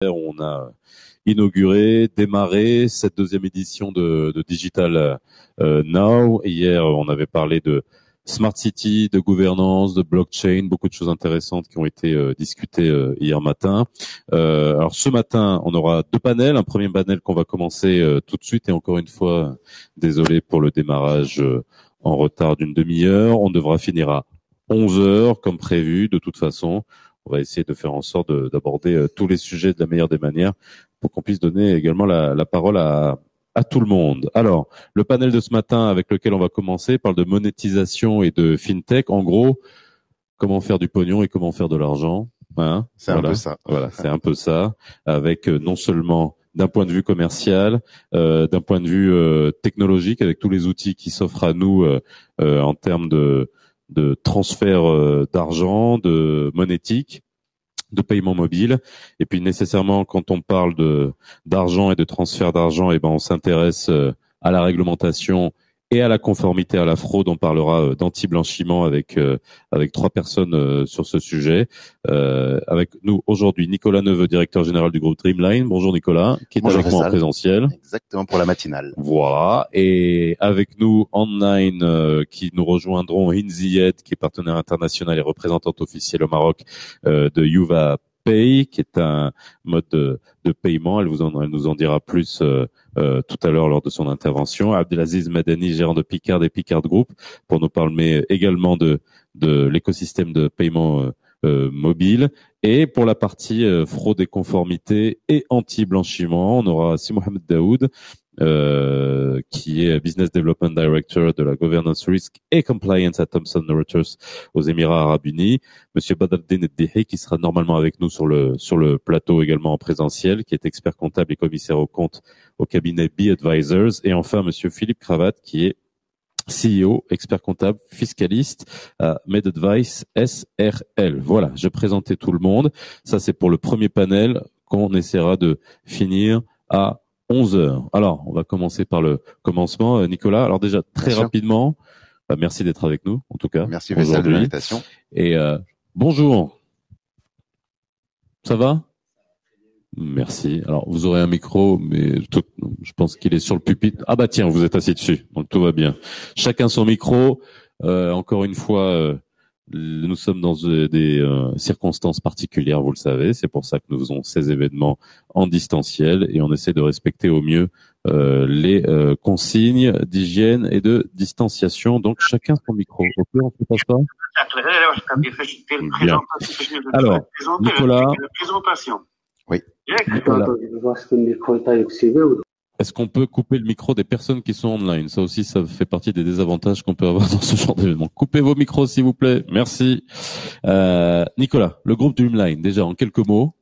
On a inauguré, démarré cette deuxième édition de Digital Now. Hier, on avait parlé de Smart City, de gouvernance, de blockchain, beaucoup de choses intéressantes qui ont été discutées hier matin. Alors ce matin, on aura deux panels. Un premier panel qu'on va commencer tout de suite. Et encore une fois, désolé pour le démarrage en retard d'une demi-heure. On devra finir à 11 heures comme prévu de toute façon. On va essayer de faire en sorte d'aborder tous les sujets de la meilleure des manières pour qu'on puisse donner également la parole à tout le monde. Alors, le panel de ce matin avec lequel on va commencer parle de monétisation et de fintech. En gros, comment faire du pognon et comment faire de l'argent. Hein, c'est voilà, un peu ça. Voilà, c'est un peu ça. Avec non seulement d'un point de vue commercial, d'un point de vue technologique, avec tous les outils qui s'offrent à nous en termes de transfert d'argent, de monétique, de paiement mobile. Et puis nécessairement, quand on parle d'argent et de transfert d'argent, on s'intéresse à la réglementation et à la conformité à la fraude. On parlera d'anti-blanchiment avec trois personnes sur ce sujet. Avec nous aujourd'hui Nicolas Neveu, directeur général du groupe Dreamline. Bonjour Nicolas, qui est Bonjour avec moi en présentiel. Exactement, pour la matinale. Voilà. Et avec nous online, qui nous rejoindront Hinziyed, qui est partenaire international et représentante officielle au Maroc de Yuva Pay, qui est un mode de paiement. Elle nous en dira plus tout à l'heure lors de son intervention. Abdelaziz Madani, gérant de Picard et Picard Group, pour nous parler également de l'écosystème de paiement mobile. Et pour la partie fraude et conformité et anti-blanchiment, on aura Si Mohamed Daoud, qui est Business Development Director de la Governance Risk et Compliance à Thomson Reuters aux Émirats Arabes Unis. Monsieur Badreddine Eddihi, qui sera normalement avec nous sur le plateau également en présentiel, qui est expert comptable et commissaire aux comptes au cabinet B Advisors. Et enfin, Monsieur Philippe Cravatte, qui est CEO, expert comptable, fiscaliste à MedAdvice SRL. Voilà, je présentais tout le monde. Ça, c'est pour le premier panel qu'on essaiera de finir à 11 heures. Alors, on va commencer par le commencement. Nicolas, alors déjà, très rapidement, merci d'être avec nous, en tout cas. Merci Faisal de l'invitation. Et bonjour. Ça va ? Merci. Alors, vous aurez un micro, mais je pense qu'il est sur le pupitre. Ah bah tiens, vous êtes assis dessus, donc tout va bien. Chacun son micro. Encore une fois, nous sommes dans des circonstances particulières, vous le savez. C'est pour ça que nous faisons ces événements en distanciel et on essaie de respecter au mieux les consignes d'hygiène et de distanciation. Donc, chacun son micro. Ok, on fait pas ça ? Bien. Alors, Nicolas. Oui. Nicolas. Est-ce qu'on peut couper le micro des personnes qui sont online ? Ça aussi, ça fait partie des désavantages qu'on peut avoir dans ce genre d'événement. Coupez vos micros, s'il vous plaît. Merci. Nicolas, le groupe Dreamline, déjà en quelques mots.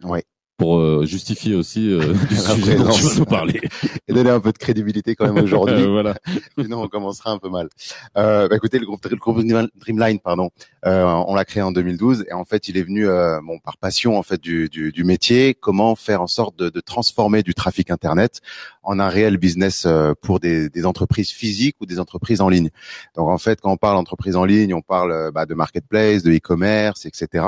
Oui. Pour justifier aussi du sujet dont tu vas nous parler. Et donner un peu de crédibilité quand même aujourd'hui. Voilà. Sinon, on commencera un peu mal. Écoutez, le groupe Dreamline, on l'a créé en 2012 et en fait, il est venu par passion en fait du métier, comment faire en sorte de transformer du trafic internet en un réel business pour des entreprises physiques ou des entreprises en ligne. Donc en fait, quand on parle d'entreprise en ligne, on parle de marketplace, de e-commerce, etc.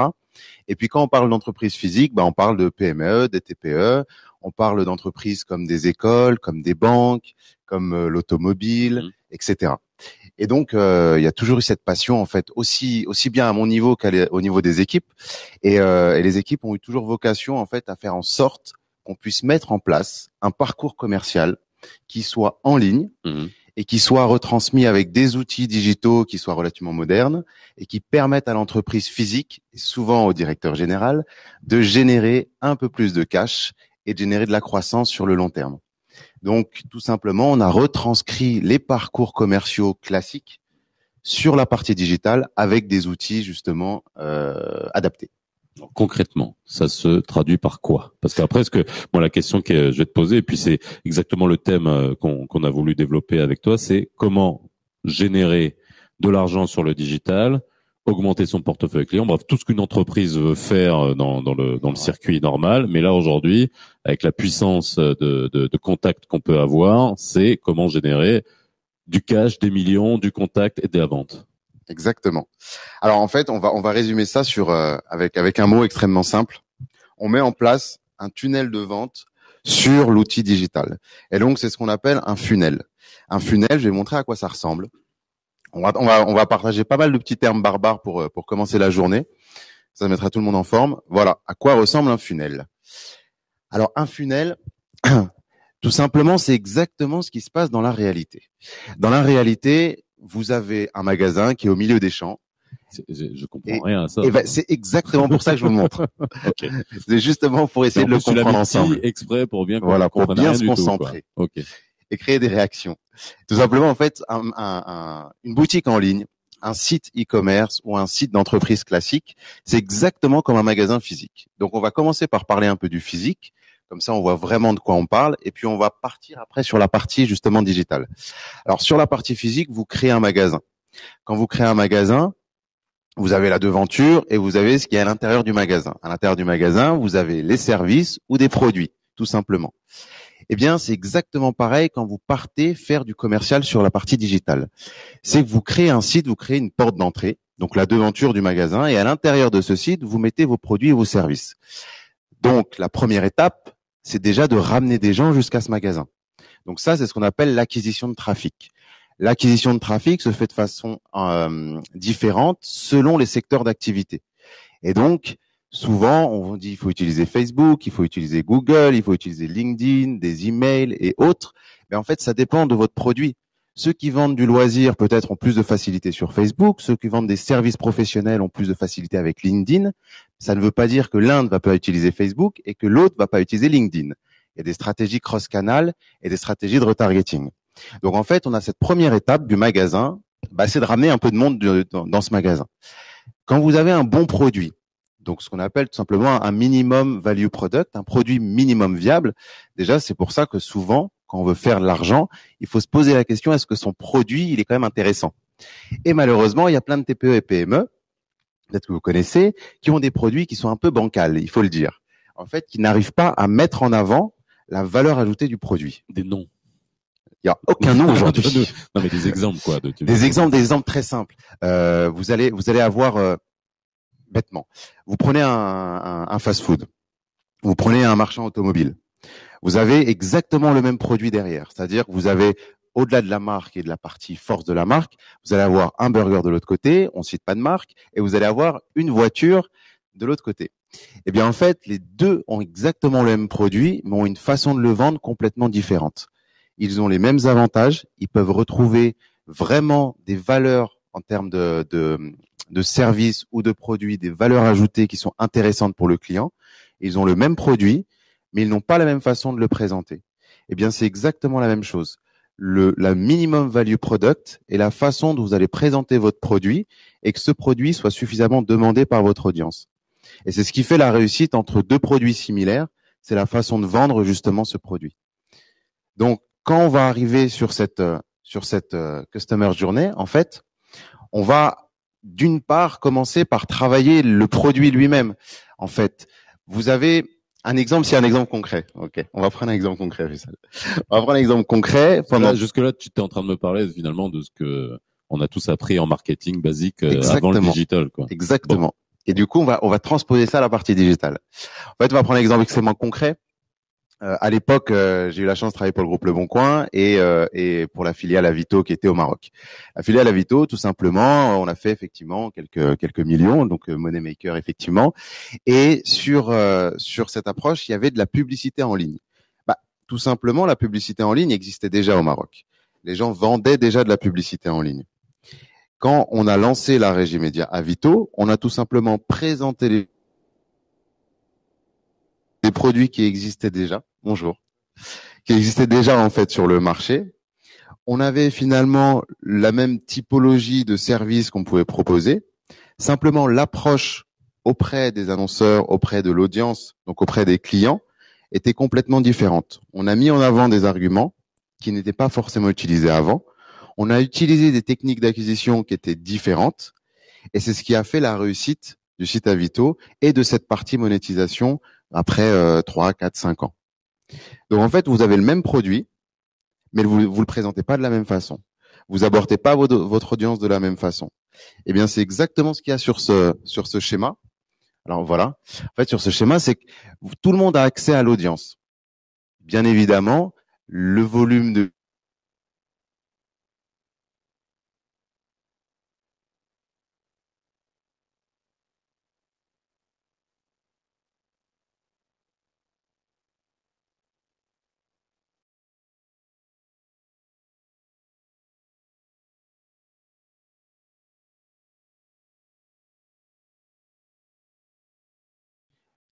Et puis quand on parle d'entreprise physique, on parle de PME, des TPE, on parle d'entreprises comme des écoles, comme des banques, comme l'automobile, etc. Et donc il y a toujours eu cette passion en fait aussi bien à mon niveau qu'au niveau des équipes. Et les équipes ont eu toujours vocation en fait à faire en sorte qu'on puisse mettre en place un parcours commercial qui soit en ligne. Et qui soit retransmis avec des outils digitaux qui soient relativement modernes et qui permettent à l'entreprise physique, et souvent au directeur général, de générer un peu plus de cash et de générer de la croissance sur le long terme. Donc, tout simplement, on a retranscrit les parcours commerciaux classiques sur la partie digitale avec des outils justement adaptés. Concrètement, ça se traduit par quoi ? Parce qu'après, la question que je vais te poser, et puis c'est exactement le thème qu'on a voulu développer avec toi, c'est comment générer de l'argent sur le digital, augmenter son portefeuille client, bref, tout ce qu'une entreprise veut faire dans le circuit normal. Mais là, aujourd'hui, avec la puissance de contact qu'on peut avoir, c'est comment générer du cash, des millions, du contact et de la vente. Exactement. Alors en fait, on va résumer ça avec un mot extrêmement simple. On met en place un tunnel de vente sur l'outil digital. Et donc, c'est ce qu'on appelle un funnel. Un funnel, je vais montrer à quoi ça ressemble. On va partager pas mal de petits termes barbares pour commencer la journée. Ça mettra tout le monde en forme. Voilà, à quoi ressemble un funnel. Alors, un funnel, tout simplement, c'est exactement ce qui se passe dans la réalité. Dans la réalité, vous avez un magasin qui est au milieu des champs. Je comprends rien à ça. Et ben, c'est exactement pour ça que je vous le montre. Ok. C'est justement pour essayer de le comprendre ensemble. Exprès pour bien voilà, pour bien se concentrer. Tout, ok. Et créer des réactions. Tout simplement, en fait, une boutique en ligne, un site e-commerce ou un site d'entreprise classique, c'est exactement comme un magasin physique. Donc, on va commencer par parler un peu du physique. Comme ça, on voit vraiment de quoi on parle. Et puis, on va partir après sur la partie justement digitale. Alors, sur la partie physique, vous créez un magasin. Quand vous créez un magasin, vous avez la devanture et vous avez ce qui est à l'intérieur du magasin. À l'intérieur du magasin, vous avez les services ou des produits, tout simplement. Eh bien, c'est exactement pareil quand vous partez faire du commercial sur la partie digitale. C'est que vous créez un site, vous créez une porte d'entrée, donc la devanture du magasin, et à l'intérieur de ce site, vous mettez vos produits et vos services. Donc, la première étape, c'est déjà de ramener des gens jusqu'à ce magasin. Donc ça, c'est ce qu'on appelle l'acquisition de trafic. L'acquisition de trafic se fait de façon différente selon les secteurs d'activité. Et donc, souvent, on vous dit il faut utiliser Facebook, il faut utiliser Google, il faut utiliser LinkedIn, des emails et autres. Mais en fait, ça dépend de votre produit. Ceux qui vendent du loisir peut-être ont plus de facilité sur Facebook. Ceux qui vendent des services professionnels ont plus de facilité avec LinkedIn. Ça ne veut pas dire que l'un ne va pas utiliser Facebook et que l'autre va pas utiliser LinkedIn. Il y a des stratégies cross-canal et des stratégies de retargeting. Donc en fait, on a cette première étape du magasin, c'est de ramener un peu de monde dans ce magasin. Quand vous avez un bon produit, donc ce qu'on appelle tout simplement un minimum value product, un produit minimum viable, déjà c'est pour ça que souvent, quand on veut faire de l'argent, il faut se poser la question, est-ce que son produit, il est quand même intéressant? Et malheureusement, il y a plein de TPE et PME, peut-être que vous connaissez, qui ont des produits qui sont un peu bancals, il faut le dire. En fait, qui n'arrivent pas à mettre en avant la valeur ajoutée du produit. Des noms. Il n'y a aucun nom aujourd'hui. Non, mais des exemples, quoi. Des exemples très simples. Vous allez avoir, bêtement, vous prenez un fast-food, vous prenez un marchand automobile. Vous avez exactement le même produit derrière. C'est-à-dire que vous avez, au-delà de la marque et de la partie force de la marque, vous allez avoir un burger de l'autre côté, on cite pas de marque, et vous allez avoir une voiture de l'autre côté. Eh bien, en fait, les deux ont exactement le même produit, mais ont une façon de le vendre complètement différente. Ils ont les mêmes avantages, ils peuvent retrouver vraiment des valeurs en termes de services ou de produits, des valeurs ajoutées qui sont intéressantes pour le client. Ils ont le même produit, mais ils n'ont pas la même façon de le présenter. Eh bien, c'est exactement la même chose. La minimum value product est la façon dont vous allez présenter votre produit et que ce produit soit suffisamment demandé par votre audience. Et c'est ce qui fait la réussite entre deux produits similaires, c'est la façon de vendre justement ce produit. Donc, quand on va arriver sur cette customer journey, en fait, on va d'une part commencer par travailler le produit lui-même. En fait, vous avez un exemple, c'est un exemple concret. Ok, on va prendre un exemple concret, Vissal. On va prendre un exemple concret. Jusque-là, tu étais en train de me parler finalement de ce que on a tous appris en marketing basique avant le digital, quoi. Exactement. Bon. Et du coup, on va transposer ça à la partie digitale. En fait, on va prendre un exemple extrêmement concret. À l'époque, j'ai eu la chance de travailler pour le groupe Le Bon Coin et pour la filiale Avito qui était au Maroc. La filiale Avito, tout simplement, on a fait effectivement quelques millions, donc money maker effectivement. Et sur cette approche, il y avait de la publicité en ligne. Tout simplement, la publicité en ligne existait déjà au Maroc. Les gens vendaient déjà de la publicité en ligne. Quand on a lancé la régie média Avito, on a tout simplement présenté les produits qui existaient déjà. Bonjour. Qui existaient déjà en fait sur le marché. On avait finalement la même typologie de services qu'on pouvait proposer. Simplement, l'approche auprès des annonceurs, auprès de l'audience, donc auprès des clients, était complètement différente. On a mis en avant des arguments qui n'étaient pas forcément utilisés avant. On a utilisé des techniques d'acquisition qui étaient différentes. Et c'est ce qui a fait la réussite du site Avito et de cette partie monétisation après 3, 4, 5 ans. Donc en fait, vous avez le même produit, mais vous le présentez pas de la même façon. Vous abordez pas votre audience de la même façon. Eh bien, c'est exactement ce qu'il y a sur ce schéma. Alors voilà. En fait, sur ce schéma, c'est que tout le monde a accès à l'audience. Bien évidemment, le volume de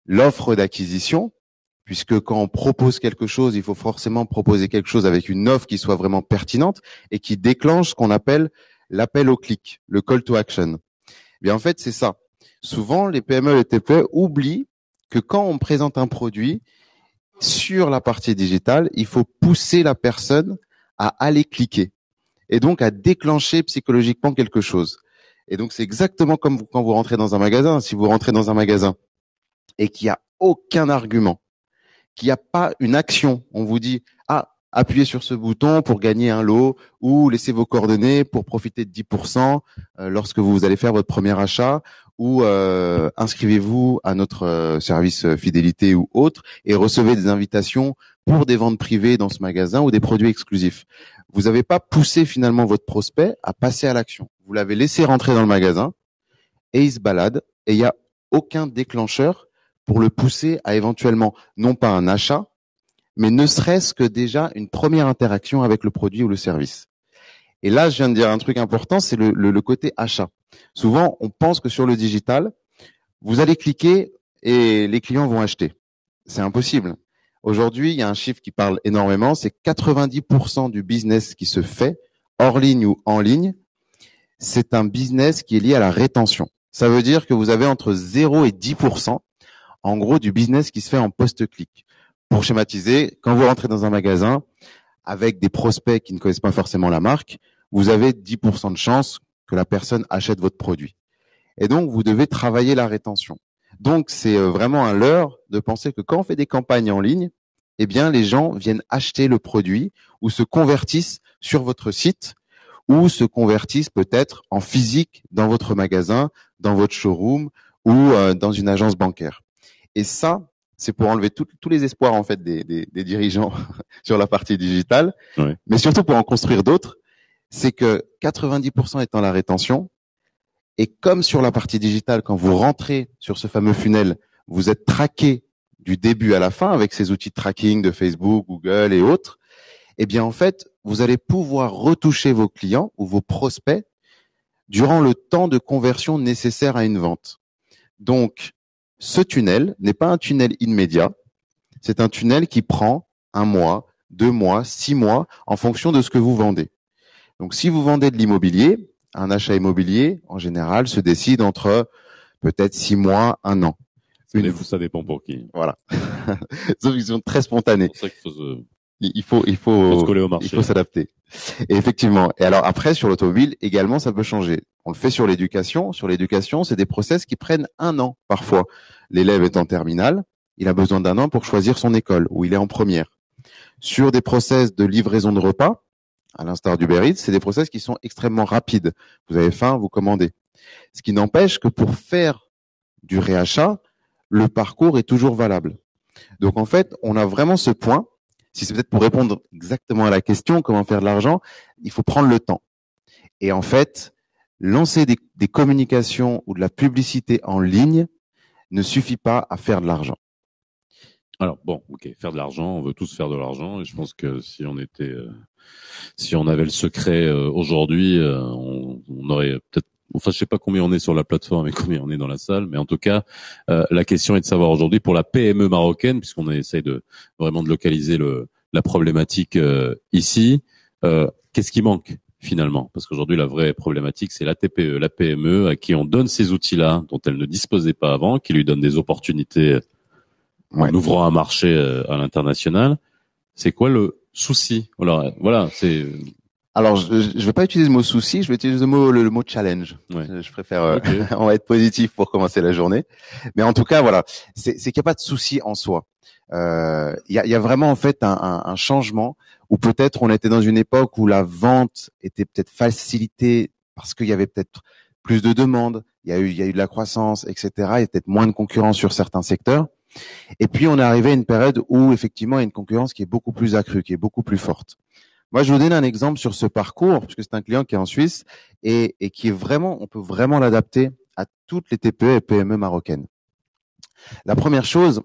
l'offre d'acquisition, puisque quand on propose quelque chose, il faut forcément proposer quelque chose avec une offre qui soit vraiment pertinente et qui déclenche ce qu'on appelle l'appel au clic, le call to action. Bien, en fait, c'est ça. Souvent, les PME et les TPE oublient que quand on présente un produit sur la partie digitale, il faut pousser la personne à aller cliquer et donc à déclencher psychologiquement quelque chose. Et donc, c'est exactement comme quand vous rentrez dans un magasin. Si vous rentrez dans un magasin et qu'il n'y a aucun argument, qu'il n'y a pas une action, on vous dit, ah, appuyez sur ce bouton pour gagner un lot ou laissez vos coordonnées pour profiter de 10% lorsque vous allez faire votre premier achat ou inscrivez-vous à notre service fidélité ou autre et recevez des invitations pour des ventes privées dans ce magasin ou des produits exclusifs. Vous n'avez pas poussé finalement votre prospect à passer à l'action. Vous l'avez laissé rentrer dans le magasin et il se balade et il n'y a aucun déclencheur pour le pousser à éventuellement non pas un achat, mais ne serait-ce que déjà une première interaction avec le produit ou le service. Et là, je viens de dire un truc important, c'est le côté achat. Souvent, on pense que sur le digital, vous allez cliquer et les clients vont acheter. C'est impossible. Aujourd'hui, il y a un chiffre qui parle énormément, c'est 90% du business qui se fait, hors ligne ou en ligne, c'est un business qui est lié à la rétention. Ça veut dire que vous avez entre 0 et 10%, en gros, du business qui se fait en post-clic. Pour schématiser, quand vous rentrez dans un magasin avec des prospects qui ne connaissent pas forcément la marque, vous avez 10% de chance que la personne achète votre produit. Et donc, vous devez travailler la rétention. Donc, c'est vraiment un leurre de penser que quand on fait des campagnes en ligne, eh bien, les gens viennent acheter le produit ou se convertissent sur votre site ou se convertissent peut-être en physique dans votre magasin, dans votre showroom ou dans une agence bancaire. Et ça, c'est pour enlever tous les espoirs en fait des dirigeants sur la partie digitale, Ouais. mais surtout pour en construire d'autres. C'est que 90% étant la rétention, et comme sur la partie digitale, quand vous rentrez sur ce fameux funnel, vous êtes traqué du début à la fin avec ces outils de tracking de Facebook, Google et autres, eh bien en fait, vous allez pouvoir retoucher vos clients ou vos prospects durant le temps de conversion nécessaire à une vente. Donc, ce tunnel n'est pas un tunnel immédiat, c'est un tunnel qui prend 1 mois, 2 mois, 6 mois en fonction de ce que vous vendez. Donc, si vous vendez de l'immobilier, un achat immobilier, en général, se décide entre peut-être 6 mois, 1 an. Ça dépend pour qui. Voilà. Sauf qu'ils sont très spontanés. C'est pour ça qu'il faut se, Il faut se coller au marché. Il faut s'adapter. Et effectivement. Et alors après, sur l'automobile, également, ça peut changer. On le fait sur l'éducation. Sur l'éducation, c'est des process qui prennent 1 an parfois. L'élève est en terminale, il a besoin d'1 an pour choisir son école où il est en première. Sur des process de livraison de repas, à l'instar d'Uber Eats, c'est des process qui sont extrêmement rapides. Vous avez faim, vous commandez. Ce qui n'empêche que pour faire du réachat, le parcours est toujours valable. Donc en fait, on a vraiment ce point. Si c'est peut-être pour répondre exactement à la question, comment faire de l'argent, il faut prendre le temps. Et en fait, lancer des communications ou de la publicité en ligne ne suffit pas à faire de l'argent. Alors bon, ok, faire de l'argent, on veut tous faire de l'argent, et je pense que si on avait le secret aujourd'hui, on aurait peut-être. Enfin, je sais pas combien on est sur la plateforme et combien on est dans la salle, mais en tout cas, la question est de savoir aujourd'hui pour la PME marocaine, puisqu'on essaye de vraiment de localiser la problématique ici, qu'est-ce qui manque finalement? Parce qu'aujourd'hui, la vraie problématique, c'est la TPE, la PME, à qui on donne ces outils-là dont elle ne disposait pas avant, qui lui donnent des opportunités en ouvrant un marché à l'international. C'est quoi le souci? Voilà, c'est. Alors, je ne vais pas utiliser le mot souci, je vais utiliser le mot challenge. Ouais. Je préfère, on va être positif pour commencer la journée. Mais en tout cas, voilà, c'est qu'il n'y a pas de souci en soi. Il y a vraiment en fait un changement où peut-être on était dans une époque où la vente était peut-être facilitée parce qu'il y avait peut-être plus de demandes, il y a eu de la croissance, etc. Il y a peut-être moins de concurrence sur certains secteurs. Et puis, on est arrivé à une période où, effectivement, il y a une concurrence qui est beaucoup plus accrue, qui est beaucoup plus forte. Moi, je vous donne un exemple sur ce parcours, puisque c'est un client qui est en Suisse et qui est vraiment, on peut vraiment l'adapter à toutes les TPE et PME marocaines. La première chose,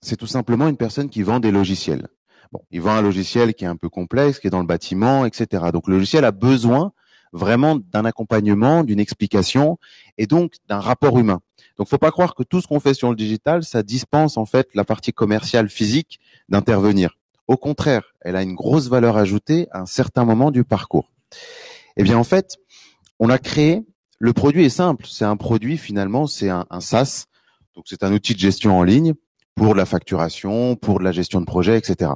c'est tout simplement une personne qui vend des logiciels. Bon, il vend un logiciel qui est un peu complexe, qui est dans le bâtiment, etc. Donc, le logiciel a besoin vraiment d'un accompagnement, d'une explication et donc d'un rapport humain. Donc, faut pas croire que tout ce qu'on fait sur le digital, ça dispense en fait la partie commerciale physique d'intervenir. Au contraire, elle a une grosse valeur ajoutée à un certain moment du parcours. Eh bien, en fait, on a créé, le produit est simple, c'est un produit finalement, c'est un SaaS, donc c'est un outil de gestion en ligne pour la facturation, pour de la gestion de projet, etc.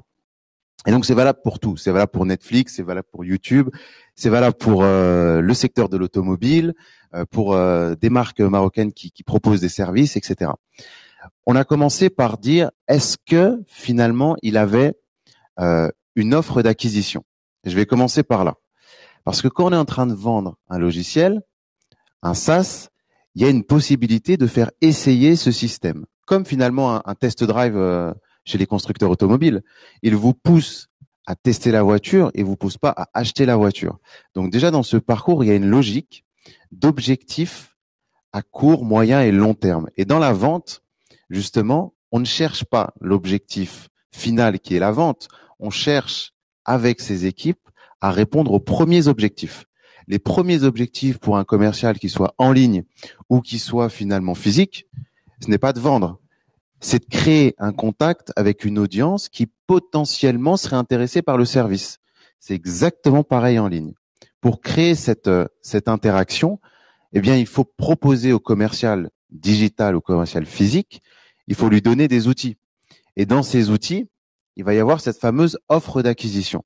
Et donc c'est valable pour tout, c'est valable pour Netflix, c'est valable pour YouTube, c'est valable pour le secteur de l'automobile, pour des marques marocaines qui proposent des services, etc. On a commencé par dire, est-ce que finalement il avait une offre d'acquisition? Je vais commencer par là. Parce que quand on est en train de vendre un logiciel, un SaaS, il y a une possibilité de faire essayer ce système. Comme finalement un test drive chez les constructeurs automobiles. Il vous pousse à tester la voiture et vous pousse pas à acheter la voiture. Donc déjà dans ce parcours, il y a une logique d'objectifs à court, moyen et long terme. Et dans la vente, justement, on ne cherche pas l'objectif final qui est la vente. On cherche avec ses équipes à répondre aux premiers objectifs. Les premiers objectifs pour un commercial qui soit en ligne ou qui soit finalement physique, ce n'est pas de vendre, c'est de créer un contact avec une audience qui potentiellement serait intéressée par le service. C'est exactement pareil en ligne. Pour créer cette interaction, eh bien, il faut proposer au commercial digital, au commercial physique, il faut lui donner des outils. Et dans ces outils, il va y avoir cette fameuse offre d'acquisition.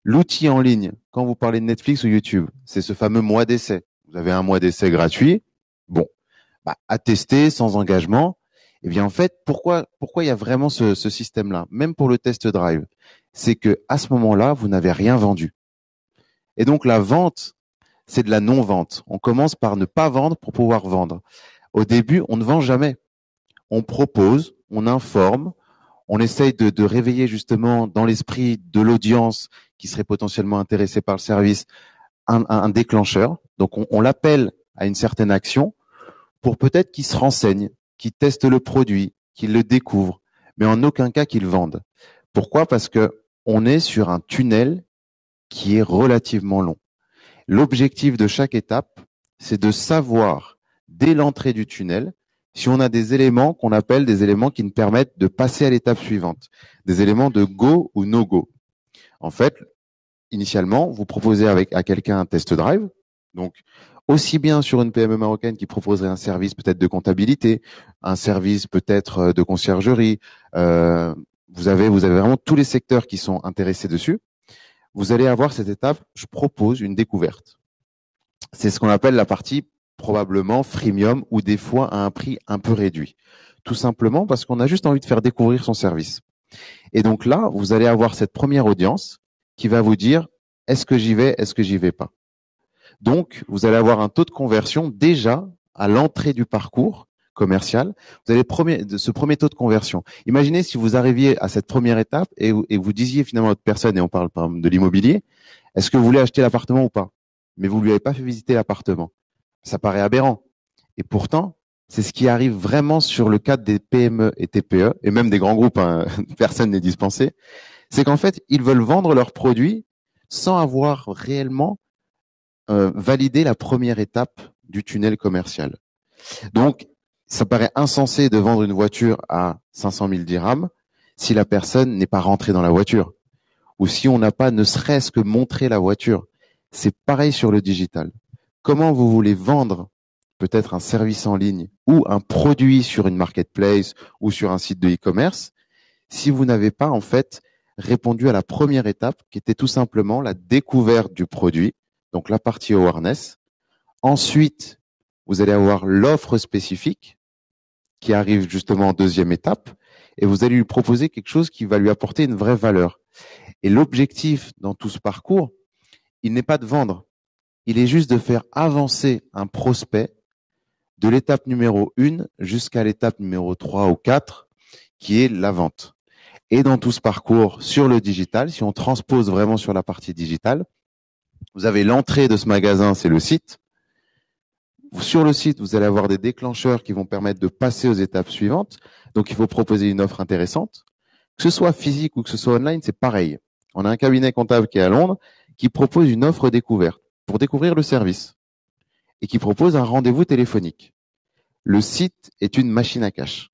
L'outil en ligne, quand vous parlez de Netflix ou YouTube, c'est ce fameux mois d'essai. Vous avez un mois d'essai gratuit. Bon, à tester sans engagement. Eh bien, en fait, pourquoi il y a vraiment ce système-là, même pour le test drive, c'est que à ce moment-là, vous n'avez rien vendu. Et donc, la vente, c'est de la non-vente. On commence par ne pas vendre pour pouvoir vendre. Au début, on ne vend jamais. On propose, on informe, on essaye de réveiller justement dans l'esprit de l'audience qui serait potentiellement intéressée par le service un déclencheur. Donc, on l'appelle à une certaine action pour peut-être qu'il se renseigne, qu'il teste le produit, qu'il le découvre, mais en aucun cas qu'il vende. Pourquoi? Parce que on est sur un tunnel qui est relativement long. L'objectif de chaque étape, c'est de savoir, dès l'entrée du tunnel, si on a des éléments qu'on appelle des éléments qui nous permettent de passer à l'étape suivante, des éléments de go ou no go. En fait, initialement, vous proposez à quelqu'un un test drive, donc aussi bien sur une PME marocaine qui proposerait un service peut-être de comptabilité, un service peut-être de conciergerie, vous avez vraiment tous les secteurs qui sont intéressés dessus. Vous allez avoir cette étape, je propose une découverte. C'est ce qu'on appelle la partie probablement freemium ou des fois à un prix un peu réduit. Tout simplement parce qu'on a juste envie de faire découvrir son service. Et donc là, vous allez avoir cette première audience qui va vous dire, est-ce que j'y vais, est-ce que j'y vais pas? Donc, vous allez avoir un taux de conversion déjà à l'entrée du parcours commercial. Vous avez ce premier taux de conversion. Imaginez si vous arriviez à cette première étape et vous disiez finalement à votre personne, et on parle par exemple de l'immobilier, est-ce que vous voulez acheter l'appartement ou pas? Mais vous lui avez pas fait visiter l'appartement. Ça paraît aberrant. Et pourtant, c'est ce qui arrive vraiment sur le cadre des PME et TPE, et même des grands groupes, hein, personne n'est dispensé. C'est qu'en fait, ils veulent vendre leurs produits sans avoir réellement validé la première étape du tunnel commercial. Donc, ça paraît insensé de vendre une voiture à 500 000 dirhams si la personne n'est pas rentrée dans la voiture ou si on n'a pas ne serait-ce que montré la voiture. C'est pareil sur le digital. Comment vous voulez vendre peut-être un service en ligne ou un produit sur une marketplace ou sur un site de e-commerce si vous n'avez pas en fait répondu à la première étape qui était tout simplement la découverte du produit, donc la partie awareness. Ensuite, vous allez avoir l'offre spécifique qui arrive justement en deuxième étape et vous allez lui proposer quelque chose qui va lui apporter une vraie valeur. Et l'objectif dans tout ce parcours, il n'est pas de vendre, il est juste de faire avancer un prospect de l'étape numéro 1 jusqu'à l'étape numéro 3 ou 4, qui est la vente. Et dans tout ce parcours sur le digital, si on transpose vraiment sur la partie digitale, vous avez l'entrée de ce magasin, c'est le site. Sur le site, vous allez avoir des déclencheurs qui vont permettre de passer aux étapes suivantes. Donc, il faut proposer une offre intéressante. Que ce soit physique ou que ce soit online, c'est pareil. On a un cabinet comptable qui est à Londres qui propose une offre découverte pour découvrir le service et qui propose un rendez-vous téléphonique. Le site est une machine à cash.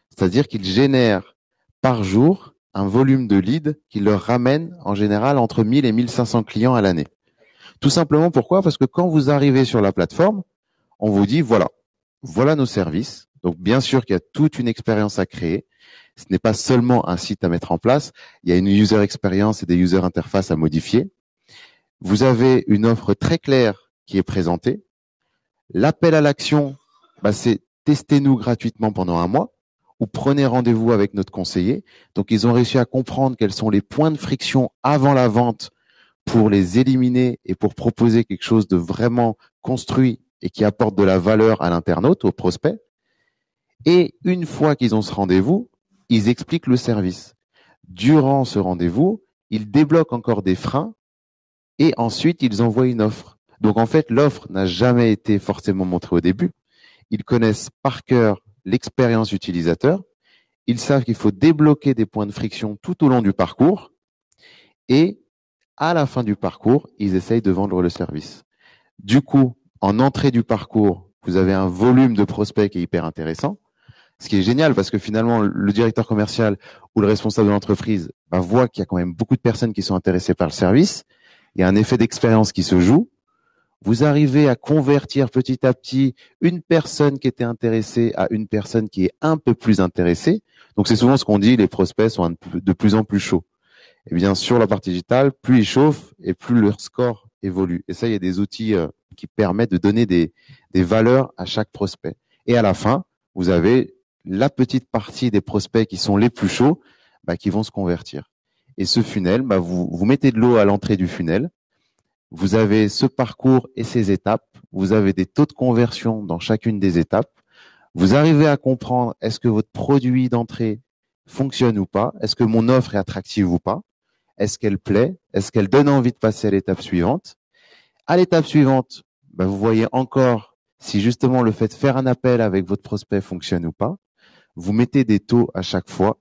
C'est-à-dire qu'il génère par jour un volume de leads qui leur ramène en général entre 1000 et 1500 clients à l'année. Tout simplement pourquoi? Parce que quand vous arrivez sur la plateforme, on vous dit voilà nos services. Donc bien sûr qu'il y a toute une expérience à créer. Ce n'est pas seulement un site à mettre en place, il y a une user experience et des user interfaces à modifier. Vous avez une offre très claire qui est présentée. L'appel à l'action, c'est testez-nous gratuitement pendant 1 mois ou prenez rendez-vous avec notre conseiller. Donc ils ont réussi à comprendre quels sont les points de friction avant la vente pour les éliminer et pour proposer quelque chose de vraiment construit et qui apporte de la valeur à l'internaute, au prospect. Et une fois qu'ils ont ce rendez-vous, ils expliquent le service. Durant ce rendez-vous, ils débloquent encore des freins et ensuite ils envoient une offre. Donc en fait, l'offre n'a jamais été forcément montrée au début. Ils connaissent par cœur l'expérience utilisateur. Ils savent qu'il faut débloquer des points de friction tout au long du parcours et à la fin du parcours, ils essayent de vendre le service. Du coup, en entrée du parcours, vous avez un volume de prospects qui est hyper intéressant. Ce qui est génial parce que finalement, le directeur commercial ou le responsable de l'entreprise voit qu'il y a quand même beaucoup de personnes qui sont intéressées par le service. Il y a un effet d'expérience qui se joue. Vous arrivez à convertir petit à petit une personne qui était intéressée à une personne qui est un peu plus intéressée. Donc c'est souvent ce qu'on dit, les prospects sont de plus en plus chauds. Et bien sur la partie digitale, plus ils chauffent et plus leur score évolue. Et ça, il y a des outils qui permettent de donner des valeurs à chaque prospect. Et à la fin, vous avez la petite partie des prospects qui sont les plus chauds, qui vont se convertir. Et ce funnel, vous mettez de l'eau à l'entrée du funnel. Vous avez ce parcours et ces étapes. Vous avez des taux de conversion dans chacune des étapes. Vous arrivez à comprendre est-ce que votre produit d'entrée fonctionne ou pas? Est-ce que mon offre est attractive ou pas? Est-ce qu'elle plaît? Est-ce qu'elle donne envie de passer à l'étape suivante? À l'étape suivante, vous voyez encore si justement le fait de faire un appel avec votre prospect fonctionne ou pas. Vous mettez des taux à chaque fois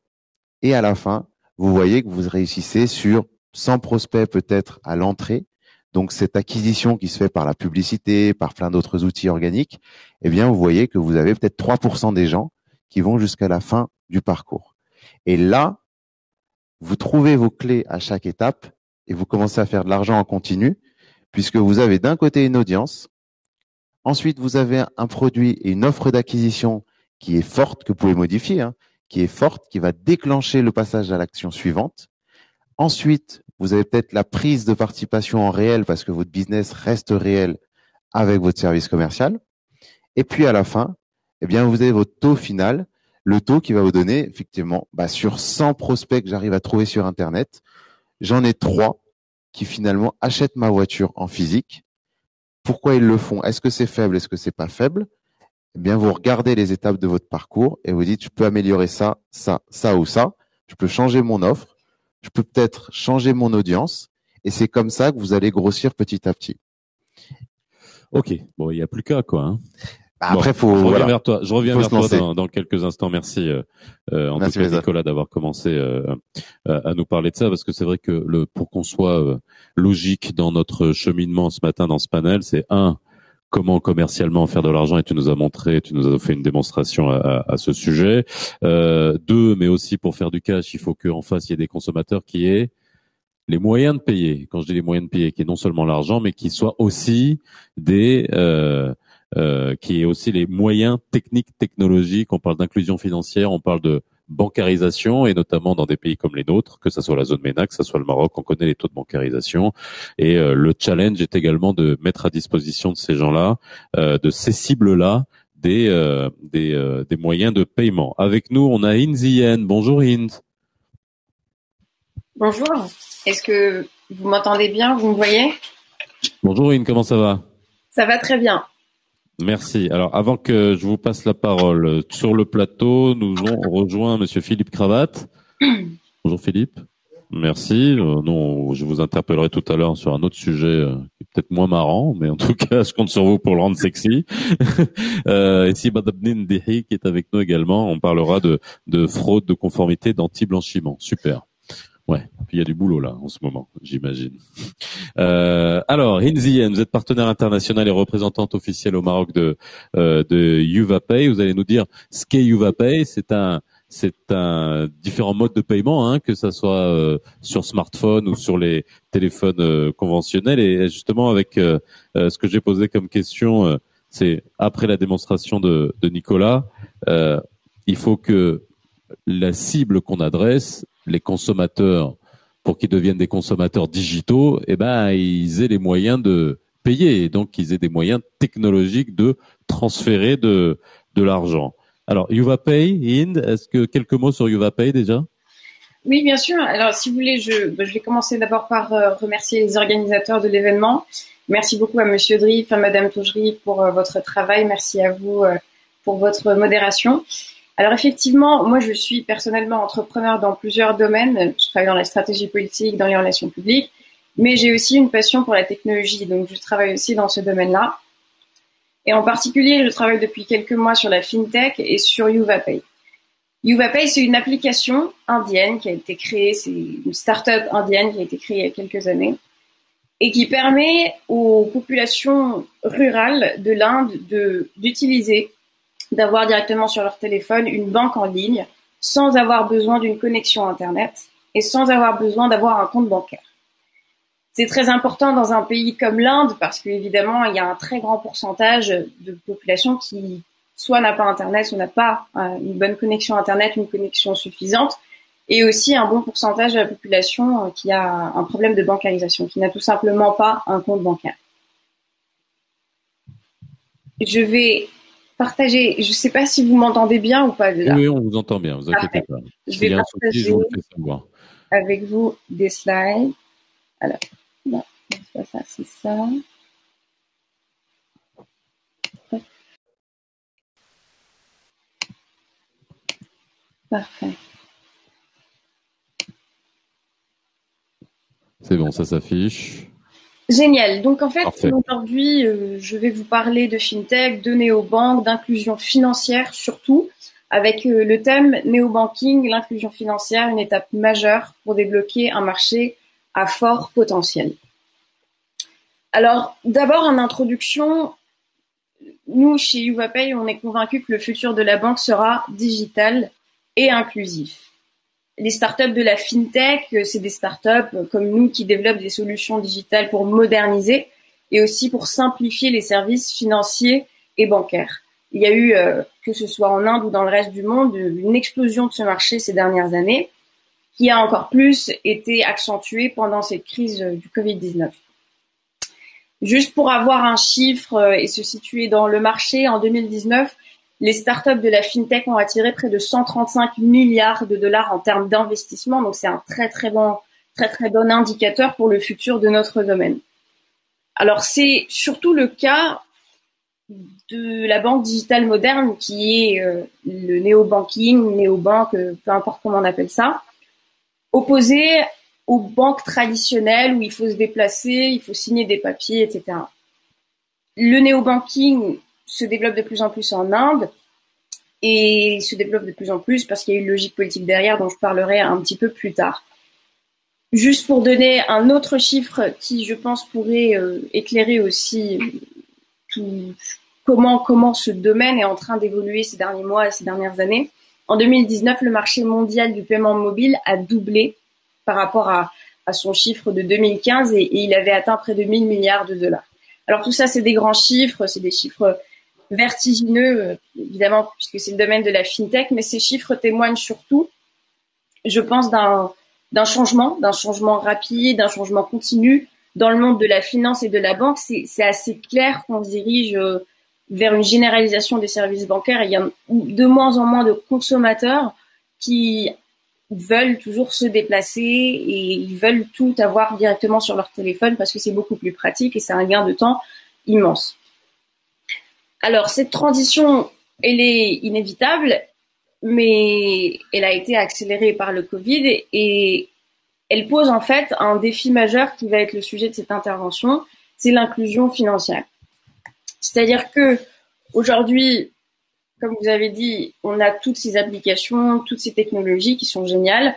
et à la fin, vous voyez que vous réussissez sur 100 prospects peut-être à l'entrée. Donc cette acquisition qui se fait par la publicité, par plein d'autres outils organiques, vous voyez que vous avez peut-être 3% des gens qui vont jusqu'à la fin du parcours. Et là, vous trouvez vos clés à chaque étape et vous commencez à faire de l'argent en continu puisque vous avez d'un côté une audience, ensuite vous avez un produit et une offre d'acquisition qui est forte, que vous pouvez modifier, qui est forte, qui va déclencher le passage à l'action suivante. Ensuite, vous avez peut-être la prise de participation en réel parce que votre business reste réel avec votre service commercial. Et puis à la fin, vous avez votre taux final, le taux qui va vous donner effectivement sur 100 prospects que j'arrive à trouver sur Internet, j'en ai 3 qui finalement achètent ma voiture en physique. Pourquoi ils le font? Est-ce que c'est faible? Est-ce que c'est pas faible? Vous regardez les étapes de votre parcours et vous dites, je peux améliorer ça, ça, ça ou ça. Je peux changer mon offre. Je peux peut-être changer mon audience. Et c'est comme ça que vous allez grossir petit à petit. Ok. Bon, il n'y a plus qu'à, quoi. Après, je reviens vers toi. Je reviens vers toi dans quelques instants. Merci, Merci tout cas, Nicolas, d'avoir commencé à nous parler de ça, parce que c'est vrai que pour qu'on soit logique dans notre cheminement ce matin dans ce panel, c'est comment commercialement faire de l'argent, et tu nous as fait une démonstration à ce sujet. 2, mais aussi pour faire du cash, il faut qu'en face il y ait des consommateurs qui aient les moyens de payer. Quand je dis les moyens de payer, qui est non seulement l'argent, mais qui soient aussi qui est aussi les moyens techniques, technologiques. On parle d'inclusion financière, on parle de bancarisation, et notamment dans des pays comme les nôtres, que ce soit la zone MENA, que ce soit le Maroc, on connaît les taux de bancarisation. Et le challenge est également de mettre à disposition de ces gens-là, de ces cibles-là, des moyens de paiement. Avec nous, on a Hinz Yen. Bonjour Hinz. Bonjour. Est-ce que vous m'entendez bien? Vous me voyez? Bonjour Hinz, comment ça va? Ça va très bien. Merci. Alors, avant que je vous passe la parole, sur le plateau, nous avons rejoint Monsieur Philippe Cravatte. Bonjour Philippe. Merci. Non, je vous interpellerai tout à l'heure sur un autre sujet qui est peut-être moins marrant, mais en tout cas, je compte sur vous pour le rendre sexy. Ici, Madame Nindihi qui est avec nous également. On parlera de fraude, de conformité, d'anti-blanchiment. Super. Ouais. Puis il y a du boulot là en ce moment, j'imagine. Alors, Hinziyen, vous êtes partenaire international et représentante officielle au Maroc de YuvaPay. Vous allez nous dire ce qu'est YuvaPay. C'est un différent mode de paiement, hein, que ça soit sur smartphone ou sur les téléphones conventionnels. Et justement, avec ce que j'ai posé comme question, c'est après la démonstration de Nicolas, il faut que la cible qu'on adresse, les consommateurs, pour qu'ils deviennent des consommateurs digitaux, eh ben, ils aient les moyens de payer, et donc qu'ils aient des moyens technologiques de transférer de l'argent. Alors, YuvaPay, Inde, est-ce que quelques mots sur YuvaPay déjà? Oui, bien sûr. Alors, si vous voulez, je vais commencer d'abord par remercier les organisateurs de l'événement. Merci beaucoup à Monsieur Drif, à Madame Tougery pour votre travail. Merci à vous pour votre modération. Alors, effectivement, moi, je suis personnellement entrepreneur dans plusieurs domaines. Je travaille dans la stratégie politique, dans les relations publiques, mais j'ai aussi une passion pour la technologie. Donc, je travaille aussi dans ce domaine-là. Et en particulier, je travaille depuis quelques mois sur la FinTech et sur YuvaPay. YuvaPay, c'est une application indienne qui a été créée, c'est une start-up indienne qui a été créée il y a quelques années et qui permet aux populations rurales de l'Inde d'utiliser, d'avoir directement sur leur téléphone une banque en ligne sans avoir besoin d'une connexion Internet et sans avoir besoin d'avoir un compte bancaire. C'est très important dans un pays comme l'Inde parce qu'évidemment, il y a un très grand pourcentage de population qui soit n'a pas Internet, soit n'a pas une bonne connexion Internet, une connexion suffisante, et aussi un bon pourcentage de la population qui a un problème de bancarisation, qui n'a tout simplement pas un compte bancaire. Je vais partager, je ne sais pas si vous m'entendez bien ou pas de là. Oui, on vous entend bien, vous inquiétez pas. Je S'il vais y a un souci, je partager vous le fais savoir. avec vous des slides. Alors, non, c'est pas ça, c'est ça. Parfait. C'est bon, ça s'affiche. Génial. Donc en fait, Parfait. aujourd'hui, je vais vous parler de fintech, de néobanque, d'inclusion financière surtout, avec le thème néobanking, l'inclusion financière, une étape majeure pour débloquer un marché à fort potentiel. Alors d'abord en introduction, nous chez YuvaPay, on est convaincus que le futur de la banque sera digital et inclusif. Les startups de la fintech, c'est des startups comme nous qui développent des solutions digitales pour moderniser et aussi pour simplifier les services financiers et bancaires. Il y a eu, que ce soit en Inde ou dans le reste du monde, une explosion de ce marché ces dernières années qui a encore plus été accentuée pendant cette crise du Covid-19. Juste pour avoir un chiffre et se situer dans le marché, en 2019, les startups de la fintech ont attiré près de 135 milliards de dollars en termes d'investissement. Donc, c'est un très bon indicateur pour le futur de notre domaine. Alors, c'est surtout le cas de la banque digitale moderne qui est le néobanking, néobanque, peu importe comment on appelle ça, opposé aux banques traditionnelles où il faut se déplacer, il faut signer des papiers, etc. Le néobanking se développe de plus en plus en Inde et se développe de plus en plus parce qu'il y a une logique politique derrière dont je parlerai un petit peu plus tard. Juste pour donner un autre chiffre qui, je pense, pourrait éclairer aussi comment ce domaine est en train d'évoluer ces derniers mois et ces dernières années. En 2019, le marché mondial du paiement mobile a doublé par rapport à son chiffre de 2015 et il avait atteint près de 1000 milliards de dollars. Alors tout ça, c'est des grands chiffres, c'est des chiffres vertigineux, évidemment, puisque c'est le domaine de la fintech, mais ces chiffres témoignent surtout, je pense, d'un changement rapide, d'un changement continu dans le monde de la finance et de la banque. C'est assez clair qu'on se dirige vers une généralisation des services bancaires et il y a de moins en moins de consommateurs qui veulent toujours se déplacer et ils veulent tout avoir directement sur leur téléphone parce que c'est beaucoup plus pratique et c'est un gain de temps immense. Alors, cette transition, elle est inévitable, mais elle a été accélérée par le Covid et elle pose en fait un défi majeur qui va être le sujet de cette intervention, c'est l'inclusion financière. C'est-à-dire que aujourd'hui, comme vous avez dit, on a toutes ces applications, toutes ces technologies qui sont géniales,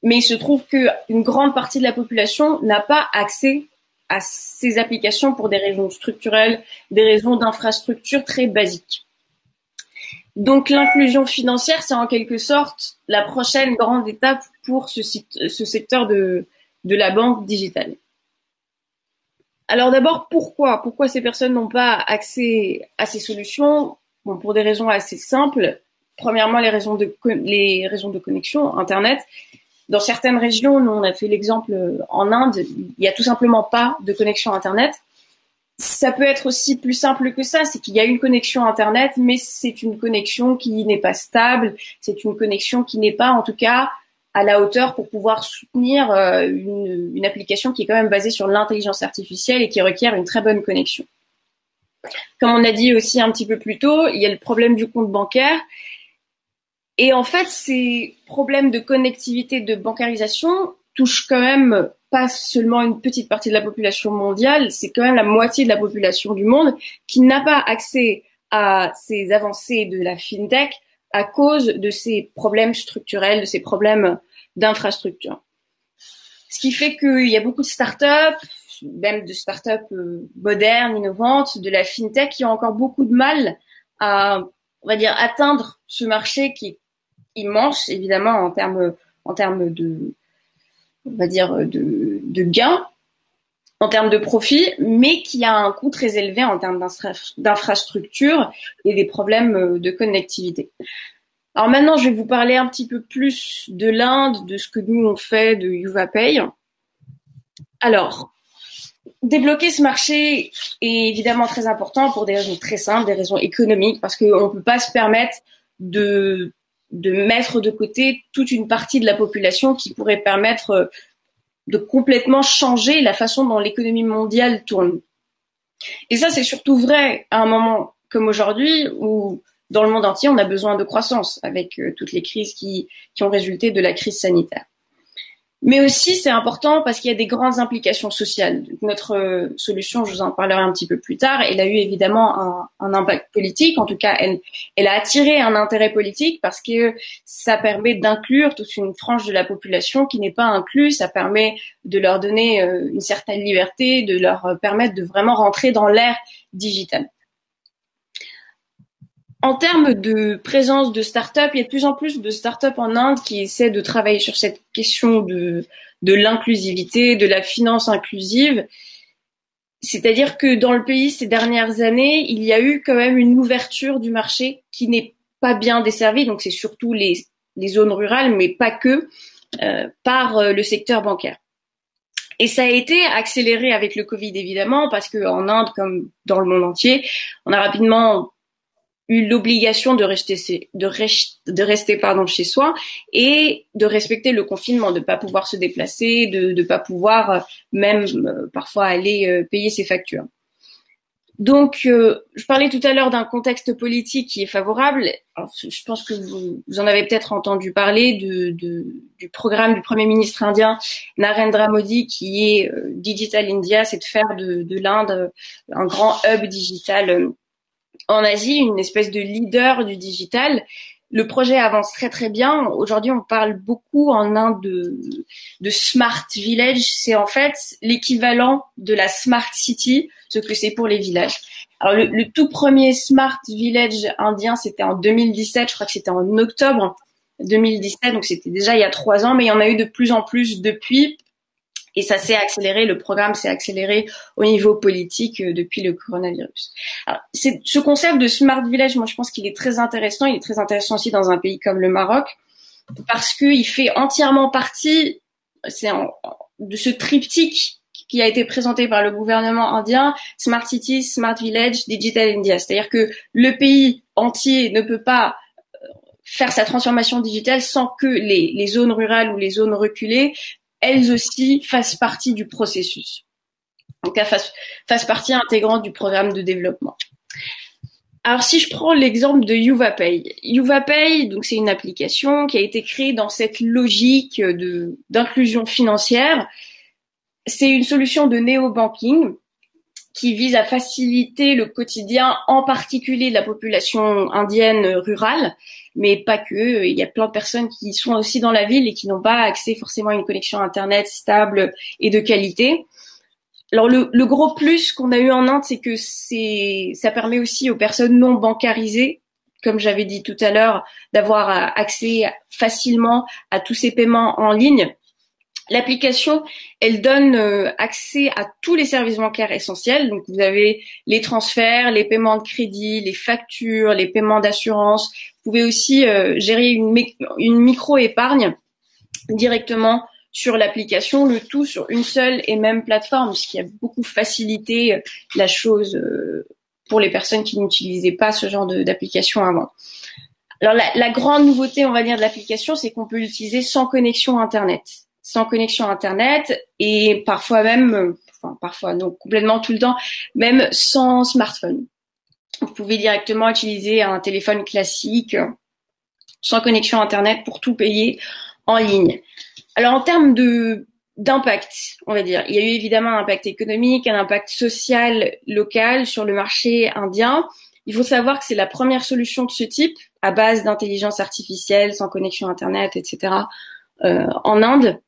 mais il se trouve qu'une grande partie de la population n'a pas accès à ces applications pour des raisons structurelles, des raisons d'infrastructure très basiques. Donc l'inclusion financière, c'est en quelque sorte la prochaine grande étape pour ce secteur de la banque digitale. Alors d'abord, pourquoi ces personnes n'ont pas accès à ces solutions? Bon, pour des raisons assez simples. Premièrement, les raisons de connexion Internet. Dans certaines régions, nous on a fait l'exemple en Inde, il y a tout simplement pas de connexion Internet. Ça peut être aussi plus simple que ça, c'est qu'il y a une connexion Internet, mais c'est une connexion qui n'est pas stable, c'est une connexion qui n'est pas, en tout cas, à la hauteur pour pouvoir soutenir une application qui est quand même basée sur l'intelligence artificielle et qui requiert une très bonne connexion. Comme on a dit aussi un petit peu plus tôt, il y a le problème du compte bancaire. Et en fait, ces problèmes de connectivité, de bancarisation touchent quand même pas seulement une petite partie de la population mondiale, c'est quand même la moitié de la population du monde qui n'a pas accès à ces avancées de la fintech à cause de ces problèmes structurels, de ces problèmes d'infrastructure. Ce qui fait qu'il y a beaucoup de startups, même de startups modernes, innovantes, de la fintech qui ont encore beaucoup de mal à, on va dire, atteindre ce marché qui est immense, évidemment, en termes de, on va dire, de gains, en termes de profit, mais qui a un coût très élevé en termes d'infrastructure et des problèmes de connectivité. Alors maintenant, je vais vous parler un petit peu plus de l'Inde, de ce que nous on fait de YuvaPay. Alors, débloquer ce marché est évidemment très important pour des raisons très simples, des raisons économiques, parce qu'on ne peut pas se permettre de mettre de côté toute une partie de la population qui pourrait permettre de complètement changer la façon dont l'économie mondiale tourne. Et ça, c'est surtout vrai à un moment comme aujourd'hui où, dans le monde entier, on a besoin de croissance avec toutes les crises qui ont résulté de la crise sanitaire. Mais aussi, c'est important parce qu'il y a des grandes implications sociales. Notre solution, je vous en parlerai un petit peu plus tard, elle a eu évidemment un impact politique. En tout cas, elle a attiré un intérêt politique parce que ça permet d'inclure toute une frange de la population qui n'est pas inclue. Ça permet de leur donner une certaine liberté, de leur permettre de vraiment rentrer dans l'ère digitale. En termes de présence de start-up, il y a de plus en plus de start-up en Inde qui essaient de travailler sur cette question de l'inclusivité, de la finance inclusive. C'est-à-dire que dans le pays, ces dernières années, il y a eu quand même une ouverture du marché qui n'est pas bien desservie. Donc, c'est surtout les zones rurales, mais pas que, par le secteur bancaire. Et ça a été accéléré avec le Covid, évidemment, parce que en Inde, comme dans le monde entier, on a rapidement eu l'obligation de rester chez soi et de respecter le confinement, de pas pouvoir se déplacer, de pas pouvoir même parfois aller payer ses factures. Donc, je parlais tout à l'heure d'un contexte politique qui est favorable. Alors, je pense que vous en avez peut-être entendu parler du programme du Premier ministre indien Narendra Modi, qui est Digital India, c'est de faire de l'Inde un grand hub digital en Asie, une espèce de leader du digital. Le projet avance très très bien. Aujourd'hui, on parle beaucoup en Inde de Smart Village. C'est en fait l'équivalent de la Smart City, ce que c'est pour les villages. Alors le tout premier Smart Village indien, c'était en 2017. Je crois que c'était en octobre 2017, donc c'était déjà il y a 3 ans, mais il y en a eu de plus en plus depuis. Et ça s'est accéléré, le programme s'est accéléré au niveau politique depuis le coronavirus. Alors, ce concept de Smart Village, moi je pense qu'il est très intéressant. Il est très intéressant aussi dans un pays comme le Maroc, parce qu'il fait entièrement partie de ce triptyque qui a été présenté par le gouvernement indien, Smart City, Smart Village, Digital India. C'est-à-dire que le pays entier ne peut pas faire sa transformation digitale sans que les zones rurales ou les zones reculées elles aussi fassent partie du processus. Donc, elles fassent partie intégrante du programme de développement. Alors si je prends l'exemple de YuvaPay, YuvaPay, donc c'est une application qui a été créée dans cette logique d'inclusion financière. C'est une solution de néo-banking qui vise à faciliter le quotidien, en particulier de la population indienne rurale, mais pas que. Il y a plein de personnes qui sont aussi dans la ville et qui n'ont pas accès forcément à une connexion Internet stable et de qualité. Alors le gros plus qu'on a eu en Inde, c'est que ça permet aussi aux personnes non bancarisées, comme j'avais dit tout à l'heure, d'avoir accès facilement à tous ces paiements en ligne. L'application, elle donne accès à tous les services bancaires essentiels. Donc, vous avez les transferts, les paiements de crédit, les factures, les paiements d'assurance. Vous pouvez aussi gérer une micro-épargne directement sur l'application, le tout sur une seule et même plateforme, ce qui a beaucoup facilité la chose pour les personnes qui n'utilisaient pas ce genre d'application avant. Alors, la grande nouveauté, on va dire, de l'application, c'est qu'on peut l'utiliser sans connexion Internet. Sans connexion Internet et parfois même, donc complètement tout le temps, même sans smartphone. Vous pouvez directement utiliser un téléphone classique sans connexion Internet pour tout payer en ligne. Alors en termes d'impact, on va dire, il y a eu évidemment un impact économique, un impact social local sur le marché indien. Il faut savoir que c'est la première solution de ce type à base d'intelligence artificielle, sans connexion Internet, etc. En Inde.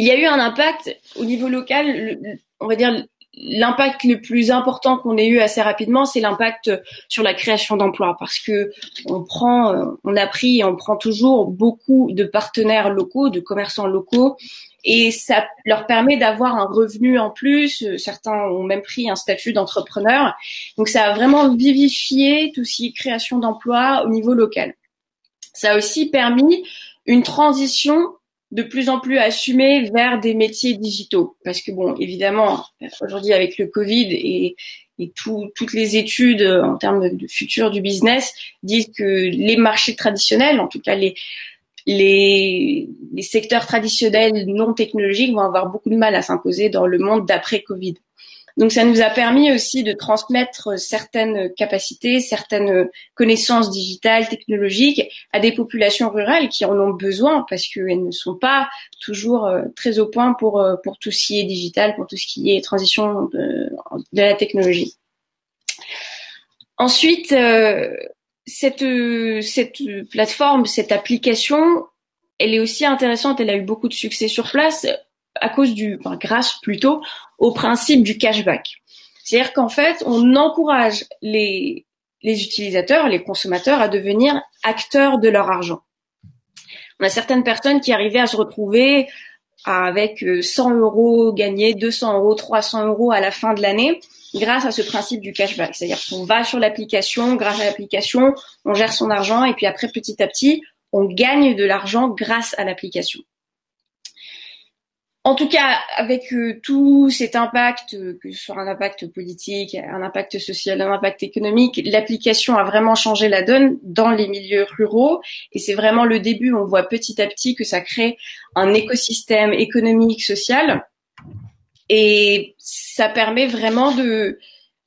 Il y a eu un impact au niveau local, on va dire l'impact le plus important qu'on ait eu assez rapidement, c'est l'impact sur la création d'emplois, parce que on a pris et on prend toujours beaucoup de partenaires locaux, de commerçants locaux, et ça leur permet d'avoir un revenu en plus. Certains ont même pris un statut d'entrepreneur. Donc ça a vraiment vivifié tout ce qui est création d'emplois au niveau local. Ça a aussi permis une transition de plus en plus assumée vers des métiers digitaux. Parce que bon, évidemment, aujourd'hui avec le Covid et toutes les études en termes de futur du business disent que les marchés traditionnels, en tout cas les secteurs traditionnels non technologiques vont avoir beaucoup de mal à s'imposer dans le monde d'après Covid. Donc ça nous a permis aussi de transmettre certaines capacités, certaines connaissances digitales, technologiques à des populations rurales qui en ont besoin parce qu'elles ne sont pas toujours très au point pour tout ce qui est digital, pour tout ce qui est transition de la technologie. Ensuite, cette plateforme, cette application, elle est aussi intéressante, elle a eu beaucoup de succès sur place à cause grâce plutôt au principe du cashback. C'est-à-dire qu'en fait, on encourage les utilisateurs, les consommateurs à devenir acteurs de leur argent. On a certaines personnes qui arrivaient à se retrouver avec 100 € gagnés, 200 €, 300 € à la fin de l'année grâce à ce principe du cashback. C'est-à-dire qu'on va sur l'application, grâce à l'application, on gère son argent et puis après, petit à petit, on gagne de l'argent grâce à l'application. En tout cas, avec tout cet impact, que ce soit un impact politique, un impact social, un impact économique, l'application a vraiment changé la donne dans les milieux ruraux. Et c'est vraiment le début. On voit petit à petit que ça crée un écosystème économique, social. Et ça permet vraiment on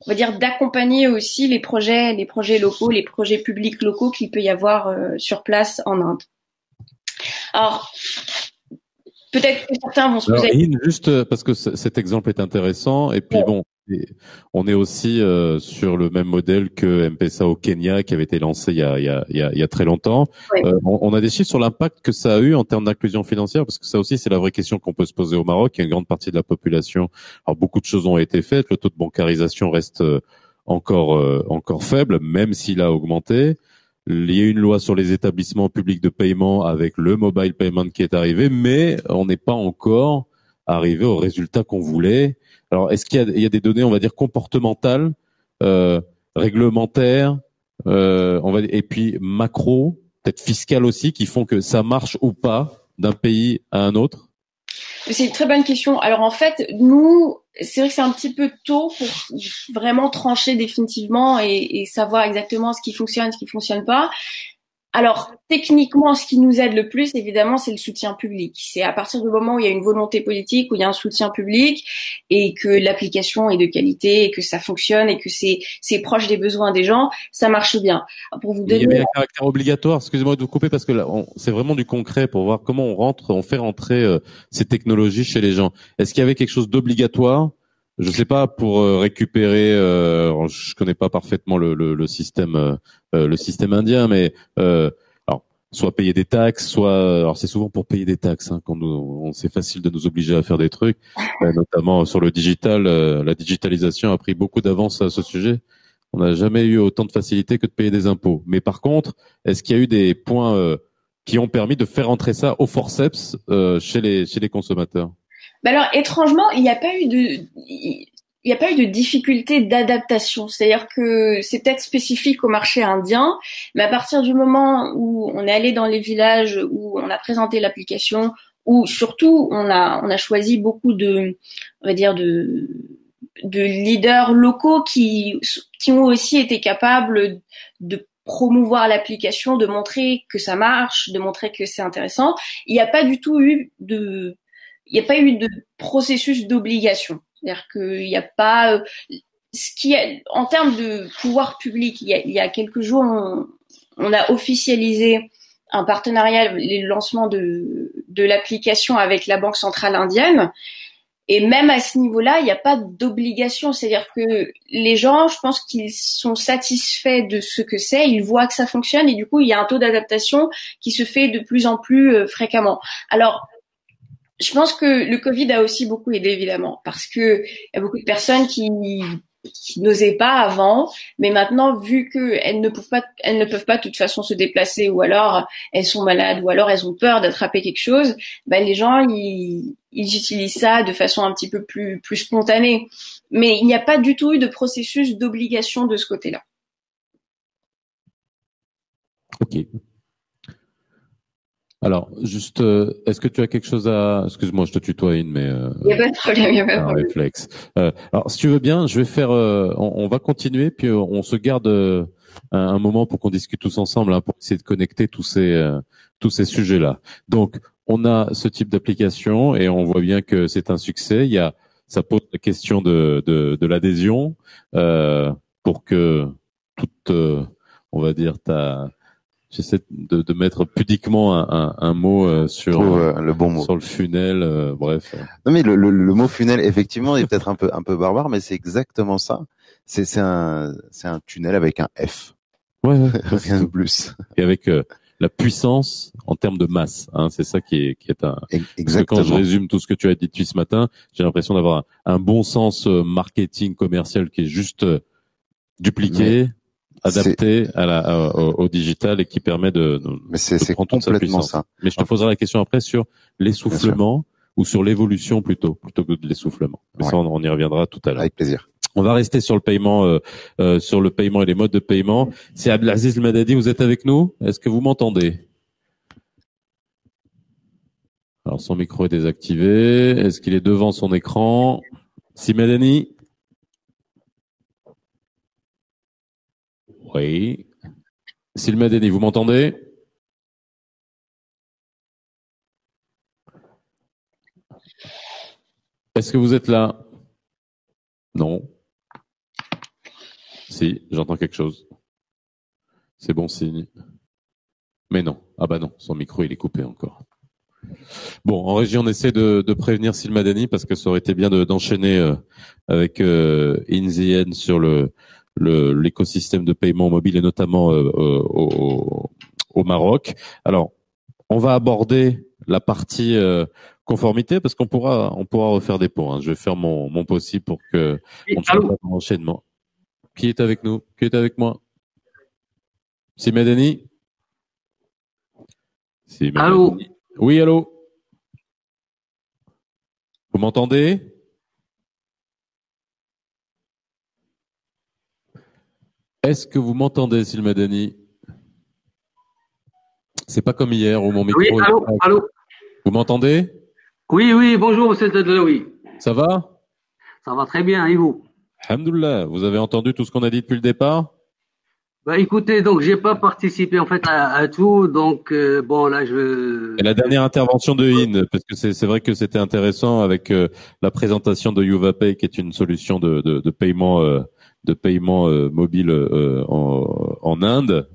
va dire, d'accompagner aussi les projets locaux, les projets publics locaux qu'il peut y avoir sur place en Inde. Alors, peut-être que certains vont se poser. Juste parce que cet exemple est intéressant, et puis bon, on est aussi sur le même modèle que M-Pesa au Kenya, qui avait été lancé il y a très longtemps. Oui. On a des chiffres sur l'impact que ça a eu en termes d'inclusion financière, parce que ça aussi c'est la vraie question qu'on peut se poser au Maroc. Il y a une grande partie de la population. Alors beaucoup de choses ont été faites. Le taux de bancarisation reste encore faible, même s'il a augmenté. Il y a une loi sur les établissements publics de paiement avec le mobile payment qui est arrivé, mais on n'est pas encore arrivé au résultat qu'on voulait. Alors, est-ce qu'il y a des données, on va dire, comportementales, réglementaires, et puis macro, peut-être fiscales aussi, qui font que ça marche ou pas d'un pays à un autre? C'est une très bonne question. Alors en fait, nous, c'est vrai que c'est un petit peu tôt pour vraiment trancher définitivement et savoir exactement ce qui fonctionne pas. Alors, techniquement, ce qui nous aide le plus, évidemment, c'est le soutien public. C'est à partir du moment où il y a une volonté politique, où il y a un soutien public, et que l'application est de qualité, et que ça fonctionne, et que c'est proche des besoins des gens, ça marche bien. Pour vous Il y donner... avait un caractère obligatoire, excusez-moi de vous couper, parce que là, c'est vraiment du concret pour voir comment on fait rentrer ces technologies chez les gens. Est-ce qu'il y avait quelque chose d'obligatoire? Je sais pas, pour récupérer, je connais pas parfaitement le système indien, mais alors soit payer des taxes, soit alors c'est souvent pour payer des taxes hein, c'est facile de nous obliger à faire des trucs, notamment sur le digital. La digitalisation a pris beaucoup d'avance à ce sujet. On n'a jamais eu autant de facilité que de payer des impôts. Mais par contre, est-ce qu'il y a eu des points qui ont permis de faire entrer ça au forceps chez les consommateurs? Alors, étrangement, il n'y a pas eu de difficulté d'adaptation. C'est-à-dire que c'est peut-être spécifique au marché indien, mais à partir du moment où on est allé dans les villages, où on a présenté l'application, où surtout on a choisi beaucoup on va dire de leaders locaux qui ont aussi été capables de promouvoir l'application, de montrer que ça marche, de montrer que c'est intéressant. Il n'y a pas du tout eu il n'y a pas eu de processus d'obligation. C'est-à-dire qu'il n'y a pas en termes de pouvoir public, il y a quelques jours, on a officialisé un partenariat, le lancement de l'application avec la Banque centrale indienne. Et même à ce niveau-là, il n'y a pas d'obligation. C'est-à-dire que les gens, je pense qu'ils sont satisfaits de ce que c'est, ils voient que ça fonctionne et du coup, il y a un taux d'adaptation qui se fait de plus en plus fréquemment. Alors, je pense que le Covid a aussi beaucoup aidé, évidemment, parce que il y a beaucoup de personnes qui n'osaient pas avant, mais maintenant, vu qu'elles ne peuvent pas de toute façon se déplacer, ou alors elles sont malades, ou alors elles ont peur d'attraper quelque chose, ben les gens ils utilisent ça de façon un petit peu plus spontanée. Mais il n'y a pas du tout eu de processus d'obligation de ce côté-là. Ok. Alors, juste, est-ce que tu as quelque chose à... Excuse-moi, je te tutoie, mais... Il n'y a pas de problème, il n'y a pas de problème. Réflexe. Alors, si tu veux bien, je vais faire... on va continuer, puis on se garde un moment pour qu'on discute tous ensemble, hein, pour essayer de connecter tous ces sujets-là. Donc, on a ce type d'application et on voit bien que c'est un succès. Ça pose la question de l'adhésion pour que toute, on va dire, j'essaie de mettre pudiquement un mot sur le bon mot, sur le funnel, bref. Non mais le mot funnel effectivement est peut-être un peu barbare, mais c'est exactement ça. C'est un tunnel avec un F. Ouais. Rien de plus. Et avec la puissance en termes de masse, hein, c'est ça qui est un. Exactement. Parce que quand je résume tout ce que tu as dit depuis ce matin, j'ai l'impression d'avoir un bon sens marketing commercial qui est juste dupliqué. Adapté au digital et qui permet de prendre toute sa puissance. Ça. Mais je te poserai la question après sur l'essoufflement ou sur l'évolution plutôt que de l'essoufflement. Mais ça, on y reviendra tout à l'heure. Avec plaisir. On va rester sur le paiement, et les modes de paiement. C'est Abdelaziz El Madadi, vous êtes avec nous? Est-ce que vous m'entendez? Alors son micro est désactivé. Est-ce qu'il est devant son écran? Si Madani? Oui. Sylma Deni, vous m'entendez? Est-ce que vous êtes là? Non. Si, j'entends quelque chose. C'est bon signe. Mais non. Ah bah non, son micro il est coupé encore. Bon, en régie, on essaie de prévenir Sylma Deni parce que ça aurait été bien d'enchaîner avec InZN sur l'écosystème de paiement mobile et notamment au Maroc. Alors, on va aborder la partie conformité parce qu'on pourra refaire des ponts. Hein. Je vais faire mon possible pour que on ne soit pas dans l'enchaînement. Qui est avec nous? Qui est avec moi? C'est Madani? Allô? Oui, allô? Vous m'entendez? Est-ce que vous m'entendez, Sylmadani? C'est pas comme hier où mon micro... Oui, allô? Vous m'entendez? Oui, bonjour, monsieur Tadlaoui. Ça va? Ça va très bien, et vous? Alhamdoulilah, vous avez entendu tout ce qu'on a dit depuis le départ? Bah, écoutez, donc j'ai pas participé en fait à tout, donc bon là Et la dernière intervention de In, parce que c'est vrai que c'était intéressant avec la présentation de YuvaPay, qui est une solution de paiement mobile en Inde.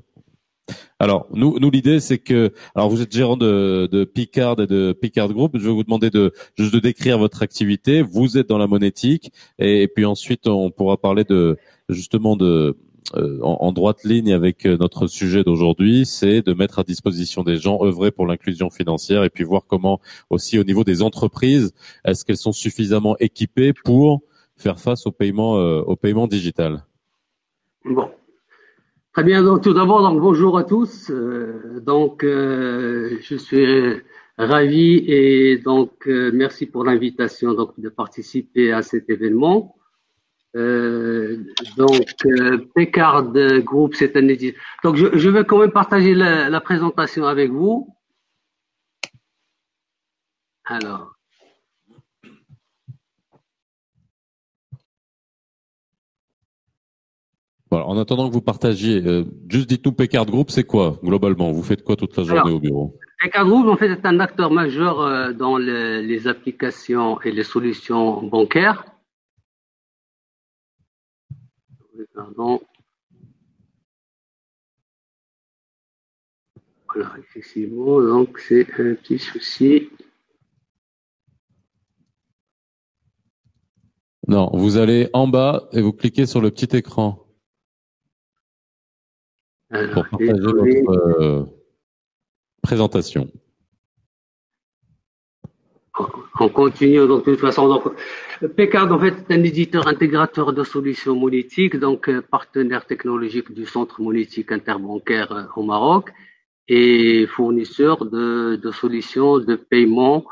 Alors nous l'idée c'est que alors vous êtes gérant de Picard et de Picard Group. Je vais vous demander de juste de décrire votre activité. Vous êtes dans la monétique et puis ensuite on pourra parler de justement de en droite ligne avec notre sujet d'aujourd'hui, c'est de mettre à disposition des gens, œuvrer pour l'inclusion financière et puis voir comment aussi au niveau des entreprises, est-ce qu'elles sont suffisamment équipées pour faire face au paiement digital. bon. Très bien, donc tout d'abord, donc bonjour à tous. Je suis ravi et donc merci pour l'invitation donc de participer à cet événement. Picard Group, c'est un éditeur. Donc je vais quand même partager la présentation avec vous. Alors. Voilà. En attendant que vous partagiez, juste dites-nous Picard Group, c'est quoi globalement? Vous faites quoi toute la journée au bureau? Picard Group, en fait, est un acteur majeur dans les applications et les solutions bancaires. Pardon. Voilà, effectivement, donc c'est un petit souci. Non, vous allez en bas et vous cliquez sur le petit écran pour partager votre présentation. On continue, donc de toute façon. Donc, Picard, en fait, est un éditeur intégrateur de solutions monétiques, donc partenaire technologique du Centre monétique interbancaire au Maroc et fournisseur de solutions de paiement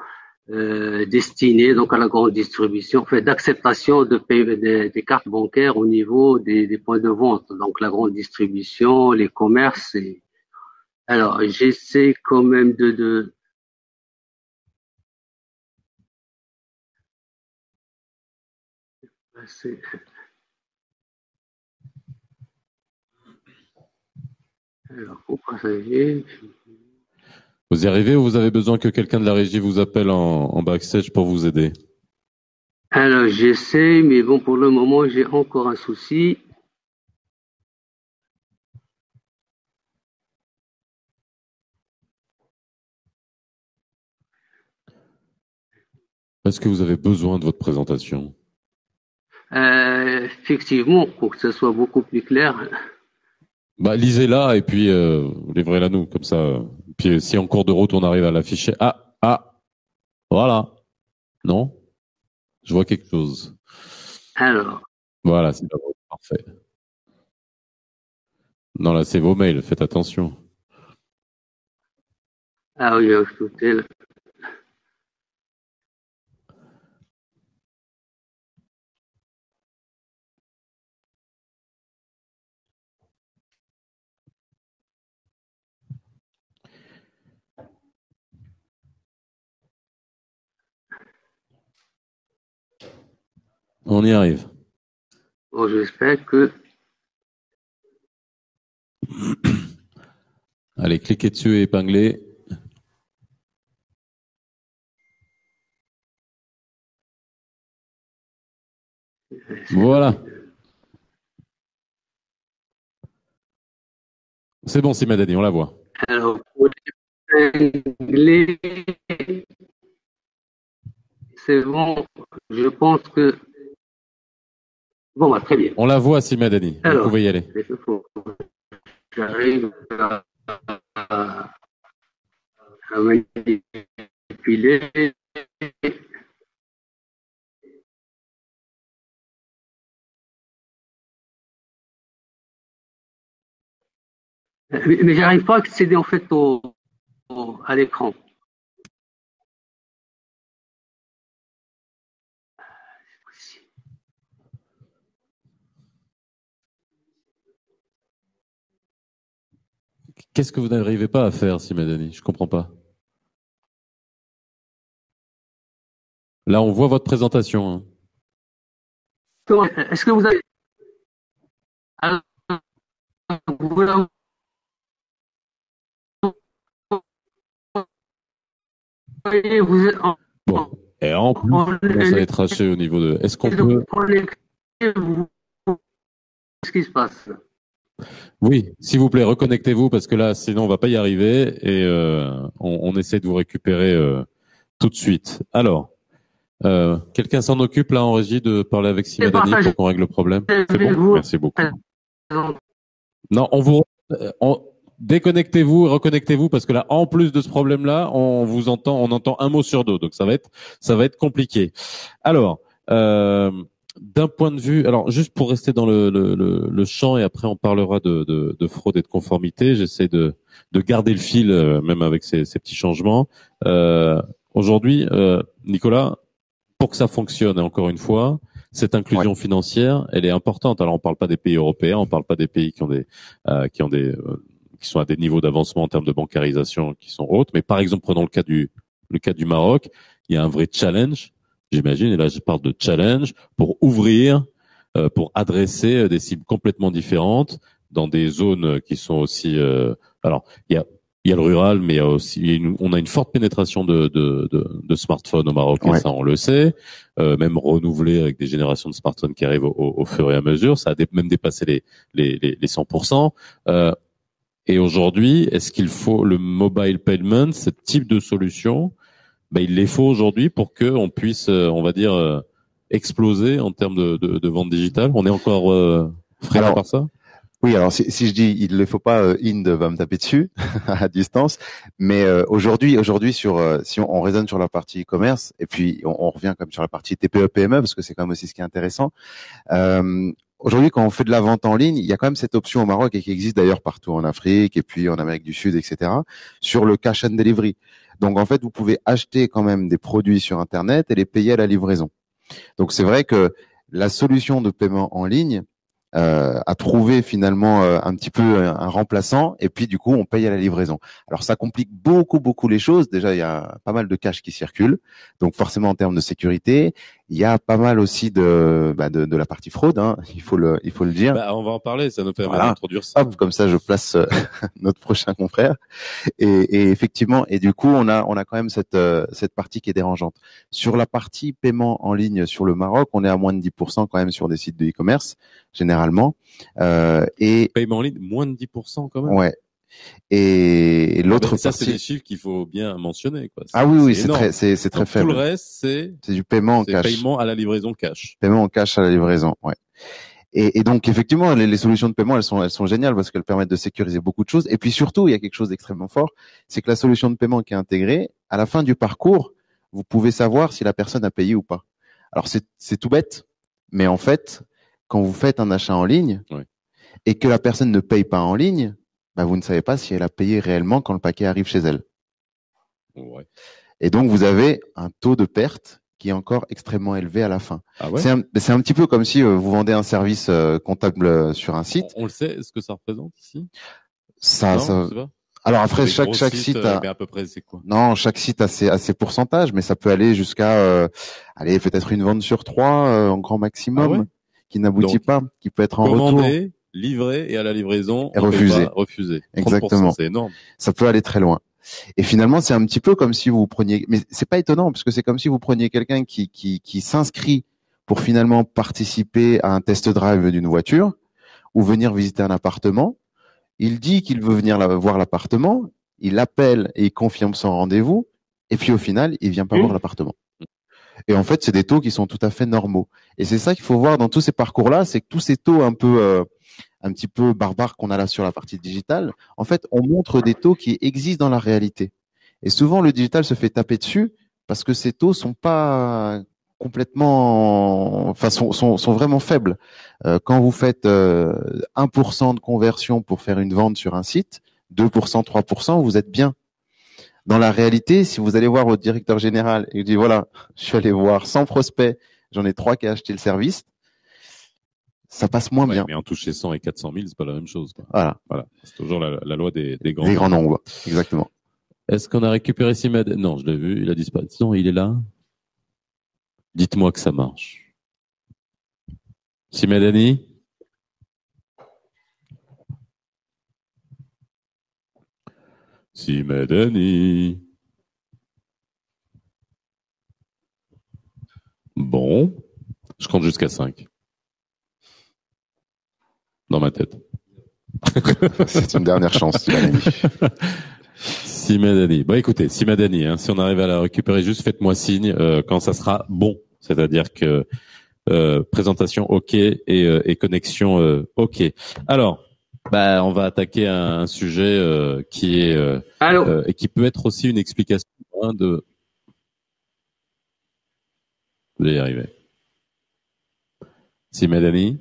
destinées donc à la grande distribution, en fait, d'acceptation des cartes bancaires au niveau des points de vente, donc la grande distribution, les commerces. Alors, j'essaie quand même de passer. Alors, pour passager. Vous y arrivez ou vous avez besoin que quelqu'un de la régie vous appelle en backstage pour vous aider? Alors, j'essaie, mais bon, pour le moment, j'ai encore un souci. Est-ce que vous avez besoin de votre présentation? Effectivement, pour que ce soit beaucoup plus clair. Bah, lisez-la et puis livrez-la nous, comme ça. Puis si en cours de route on arrive à l'afficher. Voilà. Non? Je vois quelque chose. Alors. Voilà, c'est parfait. Non, là, c'est vos mails, faites attention. Ah oui, écoutez. On y arrive. Bon, j'espère que. Allez, cliquez dessus et épinglez. Voilà. C'est bon, Simadani, on la voit. Alors, pour épingler, c'est bon. Je pense que. Bon, bah, très bien. On la voit, Simadani. Vous pouvez y aller. J'arrive à manipuler. Mais j'arrive pas à accéder en fait à l'écran. Qu'est-ce que vous n'arrivez pas à faire, Simadani? Je comprends pas. Là, on voit votre présentation. Hein. Est-ce que vous avez... Alors, vous voyez, vous êtes Bon. Et en plus, en ça commence à être haché au niveau de... Est-ce qu'on peut... Qu'est-ce qui se passe? Oui, s'il vous plaît, reconnectez-vous parce que là, sinon, on va pas y arriver et on essaie de vous récupérer tout de suite. Alors, quelqu'un s'en occupe là en régie de parler avec Simadani pour qu'on règle le problème? C'est bon? Merci beaucoup. Non, déconnectez-vous et reconnectez-vous parce que là, en plus de ce problème-là, on entend un mot sur deux, donc ça va être compliqué. Alors, d'un point de vue, alors juste pour rester dans le champ et après on parlera de fraude et de conformité, j'essaie de garder le fil même avec ces petits changements. Aujourd'hui, Nicolas, pour que ça fonctionne, et encore une fois, cette inclusion financière, elle est importante. Alors, on parle pas des pays européens, on parle pas des pays qui sont à des niveaux d'avancement en termes de bancarisation qui sont hautes. Mais par exemple, prenons le cas du Maroc, il y a un vrai challenge, j'imagine. Et là, je parle de challenge pour ouvrir, pour adresser des cibles complètement différentes dans des zones qui sont aussi. Alors, il y a le rural, mais il y a aussi, on a une forte pénétration de smartphones au Maroc, et ça, on le sait. Même renouvelé avec des générations de smartphones qui arrivent au fur et à mesure. Ça a même dépassé les 100%. Et aujourd'hui, est-ce qu'il faut le mobile payment, ce type de solution? Il les faut aujourd'hui pour que on puisse, on va dire, exploser en termes de vente digitale. On est encore freiné par ça? Oui, alors si je dis il ne faut pas, Inde va me taper dessus à distance, mais aujourd'hui si on raisonne sur la partie e-commerce et puis on revient comme sur la partie TPE PME parce que c'est quand même aussi ce qui est intéressant. Aujourd'hui, quand on fait de la vente en ligne, il y a quand même cette option au Maroc et qui existe d'ailleurs partout en Afrique et puis en Amérique du Sud, etc. sur le cash and delivery. Donc en fait, vous pouvez acheter quand même des produits sur Internet et les payer à la livraison. Donc c'est vrai que la solution de paiement en ligne à trouver finalement un petit peu un remplaçant et puis du coup on paye à la livraison. Alors ça complique beaucoup les choses. Déjà il y a pas mal de cash qui circulent, donc forcément en termes de sécurité, il y a pas mal aussi de la partie fraude, hein, il faut le dire. On va en parler, ça nous permet d'introduire ça. Hop, comme ça je place notre prochain confrère. Et effectivement, et du coup, on a quand même cette partie qui est dérangeante. Sur la partie paiement en ligne sur le Maroc, on est à moins de 10% quand même sur des sites de e-commerce, généralement. Et paiement en ligne, moins de 10% quand même. Ouais. Et l'autre partie, ça, c'est des chiffres qu'il faut bien mentionner, quoi. Ah oui, c'est très faible. Tout le reste, c'est du paiement en cash. Paiement à la livraison cash. Paiement en cash à la livraison, ouais. Et donc effectivement, les solutions de paiement, elles sont géniales parce qu'elles permettent de sécuriser beaucoup de choses. Et puis surtout, il y a quelque chose d'extrêmement fort, c'est que la solution de paiement qui est intégrée, à la fin du parcours, vous pouvez savoir si la personne a payé ou pas. Alors c'est tout bête, mais en fait, quand vous faites un achat en ligne et que la personne ne paye pas en ligne, vous ne savez pas si elle a payé réellement quand le paquet arrive chez elle. Ouais. Et donc vous avez un taux de perte qui est encore extrêmement élevé à la fin. Ah ouais. C'est un petit peu comme si vous vendez un service comptable sur un site. On le sait, ce que ça représente ici? Ça. Alors après, chaque site a, mais à peu près, c'est quoi? Non, chaque site a ses pourcentages, mais ça peut aller jusqu'à, peut-être une vente sur 3 en grand maximum, qui n'aboutit pas, qui peut être en retour. Livré et à la livraison, et refusé. Refusé. Exactement. C'est énorme. Ça peut aller très loin. Et finalement, c'est un petit peu comme si vous preniez, mais c'est pas étonnant parce que c'est comme si vous preniez quelqu'un qui s'inscrit pour finalement participer à un test drive d'une voiture ou venir visiter un appartement. Il dit qu'il veut venir voir l'appartement, il appelle et il confirme son rendez-vous, et puis au final, il vient pas voir l'appartement. Et en fait, c'est des taux qui sont tout à fait normaux. Et c'est ça qu'il faut voir dans tous ces parcours-là, c'est que tous ces taux un petit peu barbares qu'on a là sur la partie digitale, en fait, on montre des taux qui existent dans la réalité. Et souvent, le digital se fait taper dessus parce que ces taux sont pas complètement, enfin, sont vraiment faibles. Quand vous faites 1% de conversion pour faire une vente sur un site, 2%, 3%, vous êtes bien. Dans la réalité, si vous allez voir votre directeur général et vous dites voilà, je suis allé voir 100 prospects, j'en ai 3 qui ont acheté le service, ça passe moins bien. Mais en toucher 100 et 400 000, c'est pas la même chose, quoi. Voilà. C'est toujours la loi des grands nombres. Des grands nombres, exactement. Est-ce qu'on a récupéré Simed? Non, je l'ai vu, il a disparu. Non, il est là. Dites-moi que ça marche. Simadani? Si Madani. Bon, je compte jusqu'à 5. Dans ma tête. C'est une dernière chance, Madani. Si Madani. Bon, écoutez, si Madani, si on arrive à la récupérer, juste faites-moi signe quand ça sera bon. C'est-à-dire que présentation OK et connexion OK. Alors, on va attaquer un sujet qui est et qui peut être aussi une explication de. Vous allez y arriver. Si Madani.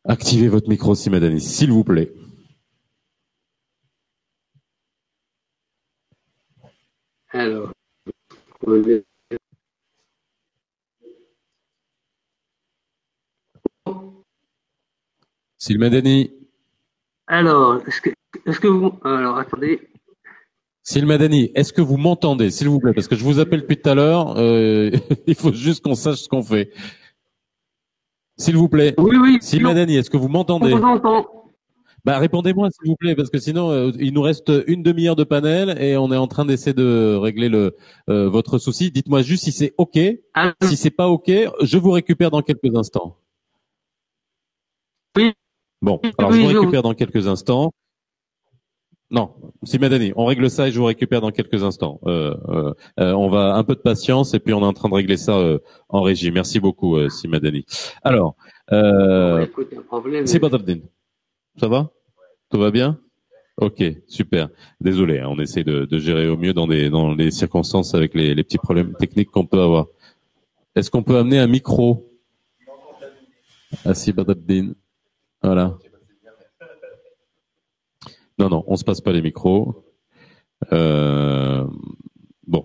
Activez votre micro, si Madani, s'il vous plaît. Alors, S'il Madani. Alors, est-ce que vous, alors, attendez. S'il Madani, est-ce que vous m'entendez, s'il vous plaît? Parce que je vous appelle depuis tout à l'heure, il faut juste qu'on sache ce qu'on fait. S'il vous plaît. Oui. S'il Madani, est-ce que vous m'entendez? On vous entend. Répondez-moi, s'il vous plaît, parce que sinon, il nous reste une demi-heure de panel et on est en train d'essayer de régler votre souci. Dites-moi juste si c'est OK. Alors, si c'est pas OK, je vous récupère dans quelques instants. Oui. Bon, alors je vous récupère dans quelques instants. Non, si Madani, on règle ça et je vous récupère dans quelques instants. On va un peu de patience et puis on est en train de régler ça en régie. Merci beaucoup, si Madani. Alors, c'est Badabdin. Ça va? Tout va bien? Ok, super. Désolé, on essaie de gérer au mieux dans les circonstances avec les petits problèmes techniques qu'on peut avoir. Est-ce qu'on peut amener un micro? Si Badabdin. Voilà. Non, on se passe pas les micros. Bon,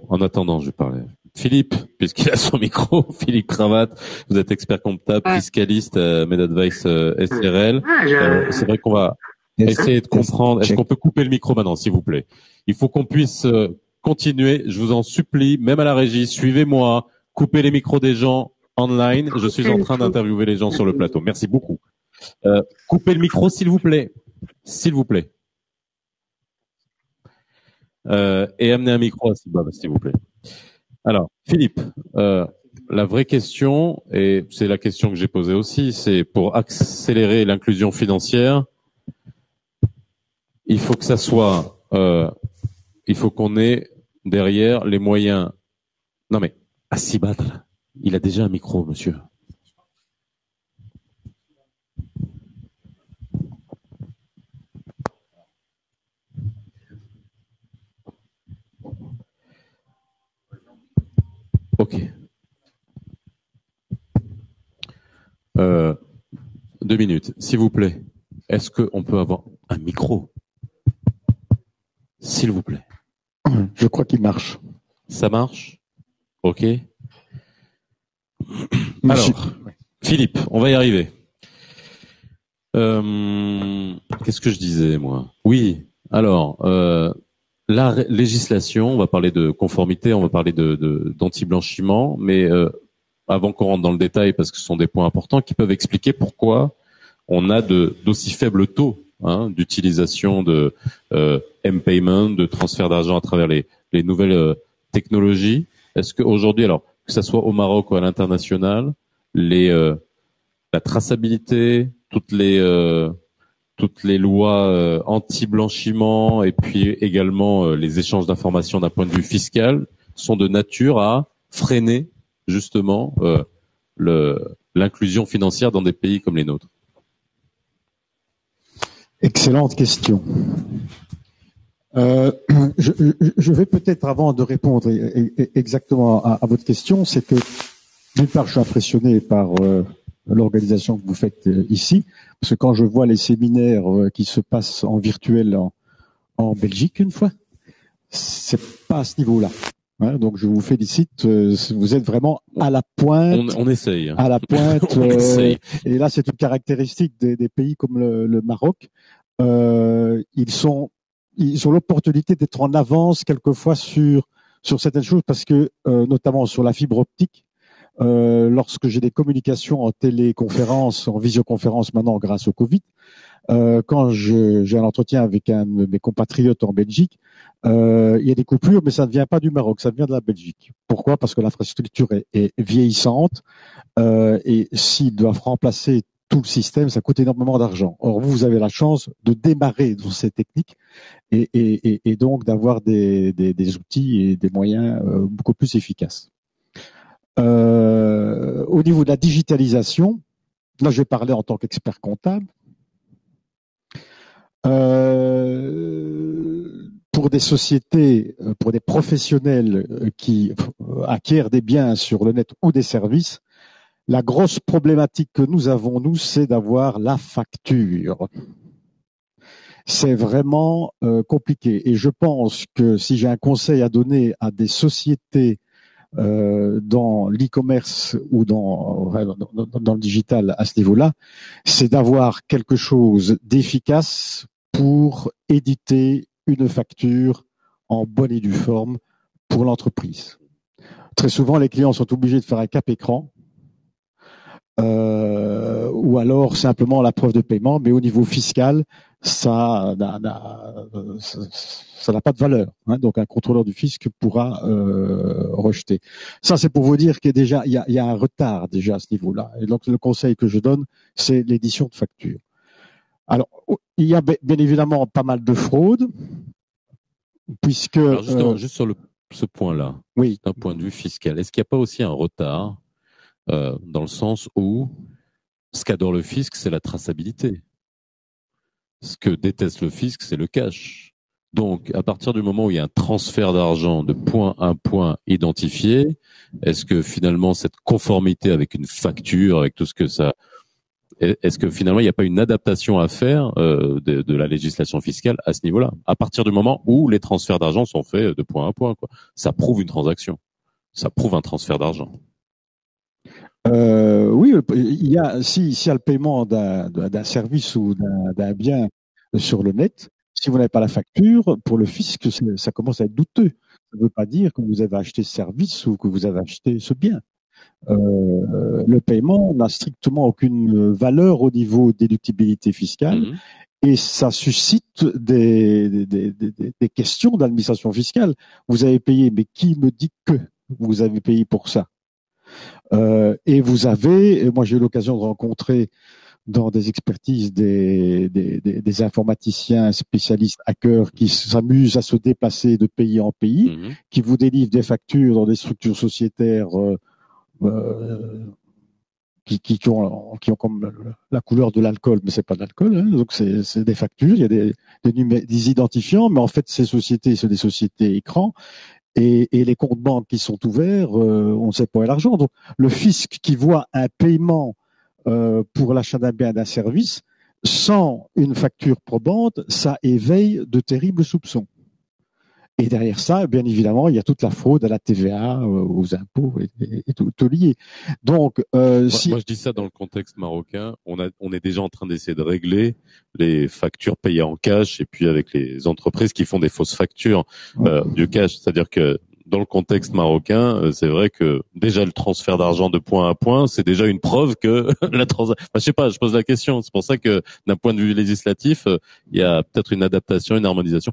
en attendant, je vais parler. Philippe, puisqu'il a son micro, Philippe Cravate, vous êtes expert comptable, fiscaliste, MedAdvice SRL. C'est vrai qu'on va essayer de comprendre. Est-ce qu'on peut couper le micro maintenant, s'il vous plaît? Il faut qu'on puisse continuer. Je vous en supplie, même à la régie, suivez-moi. Coupez les micros des gens online. Je suis en train d'interviewer les gens sur le plateau. Merci beaucoup. Coupez le micro, s'il vous plaît. S'il vous plaît. Et amenez un micro à Sibab, s'il vous plaît. Alors, Philippe, la vraie question, et c'est la question que j'ai posée aussi, c'est pour accélérer l'inclusion financière, il faut que ça soit, il faut qu'on ait derrière les moyens. Non mais, Sibab, il a déjà un micro, monsieur. Ok. 2 minutes, s'il vous plaît. Est-ce qu'on peut avoir un micro? S'il vous plaît. Je crois qu'il marche. Ça marche? Ok. Alors, Philippe, on va y arriver. Qu'est-ce que je disais, moi? Oui. Alors, la législation, on va parler de conformité, on va parler d'anti-blanchiment, mais avant qu'on rentre dans le détail, parce que ce sont des points importants qui peuvent expliquer pourquoi on a d'aussi faibles taux d'utilisation de M-payment, de transfert d'argent à travers les nouvelles technologies. Est-ce qu'aujourd'hui, alors que ça soit au Maroc ou à l'international, la traçabilité, toutes les lois anti-blanchiment et puis également les échanges d'informations d'un point de vue fiscal sont de nature à freiner justement l'inclusion financière dans des pays comme les nôtres? Excellente question. Je vais peut-être, avant de répondre exactement à votre question, c'est que d'une part, je suis impressionné par l'organisation que vous faites ici, parce que quand je vois les séminaires qui se passent en virtuel en Belgique une fois, c'est pas à ce niveau-là. Hein, donc je vous félicite, vous êtes vraiment à la pointe. On essaye. À la pointe. On essaye. Et là, c'est une caractéristique des pays comme le Maroc. Ils ont l'opportunité d'être en avance quelquefois sur certaines choses parce que, notamment sur la fibre optique, lorsque j'ai des communications en téléconférence, en visioconférence maintenant grâce au Covid, quand j'ai un entretien avec un de mes compatriotes en Belgique, il y a des coupures, mais ça ne vient pas du Maroc, ça vient de la Belgique. Pourquoi? Parce que l'infrastructure est vieillissante, et s'ils doivent remplacer tout le système, ça coûte énormément d'argent. Or, vous avez la chance de démarrer dans ces techniques et donc d'avoir des outils et des moyens beaucoup plus efficaces. Au niveau de la digitalisation, là, je vais parler en tant qu'expert comptable. Pour des sociétés, pour des professionnels qui acquièrent des biens sur le net ou des services, la grosse problématique que nous avons, nous, c'est d'avoir la facture. C'est vraiment compliqué. Et je pense que si j'ai un conseil à donner à des sociétés dans l'e-commerce ou dans le digital à ce niveau-là, c'est d'avoir quelque chose d'efficace pour éditer une facture en bonne et due forme pour l'entreprise. Très souvent, les clients sont obligés de faire un cap écran ou alors simplement la preuve de paiement, mais au niveau fiscal, ça n'a pas de valeur. Hein, donc un contrôleur du fisc pourra rejeter. Ça, c'est pour vous dire qu'il y a un retard déjà à ce niveau-là. Et donc le conseil que je donne, c'est l'édition de facture. Alors, il y a bien évidemment pas mal de fraudes, puisque... Alors justement, juste sur ce point-là, oui. D'un point de vue fiscal, est-ce qu'il n'y a pas aussi un retard dans le sens où ce qu'adore le fisc, c'est la traçabilité. Ce que déteste le fisc, c'est le cash. Donc, à partir du moment où il y a un transfert d'argent de point à point identifié, est-ce que finalement cette conformité avec une facture, avec tout ce que ça... Est-ce que finalement il n'y a pas une adaptation à faire de la législation fiscale à ce niveau-là, à partir du moment où les transferts d'argent sont faits de point à point, quoi. Ça prouve une transaction, ça prouve un transfert d'argent. Oui, il y a s'il y a le paiement d'un service ou d'un bien sur le net, si vous n'avez pas la facture, pour le fisc, ça commence à être douteux. Ça ne veut pas dire que vous avez acheté ce service ou que vous avez acheté ce bien. Le paiement n'a strictement aucune valeur au niveau déductibilité fiscale et ça suscite des questions d'administration fiscale. Vous avez payé, mais qui me dit que vous avez payé pour ça? Et vous avez, moi j'ai eu l'occasion de rencontrer dans des expertises des informaticiens spécialistes hackers qui s'amusent à se déplacer de pays en pays, qui vous délivrent des factures dans des structures sociétaires qui ont comme la couleur de l'alcool, mais c'est pas de l'alcool, hein, donc c'est des factures, il y a des identifiants, mais en fait ces sociétés sont des sociétés écrans. Et les comptes banques qui sont ouverts, on ne sait pas où est l'argent. Donc, le fisc qui voit un paiement pour l'achat d'un bien, d'un service, sans une facture probante, ça éveille de terribles soupçons. Et derrière ça, bien évidemment, il y a toute la fraude à la TVA, aux impôts et tout lié. Donc, moi, je dis ça dans le contexte marocain. On est déjà en train d'essayer de régler les factures payées en cash et puis avec les entreprises qui font des fausses factures du cash. C'est-à-dire que dans le contexte marocain, c'est vrai que déjà le transfert d'argent de point à point, c'est déjà une preuve que la transaction. Je sais pas, je pose la question. C'est pour ça que d'un point de vue législatif, il y a peut-être une adaptation, une harmonisation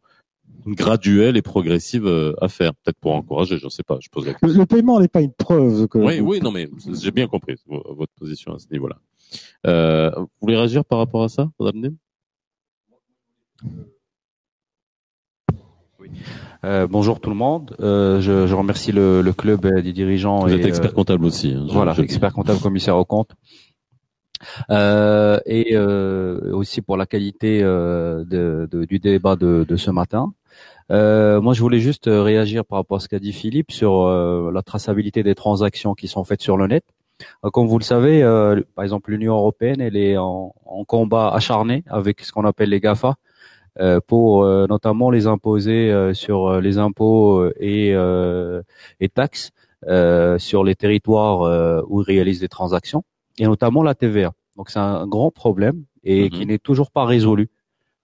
graduelle et progressive à faire, peut-être pour encourager, je sais pas, je pose la question. Le paiement n'est pas une preuve. Oui, non, mais j'ai bien compris votre position à ce niveau-là. Vous voulez réagir par rapport à ça, Madame Nim ? Oui. Bonjour tout le monde. Je remercie le club des dirigeants. Vous êtes expert comptable aussi. Hein, voilà, expert comptable, commissaire aux comptes. Et aussi pour la qualité du débat de ce matin. Moi, je voulais juste réagir par rapport à ce qu'a dit Philippe sur la traçabilité des transactions qui sont faites sur le net. Comme vous le savez, par exemple, l'Union européenne, elle est en combat acharné avec ce qu'on appelle les GAFA pour notamment les imposer sur les impôts et taxes sur les territoires où ils réalisent des transactions, et notamment la TVA. Donc, c'est un grand problème et qui n'est toujours pas résolu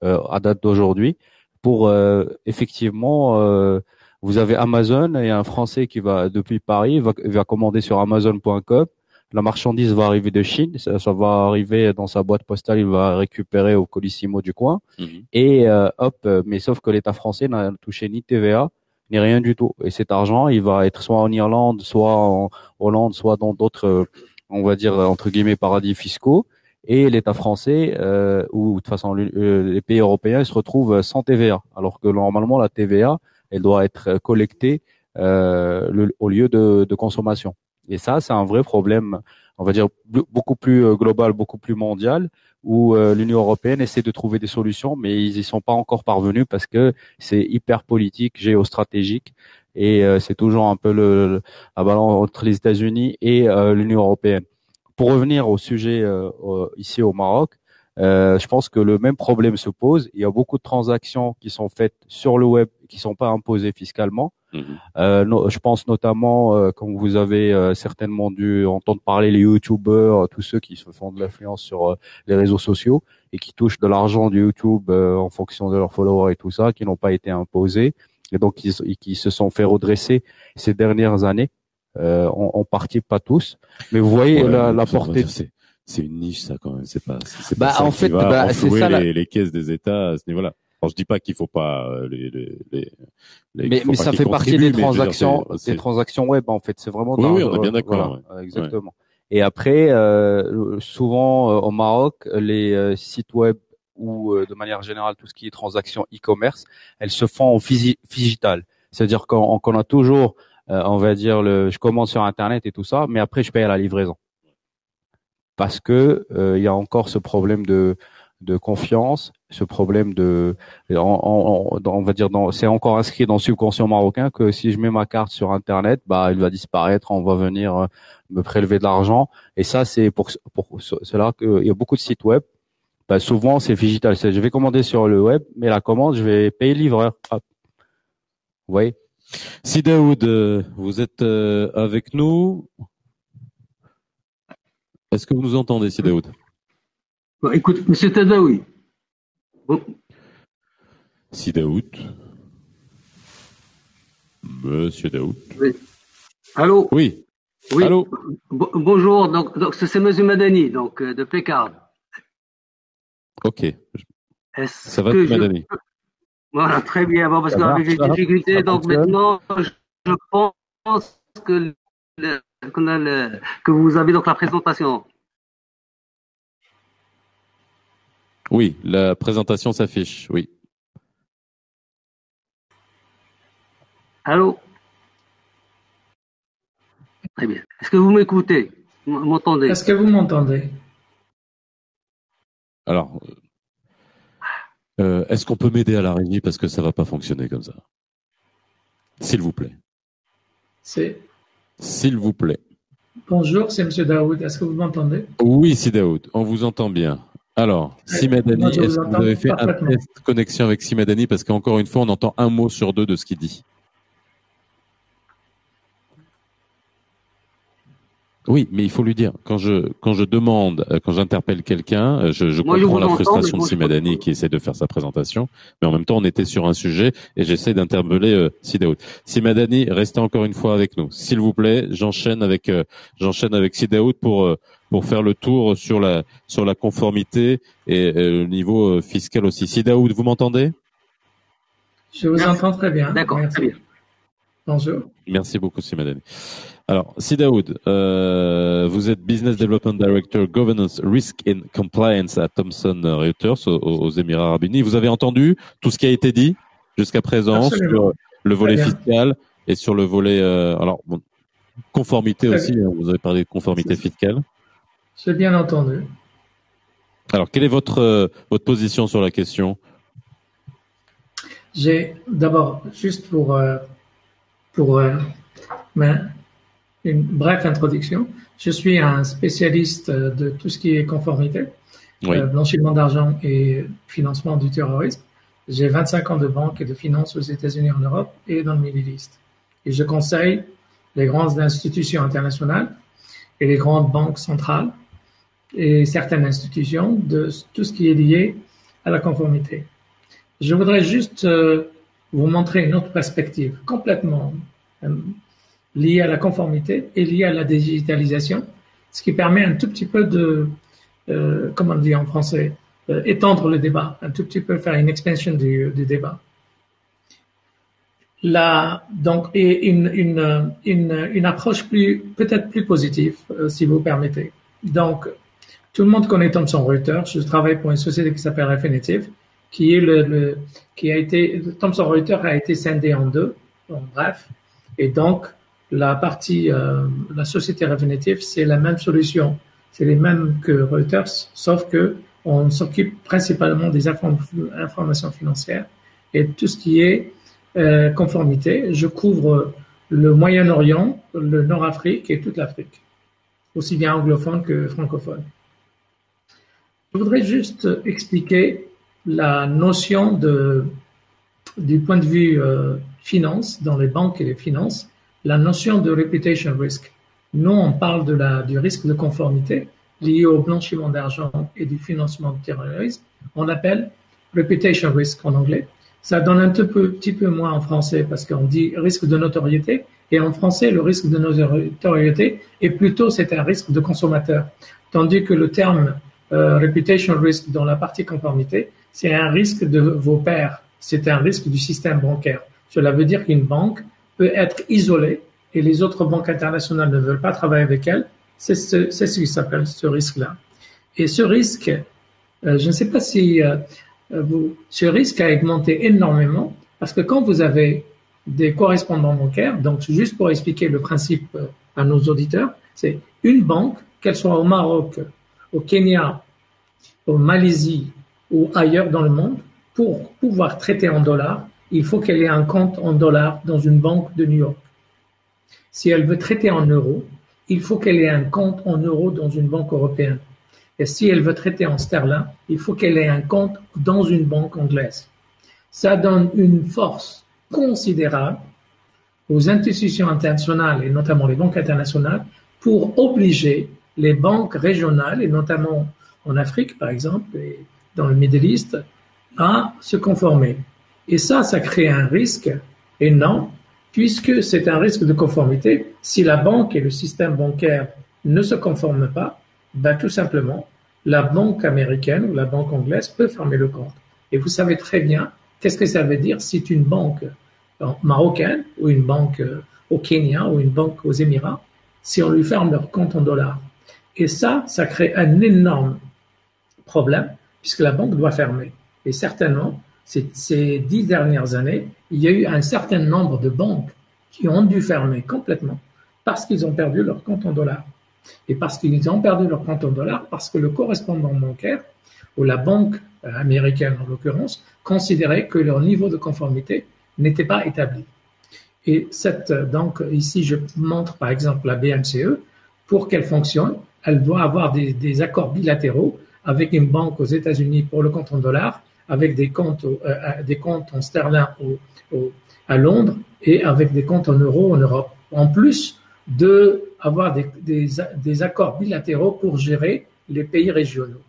à date d'aujourd'hui. Pour effectivement Vous avez Amazon et un Français qui va depuis Paris, il va commander sur Amazon.com. La marchandise va arriver de Chine, ça va arriver dans sa boîte postale, il va récupérer au Colissimo du coin. Et mais sauf que l'État français n'a touché ni TVA ni rien du tout. Et cet argent, il va être soit en Irlande, soit en Hollande, soit dans d'autres, on va dire entre guillemets paradis fiscaux. Et l'État français ou de toute façon les pays européens ils se retrouvent sans TVA, alors que normalement la TVA elle doit être collectée au lieu de consommation. Et ça, c'est un vrai problème, on va dire beaucoup plus global, beaucoup plus mondial, où l'Union européenne essaie de trouver des solutions, mais ils y sont pas encore parvenus parce que c'est hyper politique, géostratégique, et c'est toujours un peu la balance entre les États-Unis et l'Union européenne. Pour revenir au sujet ici au Maroc, je pense que le même problème se pose. Il y a beaucoup de transactions qui sont faites sur le web qui sont pas imposées fiscalement. Je pense notamment, comme vous avez certainement dû entendre parler, les YouTubers, tous ceux qui se font de l'influence sur les réseaux sociaux et qui touchent de l'argent du YouTube en fonction de leurs followers et tout ça, qui n'ont pas été imposés et donc qui se sont fait redresser ces dernières années. En partie pas tous, mais vous voyez la portée. C'est une niche ça quand même. C'est pas en fait, c'est ça les caisses des États à ce niveau-là. Alors je dis pas qu'il faut pas mais ça fait partie des transactions, des transactions web en fait. C'est vraiment. Oui, on est bien d'accord. Voilà, exactement. Ouais. Et après, souvent au Maroc, les sites web ou de manière générale tout ce qui est transactions e-commerce, elles se font en digital. C'est-à-dire qu'on a toujours on va dire je commande sur internet et tout ça, mais après je paye à la livraison parce que il y a encore ce problème de confiance, ce problème on va dire c'est encore inscrit dans le subconscient marocain que si je mets ma carte sur internet, elle va disparaître, on va venir me prélever de l'argent, et ça c'est pour cela qu'il y a beaucoup de sites web. Souvent c'est digital, je vais commander sur le web, mais la commande je vais payer le livreur. Hop. Vous voyez. Si Daoud, vous êtes avec nous, est-ce que vous nous entendez, Si Daoud? Écoute, Monsieur Tadaoui. Bon. Si Daoud. Monsieur Daoud. Oui. Allô? Oui. Oui. Allô? Bonjour. Donc c'est Monsieur Madani, donc de Pécard. Ok. Ça va, Madani? Voilà, très bien. Bon, parce qu'avec les difficultés, donc maintenant, je pense que vous avez donc la présentation. Oui, la présentation s'affiche, oui. Allô? Très bien. Est-ce que vous m'écoutez? M'entendez? Est-ce que vous m'entendez? Alors, est-ce qu'on peut m'aider à la régie parce que ça va pas fonctionner comme ça? S'il vous plaît. S'il vous plaît. Bonjour, c'est Monsieur Daoud. Est-ce que vous m'entendez? Oui, Si Daoud, on vous entend bien. Alors, Si Madani, est-ce que vous avez fait un test de connexion avec Si Madani parce qu'encore une fois, on entend un mot sur deux de ce qu'il dit. Oui, mais il faut lui dire. Quand je demande, quand j'interpelle quelqu'un, je comprends la frustration de Si Madani qui essaie de faire sa présentation, mais en même temps, on était sur un sujet et j'essaie d'interpeller Si Daoud. Si Madani, restez encore une fois avec nous, s'il vous plaît. J'enchaîne avec Si Daoud pour faire le tour sur la conformité et le niveau fiscal aussi. Si Daoud, vous m'entendez? Je vous entends très bien. D'accord, très bien. Bonjour. Merci beaucoup, Si Madani. Alors, Si Daoud, vous êtes Business Development Director Governance Risk and Compliance à Thomson Reuters aux Émirats Arabes Unis. Vous avez entendu tout ce qui a été dit jusqu'à présent sur le volet fiscal et sur le volet conformité aussi. Vous avez parlé de conformité fiscale. J'ai bien entendu. Alors, quelle est votre position sur la question? J'ai d'abord, juste pour une brève introduction, je suis un spécialiste de tout ce qui est conformité, blanchiment d'argent et financement du terrorisme. J'ai 25 ans de banque et de finance aux États-Unis, en Europe et dans le Middle East. Et je conseille les grandes institutions internationales et les grandes banques centrales et certaines institutions de tout ce qui est lié à la conformité. Je voudrais juste vous montrer une autre perspective complètement liée à la conformité et liée à la digitalisation, ce qui permet un tout petit peu de, comment on dit en français, étendre le débat, un tout petit peu faire une expansion du débat. Donc, et une approche peut-être plus positive, si vous permettez. Donc, tout le monde connaît Thomson Reuters. Je travaille pour une société qui s'appelle Refinitiv, Thomson Reuters a été scindé en deux, en bref. Et donc, la société Refinitiv, c'est la même solution. C'est les mêmes que Reuters, sauf que on s'occupe principalement des informations financières et tout ce qui est conformité. Je couvre le Moyen-Orient, le Nord-Afrique et toute l'Afrique, aussi bien anglophone que francophone. Je voudrais juste expliquer la notion du point de vue finance, dans les banques et les finances, la notion de reputation risk. Nous, on parle du risque de conformité lié au blanchiment d'argent et du financement du terrorisme. On l'appelle reputation risk en anglais. Ça donne un petit peu moins en français parce qu'on dit risque de notoriété. Et en français, le risque de notoriété est plutôt, c'est un risque de consommateur. Tandis que le terme reputation risk dans la partie conformité, c'est un risque de vos pairs. C'est un risque du système bancaire. Cela veut dire qu'une banque peut être isolée et les autres banques internationales ne veulent pas travailler avec elle. C'est ce qui s'appelle ce risque-là. Et ce risque, je ne sais pas si ce risque a augmenté énormément parce que quand vous avez des correspondants bancaires, donc juste pour expliquer le principe à nos auditeurs, c'est une banque, qu'elle soit au Maroc, au Kenya, au Malaisie ou ailleurs dans le monde, pour pouvoir traiter en dollars, il faut qu'elle ait un compte en dollars dans une banque de New York. Si elle veut traiter en euros, il faut qu'elle ait un compte en euros dans une banque européenne. Et si elle veut traiter en sterling, il faut qu'elle ait un compte dans une banque anglaise. Ça donne une force considérable aux institutions internationales et notamment les banques internationales pour obliger les banques régionales et notamment en Afrique par exemple et dans le Middle East à se conformer. Et ça crée un risque énorme puisque c'est un risque de conformité. Si la banque et le système bancaire ne se conforment pas, tout simplement, la banque américaine ou la banque anglaise peut fermer le compte. Et vous savez très bien qu'est-ce que ça veut dire si une banque marocaine ou une banque au Kenya ou une banque aux Émirats, si on lui ferme leur compte en dollars. Et ça crée un énorme problème puisque la banque doit fermer. Et certainement, ces 10 dernières années, il y a eu un certain nombre de banques qui ont dû fermer complètement parce qu'ils ont perdu leur compte en dollars. Et parce qu'ils ont perdu leur compte en dollars, parce que le correspondant bancaire, ou la banque américaine en l'occurrence, considérait que leur niveau de conformité n'était pas établi. Et donc ici je montre par exemple la BMCE, pour qu'elle fonctionne, elle doit avoir des accords bilatéraux avec une banque aux États-Unis pour le compte en dollars, avec des comptes en sterling à Londres et avec des comptes en euros en Europe. En plus d'avoir des accords bilatéraux pour gérer les pays régionaux.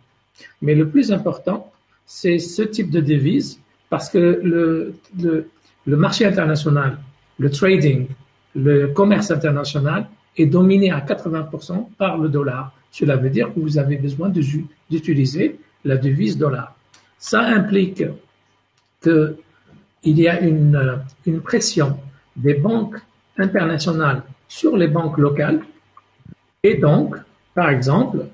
Mais le plus important, c'est ce type de devise parce que le marché international, le trading, le commerce international est dominé à 80% par le dollar. Cela veut dire que vous avez besoin d'utiliser la devise dollar. Ça implique qu'il y a une pression des banques internationales sur les banques locales. Et donc, par exemple,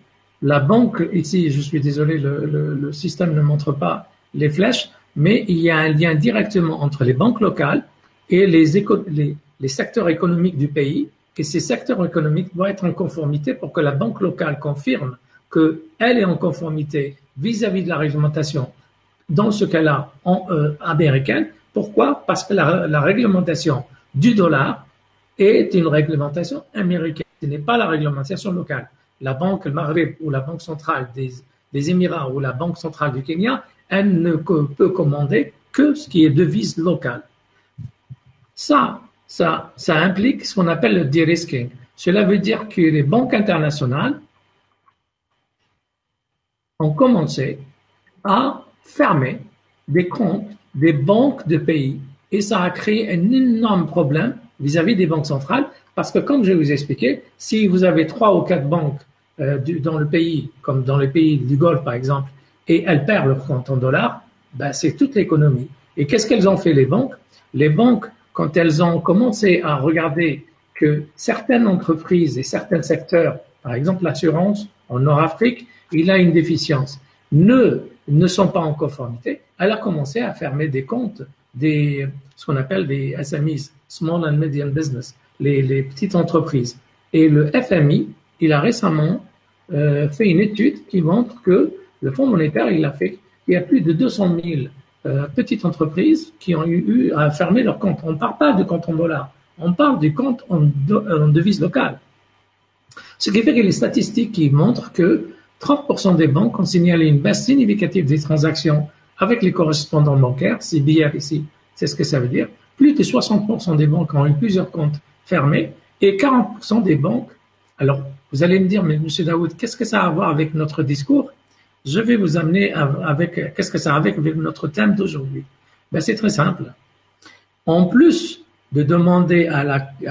la banque, ici, je suis désolé, le système ne montre pas les flèches, mais il y a un lien directement entre les banques locales et les secteurs économiques du pays. Et ces secteurs économiques doivent être en conformité pour que la banque locale confirme qu'elle est en conformité vis-à-vis de la réglementation, dans ce cas-là, américaine. Pourquoi? Parce que la réglementation du dollar est une réglementation américaine. Ce n'est pas la réglementation locale. La banque le Maghreb ou la banque centrale des Émirats ou la banque centrale du Kenya, elle ne peut commander que ce qui est devise locale. Ça implique ce qu'on appelle le de-risking. Cela veut dire que les banques internationales ont commencé à fermer des comptes des banques de pays Et ça a créé un énorme problème vis-à-vis des banques centrales, parce que comme je vous ai expliqué, si vous avez 3 ou 4 banques dans le pays, comme dans les pays du Golfe par exemple, et elles perdent leur compte en dollars, ben c'est toute l'économie. Et qu'est-ce qu'elles ont fait les banques? Les banques, quand elles ont commencé à regarder que certaines entreprises et certains secteurs, par exemple l'assurance en Nord-Afrique, il a une déficience, ne sont pas en conformité, elle a commencé à fermer des comptes ce qu'on appelle des SMEs, Small and Medium Business, les petites entreprises. Et le FMI, il a récemment fait une étude qui montre que le Fonds monétaire, il y a plus de 200 000 petites entreprises qui ont eu à fermer leur compte. On ne parle pas de compte en dollars, on parle du compte en devise locale. Ce qui fait que les statistiques qui montrent que 30% des banques ont signalé une baisse significative des transactions avec les correspondants bancaires, CBF ici, c'est ce que ça veut dire. Plus de 60% des banques ont eu plusieurs comptes fermés et 40% des banques. Alors, vous allez me dire, mais M. Daoud, qu'est-ce que ça a à voir avec notre discours? Je vais vous amener avec qu'est-ce que ça a avec notre thème d'aujourd'hui. Ben, c'est très simple. En plus de demander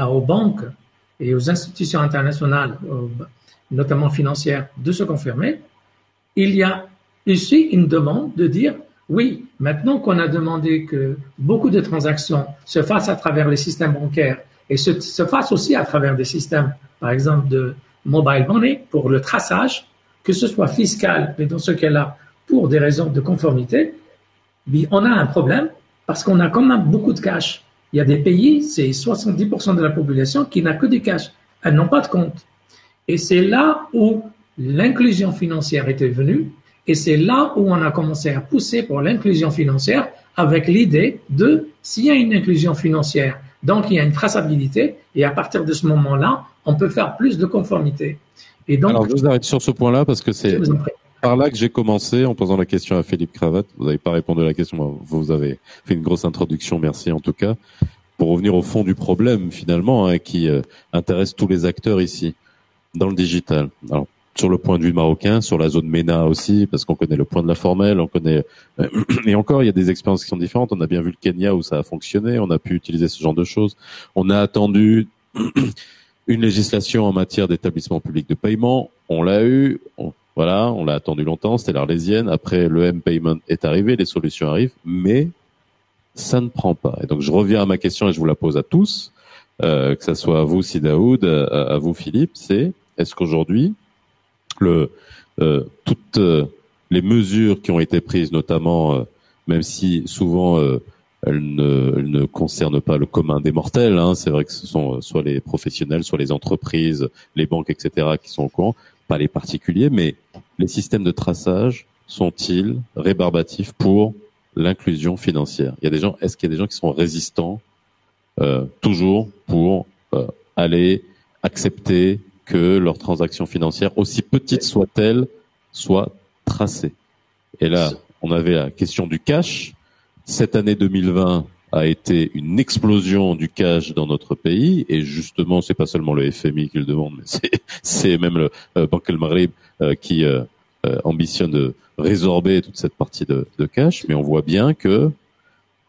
aux banques et aux institutions internationales, notamment financières, de se confirmer, il y a ici une demande de dire oui, maintenant qu'on a demandé que beaucoup de transactions se fassent à travers les systèmes bancaires et se fassent aussi à travers des systèmes, par exemple de mobile money pour le traçage, que ce soit fiscal, mais dans ce cas-là, pour des raisons de conformité, on a un problème parce qu'on a quand même beaucoup de cash. Il y a des pays, c'est 70% de la population qui n'a que des cash. Elles n'ont pas de compte. Et c'est là où l'inclusion financière était venue. Et c'est là où on a commencé à pousser pour l'inclusion financière avec l'idée de s'il y a une inclusion financière, donc il y a une traçabilité et à partir de ce moment-là, on peut faire plus de conformité. Et donc, alors je vous arrête sur ce point-là parce que c'est par là que j'ai commencé en posant la question à Philippe Cravatte. Vous n'avez pas répondu à la question, vous avez fait une grosse introduction, merci en tout cas. Pour revenir au fond du problème finalement qui intéresse tous les acteurs ici dans le digital. Alors, sur le point de vue marocain, sur la zone MENA aussi, parce qu'on connaît le point de la formelle, on connaît et encore il y a des expériences qui sont différentes. On a bien vu le Kenya où ça a fonctionné, on a pu utiliser ce genre de choses. On a attendu une législation en matière d'établissement public de paiement, on l'a eu, on l'a attendu longtemps, c'était l'Arlésienne. Après le M-Payment est arrivé, les solutions arrivent, mais ça ne prend pas. Et donc je reviens à ma question et je vous la pose à tous, que ça soit à vous Sidaoud, à vous Philippe, c'est est-ce qu'aujourd'hui toutes les mesures qui ont été prises, notamment, même si souvent elles ne concernent pas le commun des mortels, c'est vrai que ce sont soit les professionnels, soit les entreprises, les banques, etc., qui sont au courant, pas les particuliers, mais les systèmes de traçage sont-ils rébarbatifs pour l'inclusion financière? Est-ce qu'il y a des gens qui sont résistants toujours pour aller accepter que leurs transactions financières, aussi petites soient-elles, soient tracées? Et là, on avait la question du cash. Cette année 2020 a été une explosion du cash dans notre pays, et justement, c'est pas seulement le FMI qui le demande, mais c'est même le Banque El Maghrib qui ambitionne de résorber toute cette partie de cash, mais on voit bien que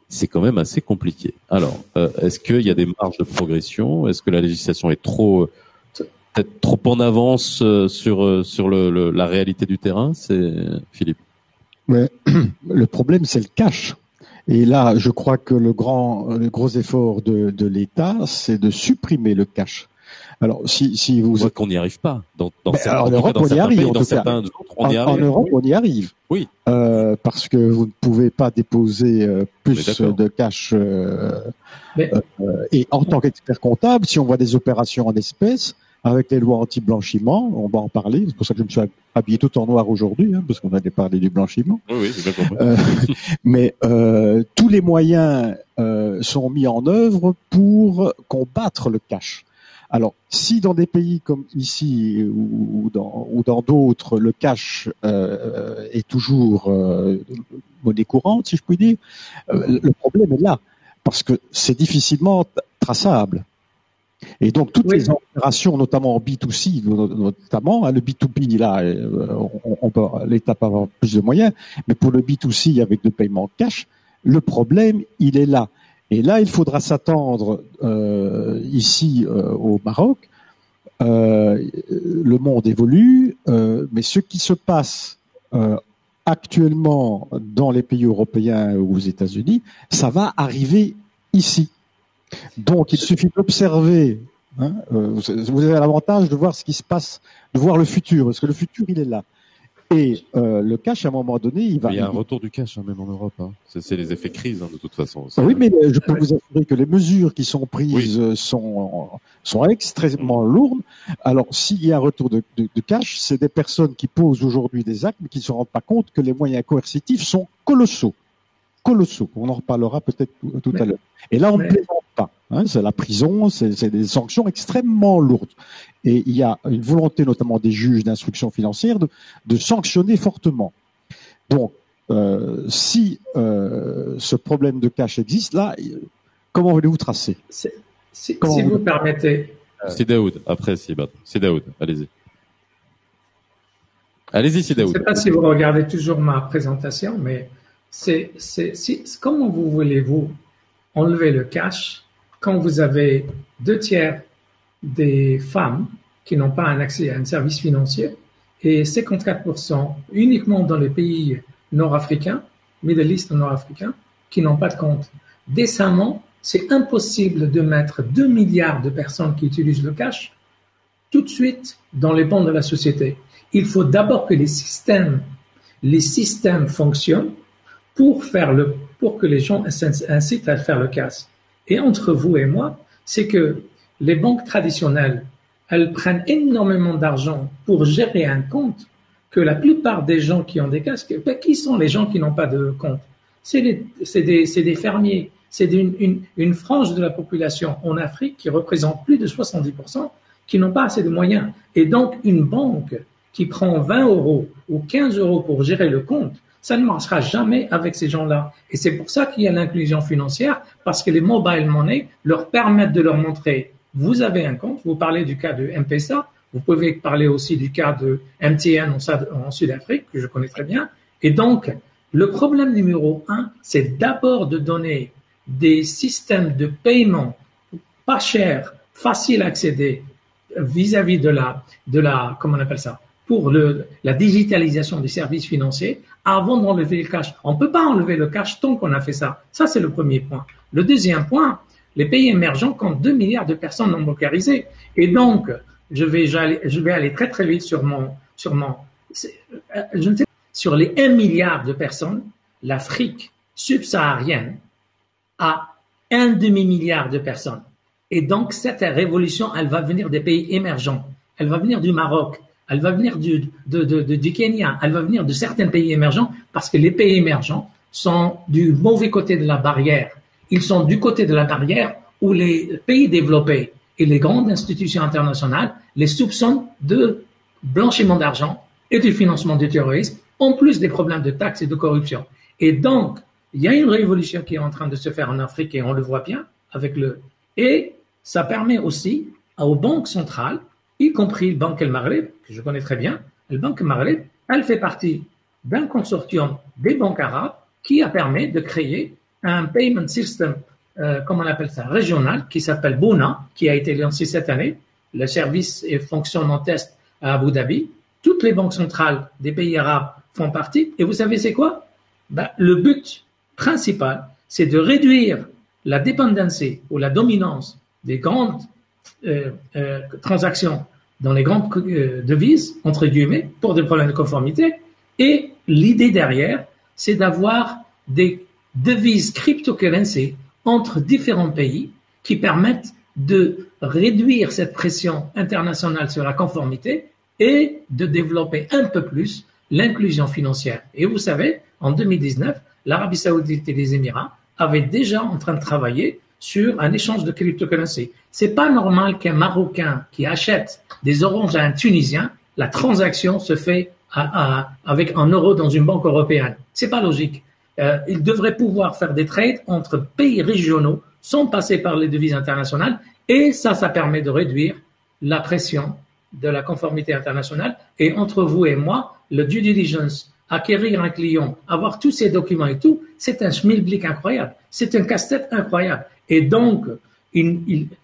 c'est quand même assez compliqué. Alors, est-ce qu'il y a des marges de progression? Est-ce que la législation est peut-être trop en avance sur la réalité du terrain? C'est Philippe. Mais le problème, c'est le cash. Et là, je crois que le gros effort de l'État, c'est de supprimer le cash. Alors, si vous... On voit qu'on n'y arrive pas. En Europe, on y arrive. En Europe, on y arrive. Oui. Parce que vous ne pouvez pas déposer plus de cash. Et en tant qu'expert comptable, si on voit des opérations en espèces, avec les lois anti-blanchiment, on va en parler. C'est pour ça que je me suis habillé tout en noir aujourd'hui, parce qu'on allait parler du blanchiment. Oui, j'ai bien compris. Mais tous les moyens sont mis en œuvre pour combattre le cash. Alors, si dans des pays comme ici ou dans d'autres, le cash est toujours monnaie courante, si je puis dire, le problème est là, parce que c'est difficilement traçable. Et donc toutes les opérations, notamment en B2C, notamment le B2B, là, l'État peut avoir plus de moyens, mais pour le B2C avec le paiement cash, le problème il est là. Et là, il faudra s'attendre ici au Maroc. Le monde évolue, mais ce qui se passe actuellement dans les pays européens ou aux États-Unis, ça va arriver ici. Donc, il suffit d'observer. Hein, vous avez l'avantage de voir ce qui se passe, de voir le futur, parce que le futur, il est là. Et le cash, à un moment donné, il va... Il y a un retour du cash, hein, même en Europe. Hein. C'est les effets crise, hein, de toute façon. Oui, mais je peux vous assurer que les mesures qui sont prises sont extrêmement lourdes. Alors, s'il y a un retour de cash, c'est des personnes qui posent aujourd'hui des actes, mais qui ne se rendent pas compte que les moyens coercitifs sont colossaux. Colossaux. On en reparlera peut-être tout à l'heure. Et là, on ne plaisante pas. Hein, c'est la prison, c'est des sanctions extrêmement lourdes. Et il y a une volonté, notamment des juges d'instruction financière, de sanctionner fortement. Donc, si ce problème de cash existe, là, comment voulez-vous tracer? Si vous permettez. C'est Daoud. Après, c'est Daoud. Allez-y. Allez-y, c'est Daoud. Je ne sais pas si vous regardez toujours ma présentation, mais comment voulez-vous enlever le cash quand vous avez 2/3 des femmes qui n'ont pas un accès à un service financier et 54% uniquement dans les pays nord-africains, Middle East nord-africains, qui n'ont pas de compte. Décemment, c'est impossible de mettre 2 milliards de personnes qui utilisent le cash tout de suite dans les bancs de la société. Il faut d'abord que les systèmes fonctionnent pour que les gens incitent à faire le cash. Et entre vous et moi, c'est que les banques traditionnelles, elles prennent énormément d'argent pour gérer un compte que la plupart des gens qui ont des cash, qui sont les gens qui n'ont pas de compte? C'est des fermiers, c'est une frange de la population en Afrique qui représente plus de 70% qui n'ont pas assez de moyens. Et donc, une banque qui prend 20 € ou 15 € pour gérer le compte, ça ne marchera jamais avec ces gens-là. Et c'est pour ça qu'il y a l'inclusion financière, parce que les mobile money leur permettent de leur montrer, vous avez un compte, vous parlez du cas de M-Pesa, vous pouvez parler aussi du cas de MTN en Sud-Afrique, que je connais très bien. Et donc, le problème numéro 1, c'est d'abord de donner des systèmes de paiement pas chers, faciles à accéder vis-à-vis de la, comment on appelle ça, pour la digitalisation des services financiers avant d'enlever le cash. On ne peut pas enlever le cash tant qu'on a fait ça. Ça, c'est le premier point. Le deuxième point, les pays émergents comptent 2 milliards de personnes non bancarisées. Et donc, je vais aller très très vite sur les 1 milliard de personnes, l'Afrique subsaharienne a 1,5 milliard de personnes. Et donc, cette révolution, elle va venir des pays émergents. Elle va venir du Maroc. Elle va venir du Kenya. Elle va venir de certains pays émergents parce que les pays émergents sont du mauvais côté de la barrière. Ils sont du côté de la barrière où les pays développés et les grandes institutions internationales les soupçonnent de blanchiment d'argent et du financement du terrorisme, en plus des problèmes de taxes et de corruption. Et donc, il y a une révolution qui est en train de se faire en Afrique et on le voit bien et ça permet aussi aux banques centrales, y compris le Banque El Maghreb, que je connais très bien, le Banque El Maghreb, elle fait partie d'un consortium des banques arabes qui a permis de créer un payment system, comment on appelle ça, régional, qui s'appelle Bouna, qui a été lancé cette année. Le service fonctionne en test à Abu Dhabi. Toutes les banques centrales des pays arabes font partie. Et vous savez c'est quoi? Le but principal, c'est de réduire la dépendance ou la dominance des grandes transactions dans les grandes devises, entre guillemets, pour des problèmes de conformité. Et l'idée derrière, c'est d'avoir des devises cryptocurrency entre différents pays qui permettent de réduire cette pression internationale sur la conformité et de développer un peu plus l'inclusion financière. Et vous savez, en 2019, l'Arabie Saoudite et les Émirats avaient déjà en train de travailler sur un échange de cryptocurrency. C'est pas normal qu'un Marocain qui achète des oranges à un Tunisien, la transaction se fait avec un euro dans une banque européenne. C'est pas logique. Il devrait pouvoir faire des trades entre pays régionaux sans passer par les devises internationales et ça permet de réduire la pression de la conformité internationale. Et entre vous et moi, le due diligence acquérir un client, avoir tous ces documents et tout, c'est un schmilblick incroyable. C'est un casse-tête incroyable. Et donc,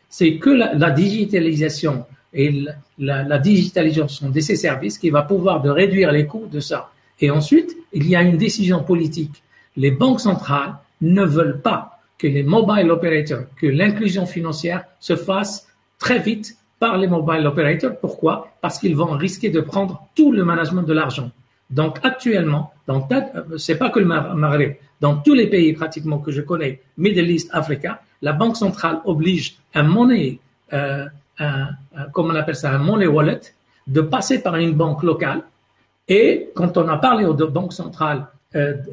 c'est que la digitalisation et la digitalisation de ces services qui va pouvoir de réduire les coûts de ça. Et ensuite, il y a une décision politique. Les banques centrales ne veulent pas que les mobile operators, que l'inclusion financière se fasse très vite par les mobile operators. Pourquoi? Parce qu'ils vont risquer de prendre tout le management de l'argent. Donc actuellement, c'est pas que le Maghreb, dans tous les pays pratiquement que je connais, Middle East, Africa, la banque centrale oblige un money, comment on appelle ça, un money wallet, de passer par une banque locale. Et quand on a parlé aux banques centrales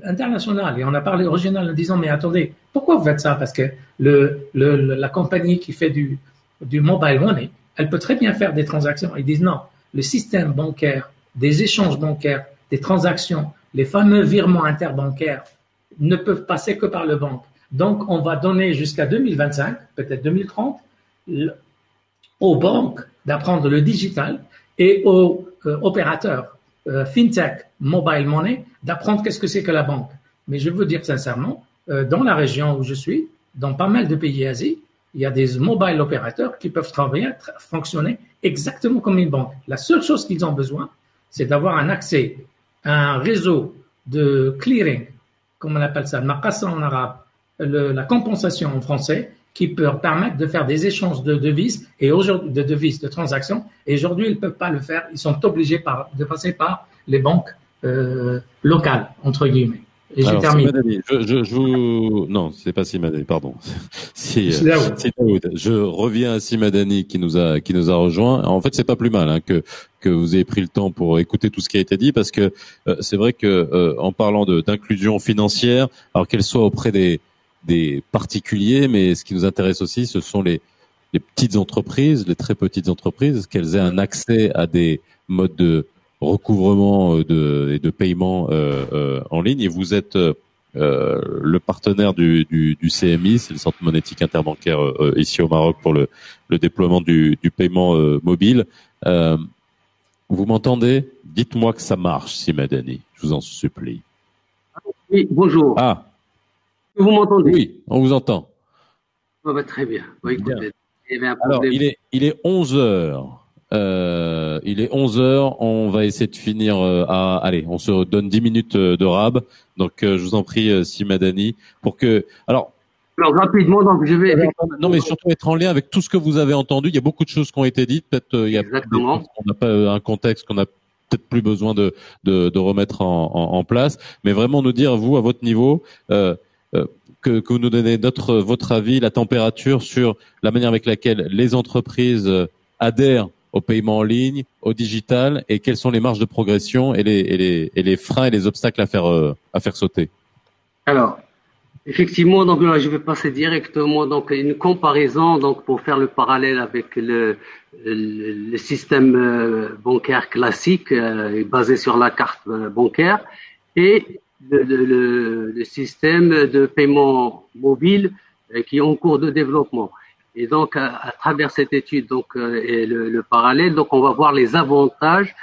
internationales et on a parlé au régional en disant mais attendez, pourquoi vous faites ça? Parce que la compagnie qui fait du mobile money, elle peut très bien faire des transactions. Ils disent non, le système bancaire, des échanges bancaires, des transactions, les fameux virements interbancaires ne peuvent passer que par le banque. Donc, on va donner jusqu'à 2025, peut-être 2030, aux banques d'apprendre le digital et aux opérateurs fintech, mobile money, d'apprendre qu'est-ce que c'est que la banque. Mais je veux dire sincèrement, dans la région où je suis, dans pas mal de pays Asie, il y a des mobile opérateurs qui peuvent fonctionner exactement comme une banque. La seule chose qu'ils ont besoin, c'est d'avoir un accès à un réseau de clearing, comme on appelle ça, le maqassa en arabe, la compensation en français, qui peut permettre de faire des échanges de devises et aujourd'hui de devises, de transactions. Et aujourd'hui, ils ne peuvent pas le faire. Ils sont obligés de passer par les banques locales, entre guillemets. Et j'ai terminé. Non, c'est pas Simadani, pardon. C'est Daoud. Je reviens à Simadani qui nous a rejoint. En fait, c'est pas plus mal que vous ayez pris le temps pour écouter tout ce qui a été dit, parce que c'est vrai que en parlant d'inclusion financière, alors qu'elle soit auprès des particuliers, mais ce qui nous intéresse aussi, ce sont les petites entreprises, les très petites entreprises, qu'elles aient un accès à des modes de recouvrement et de paiement en ligne. Et vous êtes le partenaire du CMI, c'est le Centre monétique interbancaire ici au Maroc, pour le déploiement du paiement mobile. Vous m'entendez? Dites-moi que ça marche, Simadani, je vous en supplie. Oui, bonjour. Ah. Vous m'entendez? Oui, on vous entend. Oh, bah, très bien. Bah, écoutez, il y avait un alors, problème. il est 11h. Il est 11h. On va essayer de finir allez, on se donne 10 minutes de rab. Donc, je vous en prie, Simadani, pour que... Alors, rapidement, donc je vais... Non, mais surtout être en lien avec tout ce que vous avez entendu. Il y a beaucoup de choses qui ont été dites. Peut-être il y a Exactement. On n'a pas un contexte qu'on a peut-être plus besoin de remettre en place. Mais vraiment nous dire, vous, à votre niveau... que vous nous donnez votre avis, la température sur la manière avec laquelle les entreprises adhèrent au paiement en ligne, au digital, et quelles sont les marges de progression et les freins et les obstacles à faire sauter. Alors, effectivement, donc là, je vais passer directement donc une comparaison donc pour faire le parallèle avec le système bancaire classique basé sur la carte bancaire et le système de paiement mobile qui est en cours de développement. Et donc, à travers cette étude donc et le parallèle, donc on va voir les avantages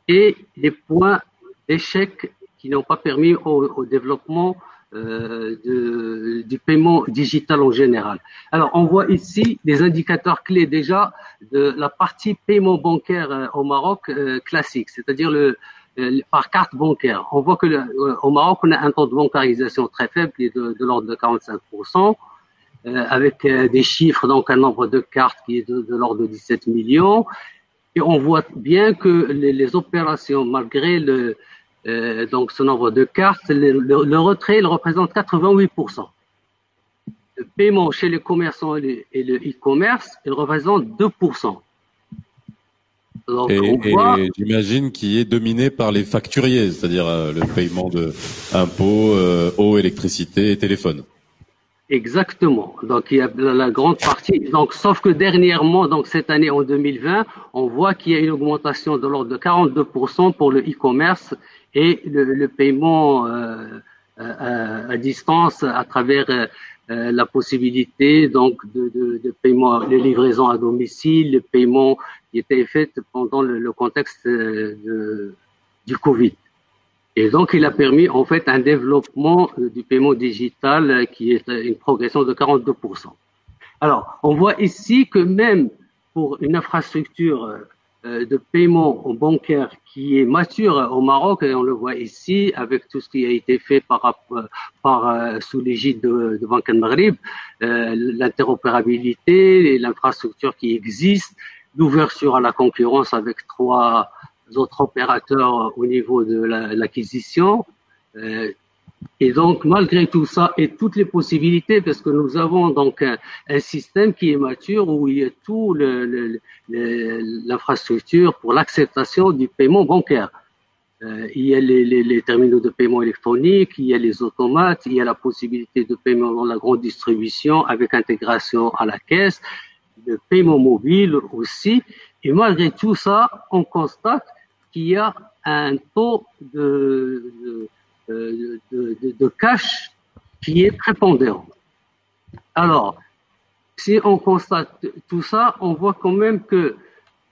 et les points d'échec qui n'ont pas permis au développement du paiement digital en général. Alors, on voit ici des indicateurs clés déjà de la partie paiement bancaire au Maroc classique, c'est-à-dire par carte bancaire. On voit que au Maroc, on a un taux de bancarisation très faible, qui est de l'ordre de 45%, avec des chiffres, donc un nombre de cartes qui est de l'ordre de 17 millions. Et on voit bien que les opérations, malgré donc ce nombre de cartes, le retrait, il représente 88%. Le paiement chez les commerçants et le e-commerce, il représente 2%. Donc, et j'imagine qu'il est dominé par les facturiers, c'est-à-dire le paiement de impôts, eau, électricité et téléphone. Exactement. Donc il y a la grande partie. Donc sauf que dernièrement, donc cette année en 2020, on voit qu'il y a une augmentation de l'ordre de 42% pour le e-commerce et le paiement à distance à travers la possibilité donc de paiement, les livraisons à domicile, le paiement qui était fait pendant le contexte du Covid. Et donc, il a permis en fait un développement du paiement digital qui est une progression de 42%. Alors, on voit ici que même pour une infrastructure de paiement bancaire qui est mature au Maroc, et on le voit ici avec tout ce qui a été fait sous l'égide de Banque al-Maghrib, l'interopérabilité et l'infrastructure qui existe, l'ouverture à la concurrence avec 3 autres opérateurs au niveau de l'acquisition. Et donc, malgré tout ça et toutes les possibilités, parce que nous avons donc un système qui est mature où il y a tout l'infrastructure pour l'acceptation du paiement bancaire. Il y a les terminaux de paiement électronique, il y a les automates, il y a la possibilité de paiement dans la grande distribution avec intégration à la caisse, le paiement mobile aussi. Et malgré tout ça, on constate qu'il y a un taux de cash qui est prépondérant. Alors, si on constate tout ça, on voit quand même que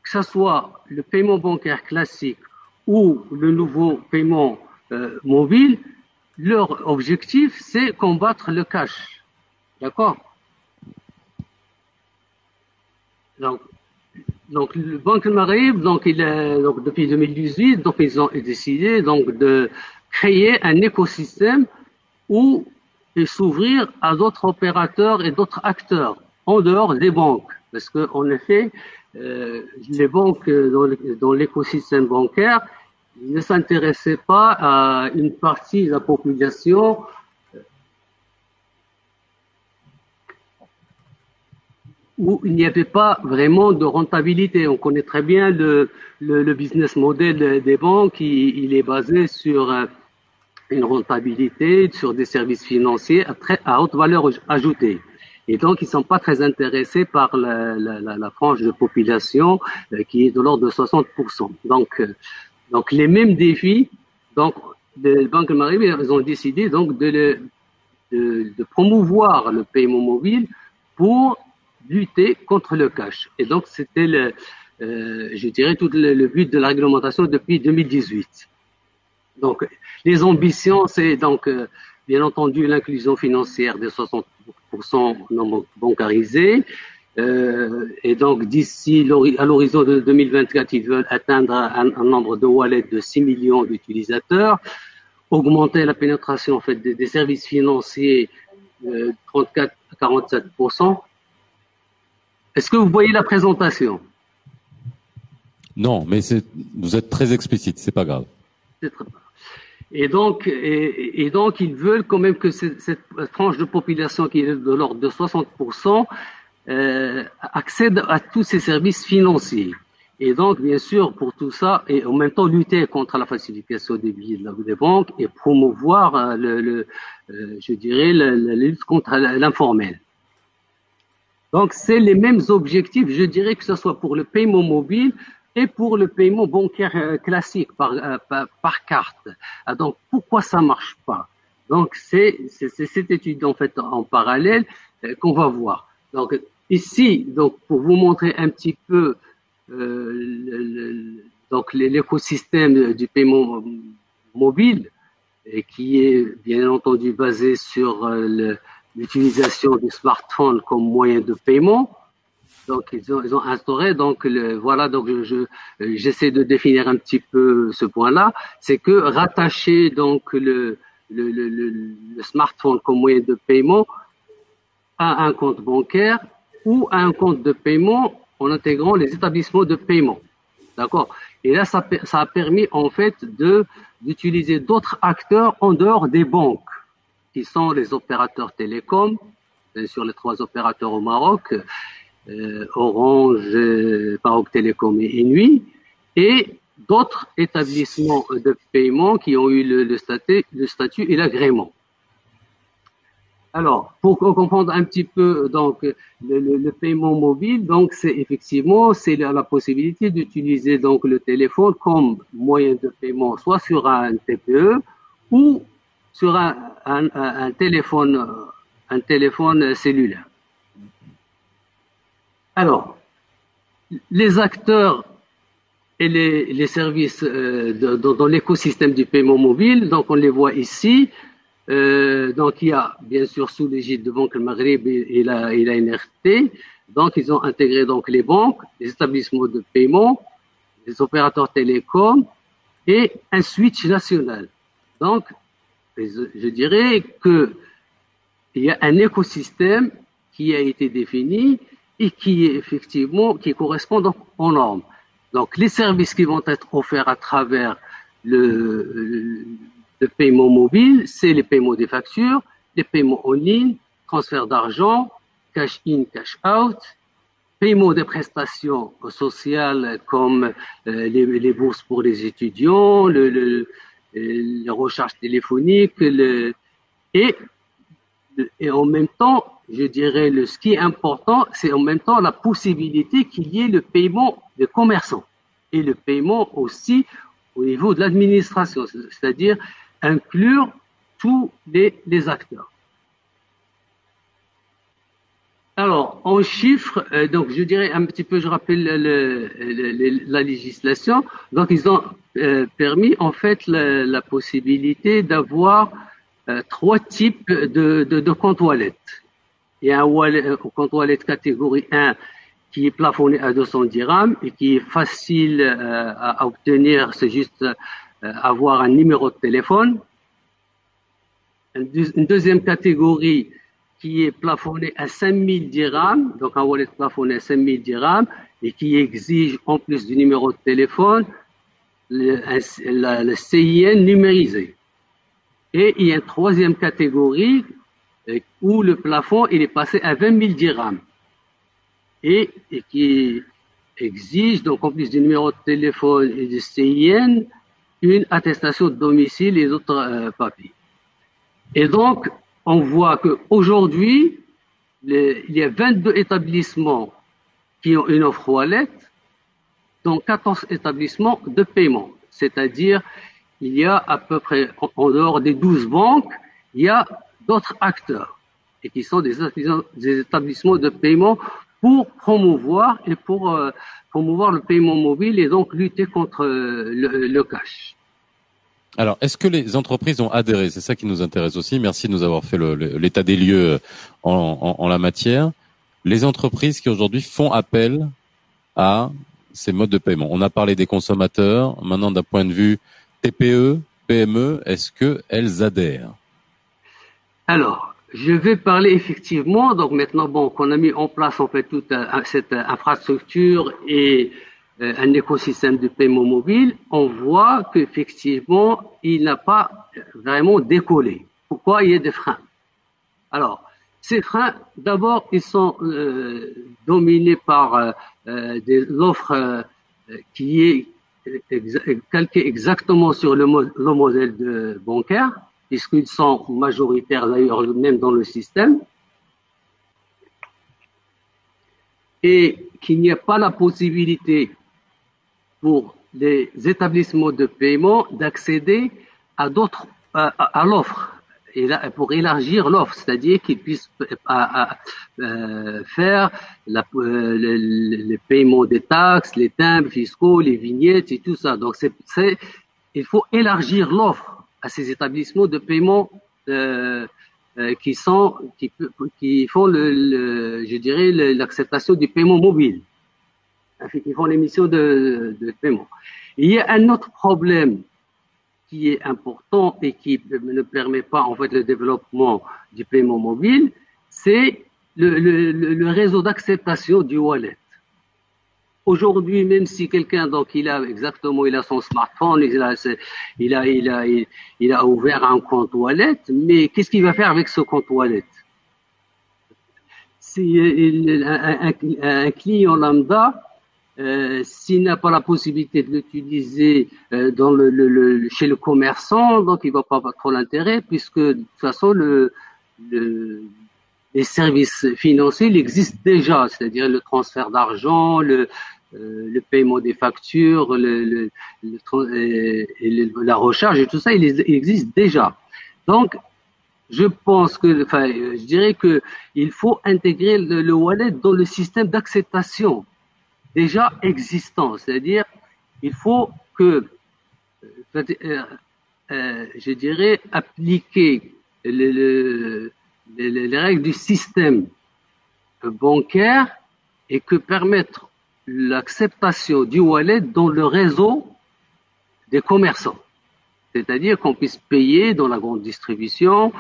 ce soit le paiement bancaire classique ou le nouveau paiement mobile, leur objectif, c'est combattre le cash. D'accord? Donc, le Banque al-Maghrib, donc depuis 2018, donc ils ont décidé donc de créer un écosystème où s'ouvrir à d'autres opérateurs et d'autres acteurs en dehors des banques, parce que en effet, les banques dans l'écosystème bancaire ne s'intéressaient pas à une partie de la population où il n'y avait pas vraiment de rentabilité. On connaît très bien le business model des banques, il est basé sur une rentabilité, sur des services financiers à haute valeur ajoutée. Et donc, ils ne sont pas très intéressés par la frange de population qui est de l'ordre de 60%. Donc les mêmes défis, donc les banques al-Maghrib, ils ont décidé donc de promouvoir le paiement mobile pour lutter contre le cash. Et donc, c'était je dirais, tout le but de la réglementation depuis 2018. Donc, les ambitions, c'est donc, bien entendu, l'inclusion financière des 60% non bancarisés. Et donc, d'ici à l'horizon de 2024, ils veulent atteindre un nombre de wallets de 6 millions d'utilisateurs, augmenter la pénétration en fait des services financiers 34 à 47%. Est-ce que vous voyez la présentation? Non, mais vous êtes très explicite, c'est pas grave. C'est très grave. Et donc, ils veulent quand même que cette frange de population qui est de l'ordre de 60% accède à tous ces services financiers. Et donc, bien sûr, pour tout ça, et en même temps lutter contre la falsification des billets des banques et promouvoir je dirais, la lutte contre l'informel. Donc, c'est les mêmes objectifs, je dirais, que ce soit pour le paiement mobile et pour le paiement bancaire classique par carte. Donc, pourquoi ça marche pas? Donc, c'est cette étude en fait en parallèle qu'on va voir. Donc, ici, donc pour vous montrer un petit peu donc l'écosystème du paiement mobile, et qui est bien entendu basé sur l'utilisation du smartphone comme moyen de paiement. Donc ils ont instauré donc voilà, donc j'essaie de définir un petit peu ce point-là, c'est que rattacher donc le smartphone comme moyen de paiement à un compte bancaire ou à un compte de paiement en intégrant les établissements de paiement. D'accord? Et là, ça a permis en fait d'utiliser d'autres acteurs en dehors des banques, qui sont les opérateurs télécoms, bien sûr les 3 opérateurs au Maroc, Orange, Maroc Télécom et Inouï, et d'autres établissements de paiement qui ont eu le statut et l'agrément. Alors, pour comprendre un petit peu donc le paiement mobile, donc c'est effectivement la possibilité d'utiliser donc le téléphone comme moyen de paiement, soit sur un TPE ou sur un téléphone cellulaire. Alors, les acteurs et les services dans l'écosystème du paiement mobile. Donc, on les voit ici. Donc, il y a, bien sûr, sous l'égide de Banque Maghreb et la NRT. Donc, ils ont intégré donc les banques, les établissements de paiement, les opérateurs télécoms et un switch national. Donc, je dirais que il y a un écosystème qui a été défini et qui correspond donc aux normes. Donc, les services qui vont être offerts à travers le paiement mobile, c'est les paiements des factures, les paiements en ligne, transfert d'argent, cash in, cash out, paiement des prestations sociales comme les bourses pour les étudiants, les recharges téléphoniques, et en même temps, je dirais, ce qui est important, c'est en même temps la possibilité qu'il y ait le paiement des commerçants et le paiement aussi au niveau de l'administration, c'est-à-dire inclure tous les acteurs. Alors, en chiffres, donc je dirais un petit peu, je rappelle la législation. Donc, ils ont permis en fait la possibilité d'avoir 3 types de comptes wallet. Il y a un compte wallet catégorie 1 qui est plafonné à 200 dirhams et qui est facile à obtenir, c'est juste avoir un numéro de téléphone. Une deuxième catégorie qui est plafonné à 5000 dirhams, donc un wallet plafonné à 5000 dirhams et qui exige en plus du numéro de téléphone le CIN numérisé. Et il y a une troisième catégorie où le plafond il est passé à 20 000 dirhams et qui exige donc en plus du numéro de téléphone et du CIN une attestation de domicile et d'autres papiers. Et donc on voit qu'aujourd'hui, il y a 22 établissements qui ont une offre wallet, dont 14 établissements de paiement. C'est-à-dire, il y a à peu près, en dehors des 12 banques, il y a d'autres acteurs, et qui sont des établissements de paiement pour promouvoir le paiement mobile et donc lutter contre le cash. Alors, est-ce que les entreprises ont adhéré? C'est ça qui nous intéresse aussi. Merci de nous avoir fait l'état des lieux en la matière. Les entreprises qui aujourd'hui font appel à ces modes de paiement. On a parlé des consommateurs. Maintenant, d'un point de vue TPE, PME, est-ce qu'elles adhèrent? Alors, je vais parler effectivement. Donc maintenant, qu'on a mis en place en fait toute cette infrastructure et un écosystème de paiement mobile, on voit qu'effectivement, il n'a pas vraiment décollé. Pourquoi? Il y a des freins. Alors, ces freins, d'abord, ils sont dominés par l'offre qui est calquée exactement sur le modèle bancaire, puisqu'ils sont majoritaires d'ailleurs même dans le système, et qu'il n'y a pas la possibilité pour les établissements de paiement d'accéder à l'offre, et pour élargir l'offre, c'est-à-dire qu'ils puissent faire les paiements des taxes, les timbres fiscaux, les vignettes et tout ça. Donc il faut élargir l'offre à ces établissements de paiement qui font je dirais l'acceptation du paiement mobile. Ils font l'émission de paiement. Il y a un autre problème qui est important et qui ne permet pas en fait le développement du paiement mobile, c'est le réseau d'acceptation du wallet. Aujourd'hui, même si quelqu'un il a son smartphone, il a ouvert un compte wallet, mais qu'est-ce qu'il va faire avec ce compte wallet? Si un client lambda, s'il n'a pas la possibilité de l'utiliser chez le commerçant, donc il va pas avoir trop l'intérêt, puisque de toute façon les services financiers ils existent déjà, c'est-à-dire le transfert d'argent, le paiement des factures, la recharge et tout ça, il existe déjà. Donc je dirais que il faut intégrer le wallet dans le système d'acceptation déjà existant, c'est-à-dire il faut que, je dirais, appliquer les règles du système bancaire et que permettre l'acceptation du wallet dans le réseau des commerçants. C'est-à-dire qu'on puisse payer dans la grande distribution,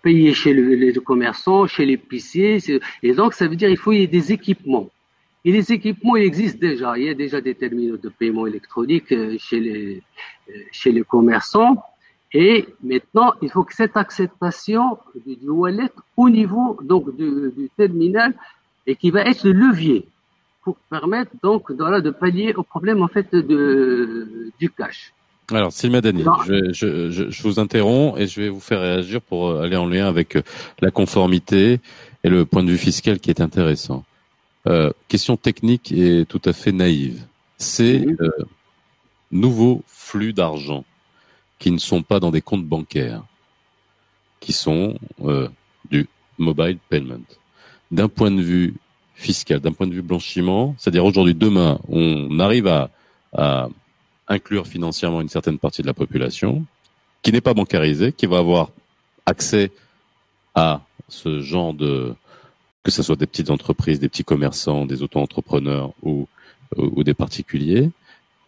payer chez les commerçants, chez l'épicier. Et donc, ça veut dire qu'il faut y ait des équipements. Et les équipements, il existe déjà. Il y a déjà des terminaux de paiement électronique chez les commerçants. Et maintenant, il faut que cette acceptation du wallet au niveau donc du terminal et qui va être le levier pour permettre donc de pallier au problème en fait du cash. Alors, Sylma Daniel, je vous interromps et je vais vous faire réagir pour aller en lien avec la conformité et le point de vue fiscal qui est intéressant. Question technique et tout à fait naïve. Ces nouveaux flux d'argent qui ne sont pas dans des comptes bancaires, qui sont du mobile payment. D'un point de vue fiscal, d'un point de vue blanchiment, c'est-à-dire aujourd'hui, demain, on arrive à inclure financièrement une certaine partie de la population qui n'est pas bancarisée, qui va avoir accès à ce genre que ce soit des petites entreprises, des petits commerçants, des auto-entrepreneurs ou des particuliers.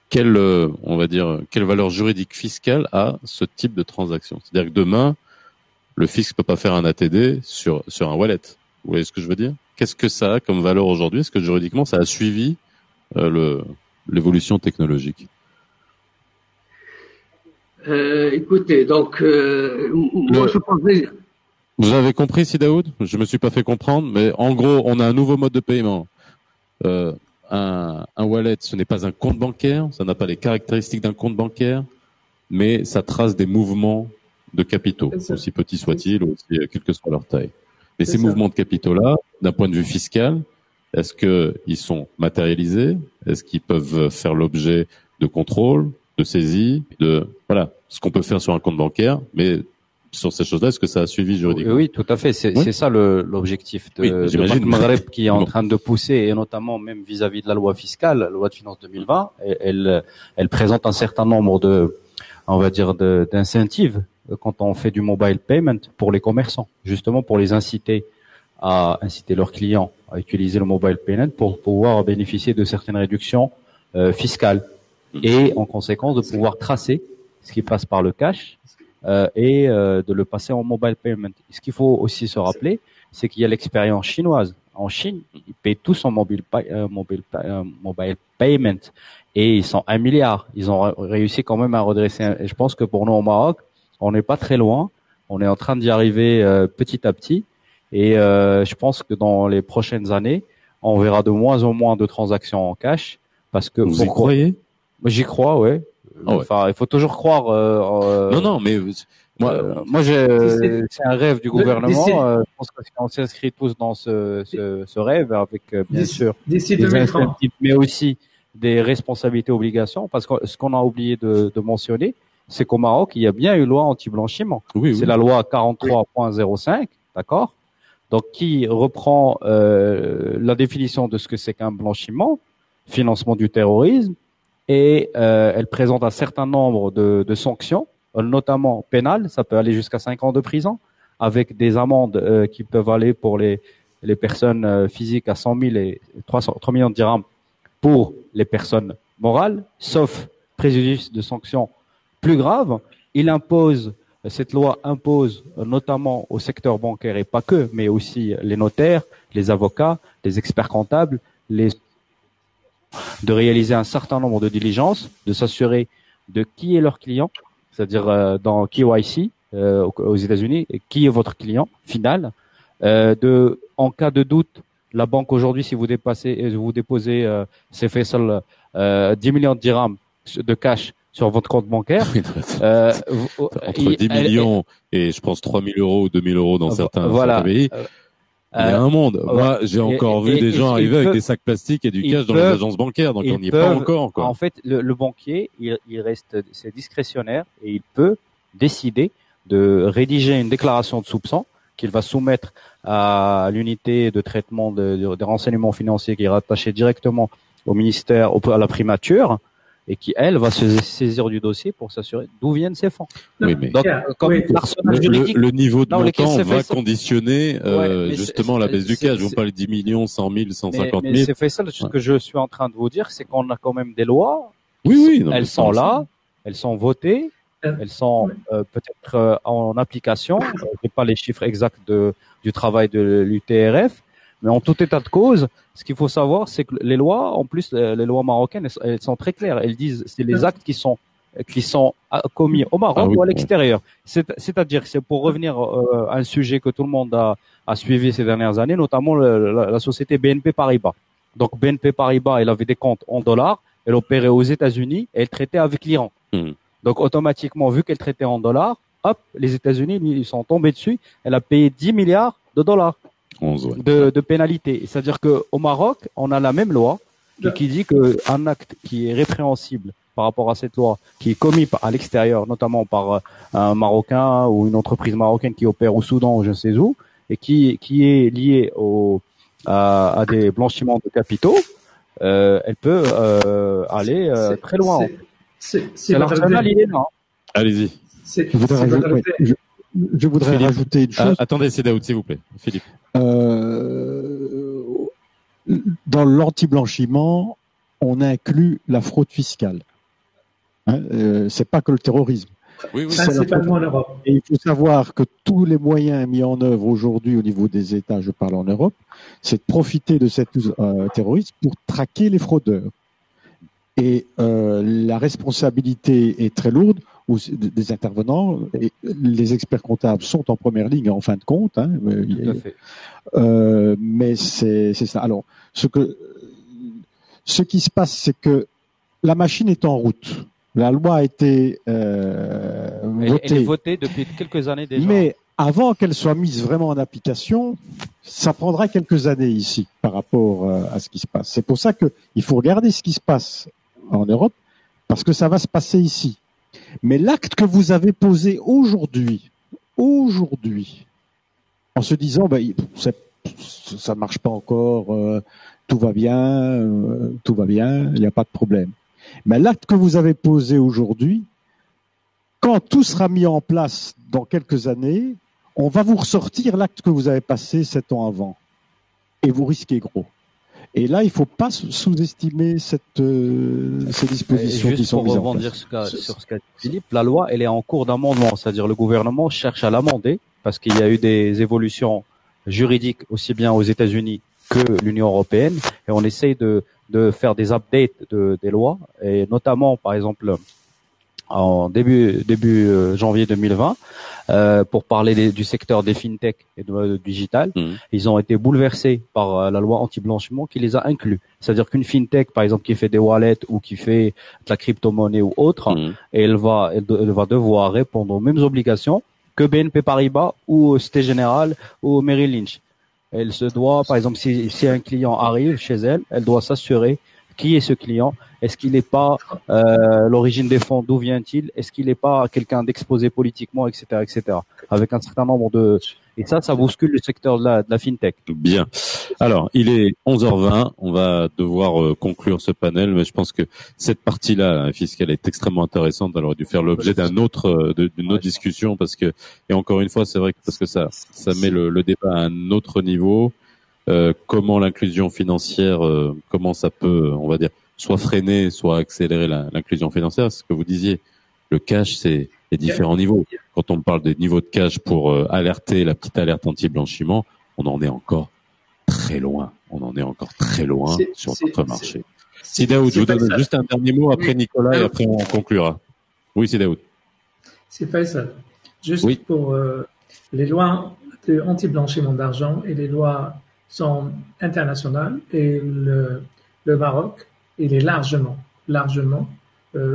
Quelle valeur juridique fiscale a ce type de transaction? C'est-à-dire que demain, le fisc peut pas faire un ATD sur un wallet. Vous voyez ce que je veux dire? Qu'est-ce que ça a comme valeur aujourd'hui? Est-ce que juridiquement, ça a suivi l'évolution technologique? Écoutez, donc moi je pensais. Vous avez compris, Sidaoud? Je me suis pas fait comprendre, mais en gros, on a un nouveau mode de paiement. Un wallet, ce n'est pas un compte bancaire, ça n'a pas les caractéristiques d'un compte bancaire, mais ça trace des mouvements de capitaux, aussi petits soient-ils, ou aussi quelle que soit leur taille. Et ces mouvements de capitaux-là, d'un point de vue fiscal, est-ce qu'ils sont matérialisés? Est-ce qu'ils peuvent faire l'objet de contrôle, de saisie, voilà, ce qu'on peut faire sur un compte bancaire, mais sur ces choses-là, est-ce que ça a suivi juridiquement? Oui, tout à fait. C'est ça l'objectif de Banque Maghreb qui est en train de pousser, et notamment même vis-à-vis de la loi fiscale, la loi de finances 2020. Elle présente un certain nombre d'incentives quand on fait du mobile payment pour les commerçants, justement pour les inciter leurs clients à utiliser le mobile payment pour pouvoir bénéficier de certaines réductions fiscales et en conséquence de pouvoir tracer ce qui passe par le cash et de le passer en mobile payment. Ce qu'il faut aussi se rappeler, c'est qu'il y a l'expérience chinoise. En Chine, ils payent tous en mobile payment et ils sont 1 milliard. Ils ont réussi quand même à redresser. Et je pense que pour nous au Maroc, on n'est pas très loin. On est en train d'y arriver petit à petit. Et je pense que dans les prochaines années, on verra de moins en moins de transactions en cash. Parce que vous y croyez? J'y crois, ouais. Enfin, il faut toujours croire. Non, mais moi, c'est un rêve du gouvernement. Je pense qu'on s'inscrit tous dans ce rêve avec bien sûr des incentives, mais aussi des responsabilités, obligations. Parce que ce qu'on a oublié de mentionner, c'est qu'au Maroc, il y a bien une loi anti-blanchiment. C'est la loi 43.05, d'accord? Donc, qui reprend la définition de ce que c'est qu'un blanchiment, financement du terrorisme. Et elle présente un certain nombre de sanctions, notamment pénales, ça peut aller jusqu'à 5 ans de prison, avec des amendes qui peuvent aller pour les personnes physiques à 100 000 et 3 millions de dirhams pour les personnes morales, sauf préjudice de sanctions plus graves. Cette loi impose notamment au secteur bancaire et pas que, mais aussi les notaires, les avocats, les experts comptables, de réaliser un certain nombre de diligences, de s'assurer de qui est leur client, c'est-à-dire dans KYC aux États-Unis, qui est votre client final. En cas de doute, la banque aujourd'hui, si vous déposez c'est Faisal 10 millions de dirhams de cash sur votre compte bancaire. Entre 10 millions et je pense 3 000 euros ou 2 000 euros dans certains pays. Il y a un monde. Moi, j'ai encore vu des gens arriver avec des sacs plastiques et du cash dans les agences bancaires, donc on n'y est pas encore. En fait, le banquier, c'est discrétionnaire et il peut décider de rédiger une déclaration de soupçon qu'il va soumettre à l'unité de traitement des renseignements financiers qui est rattachée directement au ministère, à la primature. et qui, elle, va se saisir du dossier pour s'assurer d'où viennent ces fonds. Oui, mais donc, comme l'arsenal juridique, le niveau de montant va conditionner justement la baisse du cash. Vous parlez 10 millions, 100 000, 150 000. Mais c'est fait ça. Ce que je suis en train de vous dire, c'est qu'on a quand même des lois. Elles sont là, elles sont votées, elles sont peut-être en application. Je n'ai pas les chiffres exacts du travail de l'UTRF. Mais en tout état de cause, ce qu'il faut savoir, c'est que les lois, en plus, les lois marocaines, elles sont très claires. Elles disent, c'est les actes qui sont commis au Maroc ou à l'extérieur. C'est-à-dire, c'est pour revenir à un sujet que tout le monde a suivi ces dernières années, notamment la société BNP Paribas. Donc, BNP Paribas, elle avait des comptes en dollars, elle opérait aux États-Unis et elle traitait avec l'Iran. Donc, automatiquement, vu qu'elle traitait en dollars, hop, les États-Unis, ils sont tombés dessus. Elle a payé 10 milliards de dollars. 11, de pénalité. C'est-à-dire que au Maroc, on a la même loi qui dit que un acte qui est répréhensible par rapport à cette loi, qui est commis à l'extérieur, notamment par un Marocain ou une entreprise marocaine qui opère au Soudan ou je ne sais où, et qui est lié à des blanchiments de capitaux, elle peut aller très loin. C'est l'arsenal, il est là. Allez-y. Je voudrais rajouter une chose. Attendez, c'est Daoud, s'il vous plaît. Philippe. Dans l'anti-blanchiment, on inclut la fraude fiscale. C'est pas que le terrorisme. Oui, principalement en Europe. Et il faut savoir que tous les moyens mis en œuvre aujourd'hui au niveau des États, je parle en Europe, c'est de profiter de cet terrorisme pour traquer les fraudeurs. Et la responsabilité est très lourde des intervenants. Et les experts comptables sont en première ligne en fin de compte. Tout à fait. Mais c'est ça. Alors, ce qui se passe, c'est que la machine est en route. La loi a été votée. Elle est votée depuis quelques années déjà. Mais avant qu'elle soit mise vraiment en application, ça prendra quelques années ici par rapport à ce qui se passe. C'est pour ça qu'il faut regarder ce qui se passe en Europe, parce que ça va se passer ici. Mais l'acte que vous avez posé aujourd'hui, en se disant, ça marche pas encore, tout va bien, il n'y a pas de problème. Mais l'acte que vous avez posé aujourd'hui, quand tout sera mis en place dans quelques années, on va vous ressortir l'acte que vous avez passé 7 ans avant. Et vous risquez gros. Et là, il ne faut pas sous-estimer ces dispositions qui sont mises en place. Juste pour rebondir sur ce qu'a dit Philippe, la loi, elle est en cours d'amendement. C'est-à-dire le gouvernement cherche à l'amender parce qu'il y a eu des évolutions juridiques aussi bien aux États-Unis que l'Union européenne. Et on essaye de faire des updates des lois. Et notamment, par exemple, en début janvier 2020, pour parler du secteur des fintech et du digital, ils ont été bouleversés par la loi anti-blanchiment qui les a inclus. C'est-à-dire qu'une fintech, par exemple, qui fait des wallets ou qui fait de la crypto-monnaie ou autre, elle va devoir répondre aux mêmes obligations que BNP Paribas ou Société Générale ou Merrill Lynch. Elle se doit, par exemple, si un client arrive chez elle, elle doit s'assurer qui est ce client. Est-ce qu'il n'est pas l'origine des fonds, d'où vient-il? Est-ce qu'il n'est pas quelqu'un d'exposé politiquement, etc., etc. Avec un certain nombre de... Et ça bouscule le secteur de la fintech. Bien. Alors, il est 11h20. On va devoir conclure ce panel, mais je pense que cette partie-là fiscale est extrêmement intéressante. Elle aurait dû faire l'objet d'une autre discussion parce que, et encore une fois, c'est vrai que parce que ça met le débat à un autre niveau. Comment l'inclusion financière, comment ça peut, on va dire, soit freiner, soit accélérer l'inclusion financière. C'est ce que vous disiez. Le cash, c'est les différents niveaux. Quand on parle des niveaux de cash pour alerter la petite alerte anti-blanchiment, on en est encore très loin. On en est encore très loin sur notre marché. Sidaoud, je vous donne juste un dernier mot après Nicolas et après on conclura. Oui, Sidaoud. C'est pas ça. Juste pour les lois anti-blanchiment d'argent et les lois sont internationales et le Maroc, il est largement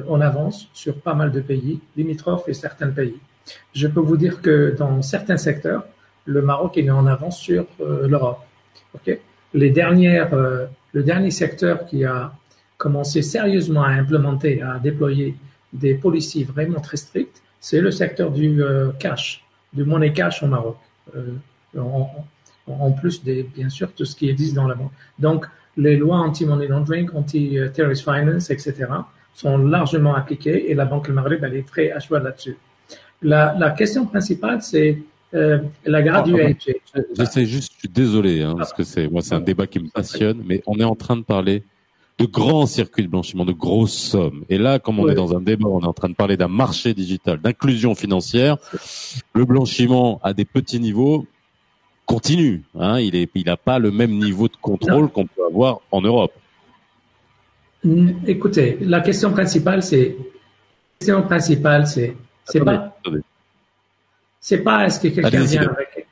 en avance sur pas mal de pays, limitrophes et certains pays. Je peux vous dire que dans certains secteurs, le Maroc il est en avance sur l'Europe. Okay? Le dernier secteur qui a commencé sérieusement à implémenter, à déployer des policiers vraiment très strictes, c'est le secteur du cash, du money cash au Maroc. En plus bien sûr, tout ce qui existe dans la banque. Donc, les lois anti-money laundering, anti-terrorist finance, etc., sont largement appliquées et la Banque du Maghreb, elle est très à cheval là-dessus. La question principale, c'est la gradualité. J'essaie juste, je suis désolé, parce que c'est un débat qui me passionne, mais on est en train de parler de grands circuits de blanchiment, de grosses sommes. Et là, comme on est dans un débat, on est en train de parler d'un marché digital, d'inclusion financière. Le blanchiment à des petits niveaux continue. Il n'a pas le même niveau de contrôle qu'on peut avoir en Europe. Écoutez, la question principale, c'est pas est-ce que quelqu'un vient avec,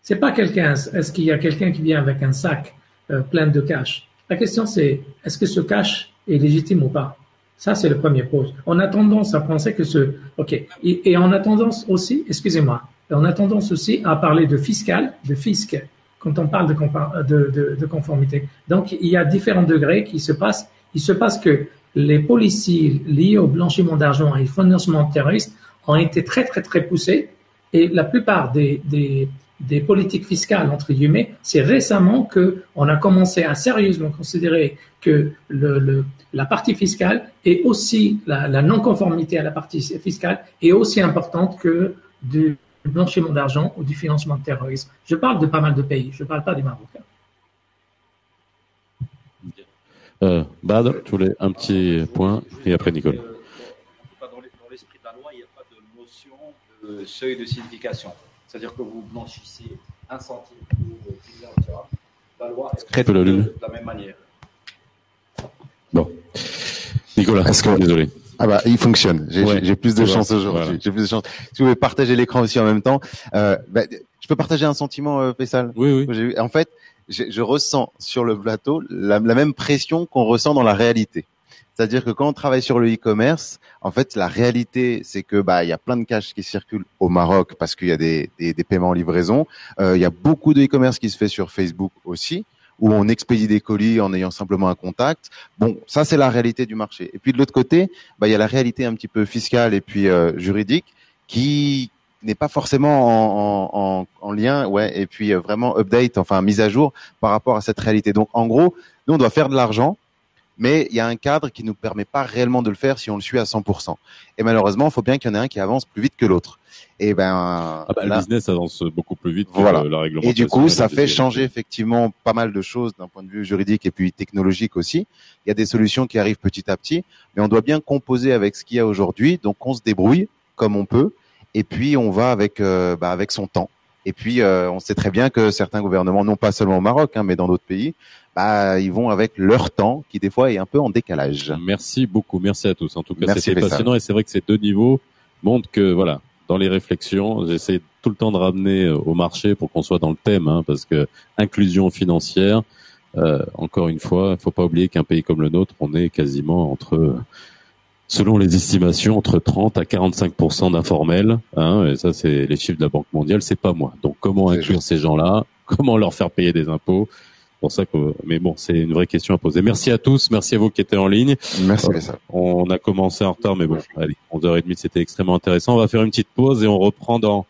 c'est pas quelqu'un, est-ce qu'il y a quelqu'un qui vient avec un sac plein de cash. La question c'est, est-ce que ce cash est légitime ou pas? Ça, c'est le premier pose. On a tendance à penser que et on a tendance aussi, excusez-moi, on a tendance aussi à parler de fisc, quand on parle de conformité. Donc, il y a différents degrés qui se passent. Il se passe que les policiers liés au blanchiment d'argent et au financement terroriste ont été très, très, très poussés. Et la plupart des politiques fiscales, entre guillemets, c'est récemment qu'on a commencé à sérieusement considérer que la partie fiscale est aussi, la non-conformité à la partie fiscale est aussi importante que du blanchiment d'argent ou du financement de terrorisme. Je parle de pas mal de pays, je ne parle pas du Maroc. Badr, tu voulais un petit point, et après Nicole. Dans l'esprit de la loi, il n'y a pas de notion de seuil de signification. C'est-à-dire que vous blanchissez 1 centime ou etc. La loi est de la même manière. Bon. Nicolas, désolé. Il fonctionne. J'ai plus de chance aujourd'hui. Voilà. J'ai plus de chance. Si vous voulez partager l'écran aussi en même temps, je peux partager un sentiment, Faisal? Oui. En fait, je ressens sur le plateau la même pression qu'on ressent dans la réalité. C'est-à-dire que quand on travaille sur le e-commerce, en fait, la réalité, c'est que il y a plein de cash qui circulent au Maroc parce qu'il y a des paiements en livraison. Il y a beaucoup de e-commerce qui se fait sur Facebook aussi, où on expédie des colis en ayant simplement un contact. Bon, ça c'est la réalité du marché. Et puis de l'autre côté, il y a la réalité un petit peu fiscale et puis juridique qui n'est pas forcément en lien, et puis vraiment update, enfin mise à jour par rapport à cette réalité. Donc en gros, nous on doit faire de l'argent, mais il y a un cadre qui nous permet pas réellement de le faire si on le suit à 100%. Et malheureusement, il faut bien qu'il y en ait un qui avance plus vite que l'autre. Et le business avance beaucoup plus vite que la réglementation. Et du coup, ça fait changer effectivement pas mal de choses d'un point de vue juridique et puis technologique aussi. Il y a des solutions qui arrivent petit à petit, mais on doit bien composer avec ce qu'il y a aujourd'hui. Donc on se débrouille comme on peut. Et puis on va avec son temps. Et puis on sait très bien que certains gouvernements, non pas seulement au Maroc, mais dans d'autres pays, ils vont avec leur temps, qui des fois est un peu en décalage. Merci beaucoup, merci à tous. En tout cas, c'était passionnant et c'est vrai que ces deux niveaux montrent que dans les réflexions, j'essaie tout le temps de ramener au marché pour qu'on soit dans le thème, parce que inclusion financière, encore une fois, il faut pas oublier qu'un pays comme le nôtre, on est quasiment selon les estimations, entre 30 à 45% d'informels, et ça c'est les chiffres de la Banque mondiale, c'est pas moi. Donc comment inclure ces gens-là, comment leur faire payer des impôts? Pour ça mais bon, c'est une vraie question à poser. Merci à tous, merci à vous qui étaient en ligne. Merci. On a commencé en retard, mais bon, allez, 11h30, c'était extrêmement intéressant. On va faire une petite pause et on reprend dans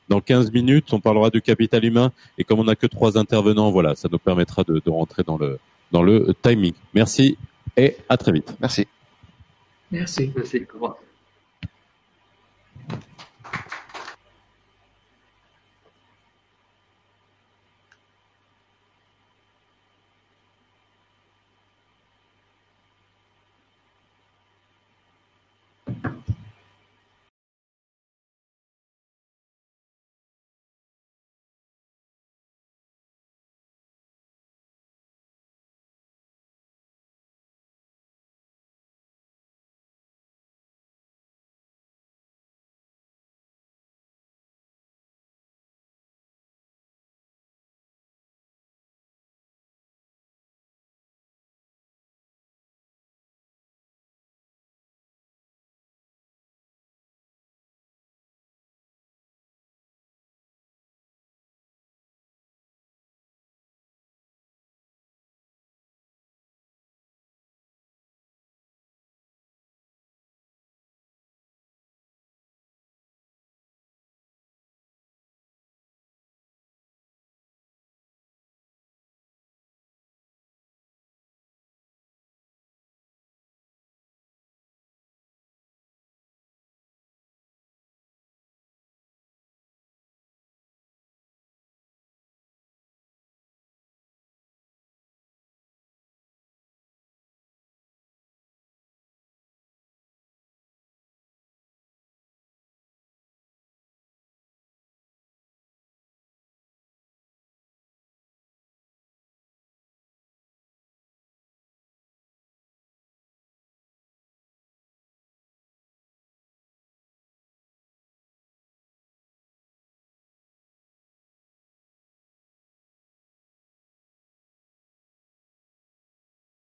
15 minutes. On parlera du capital humain et comme on n'a que 3 intervenants, ça nous permettra de rentrer dans le timing. Merci et à très vite. Merci. Merci. Merci. Au revoir.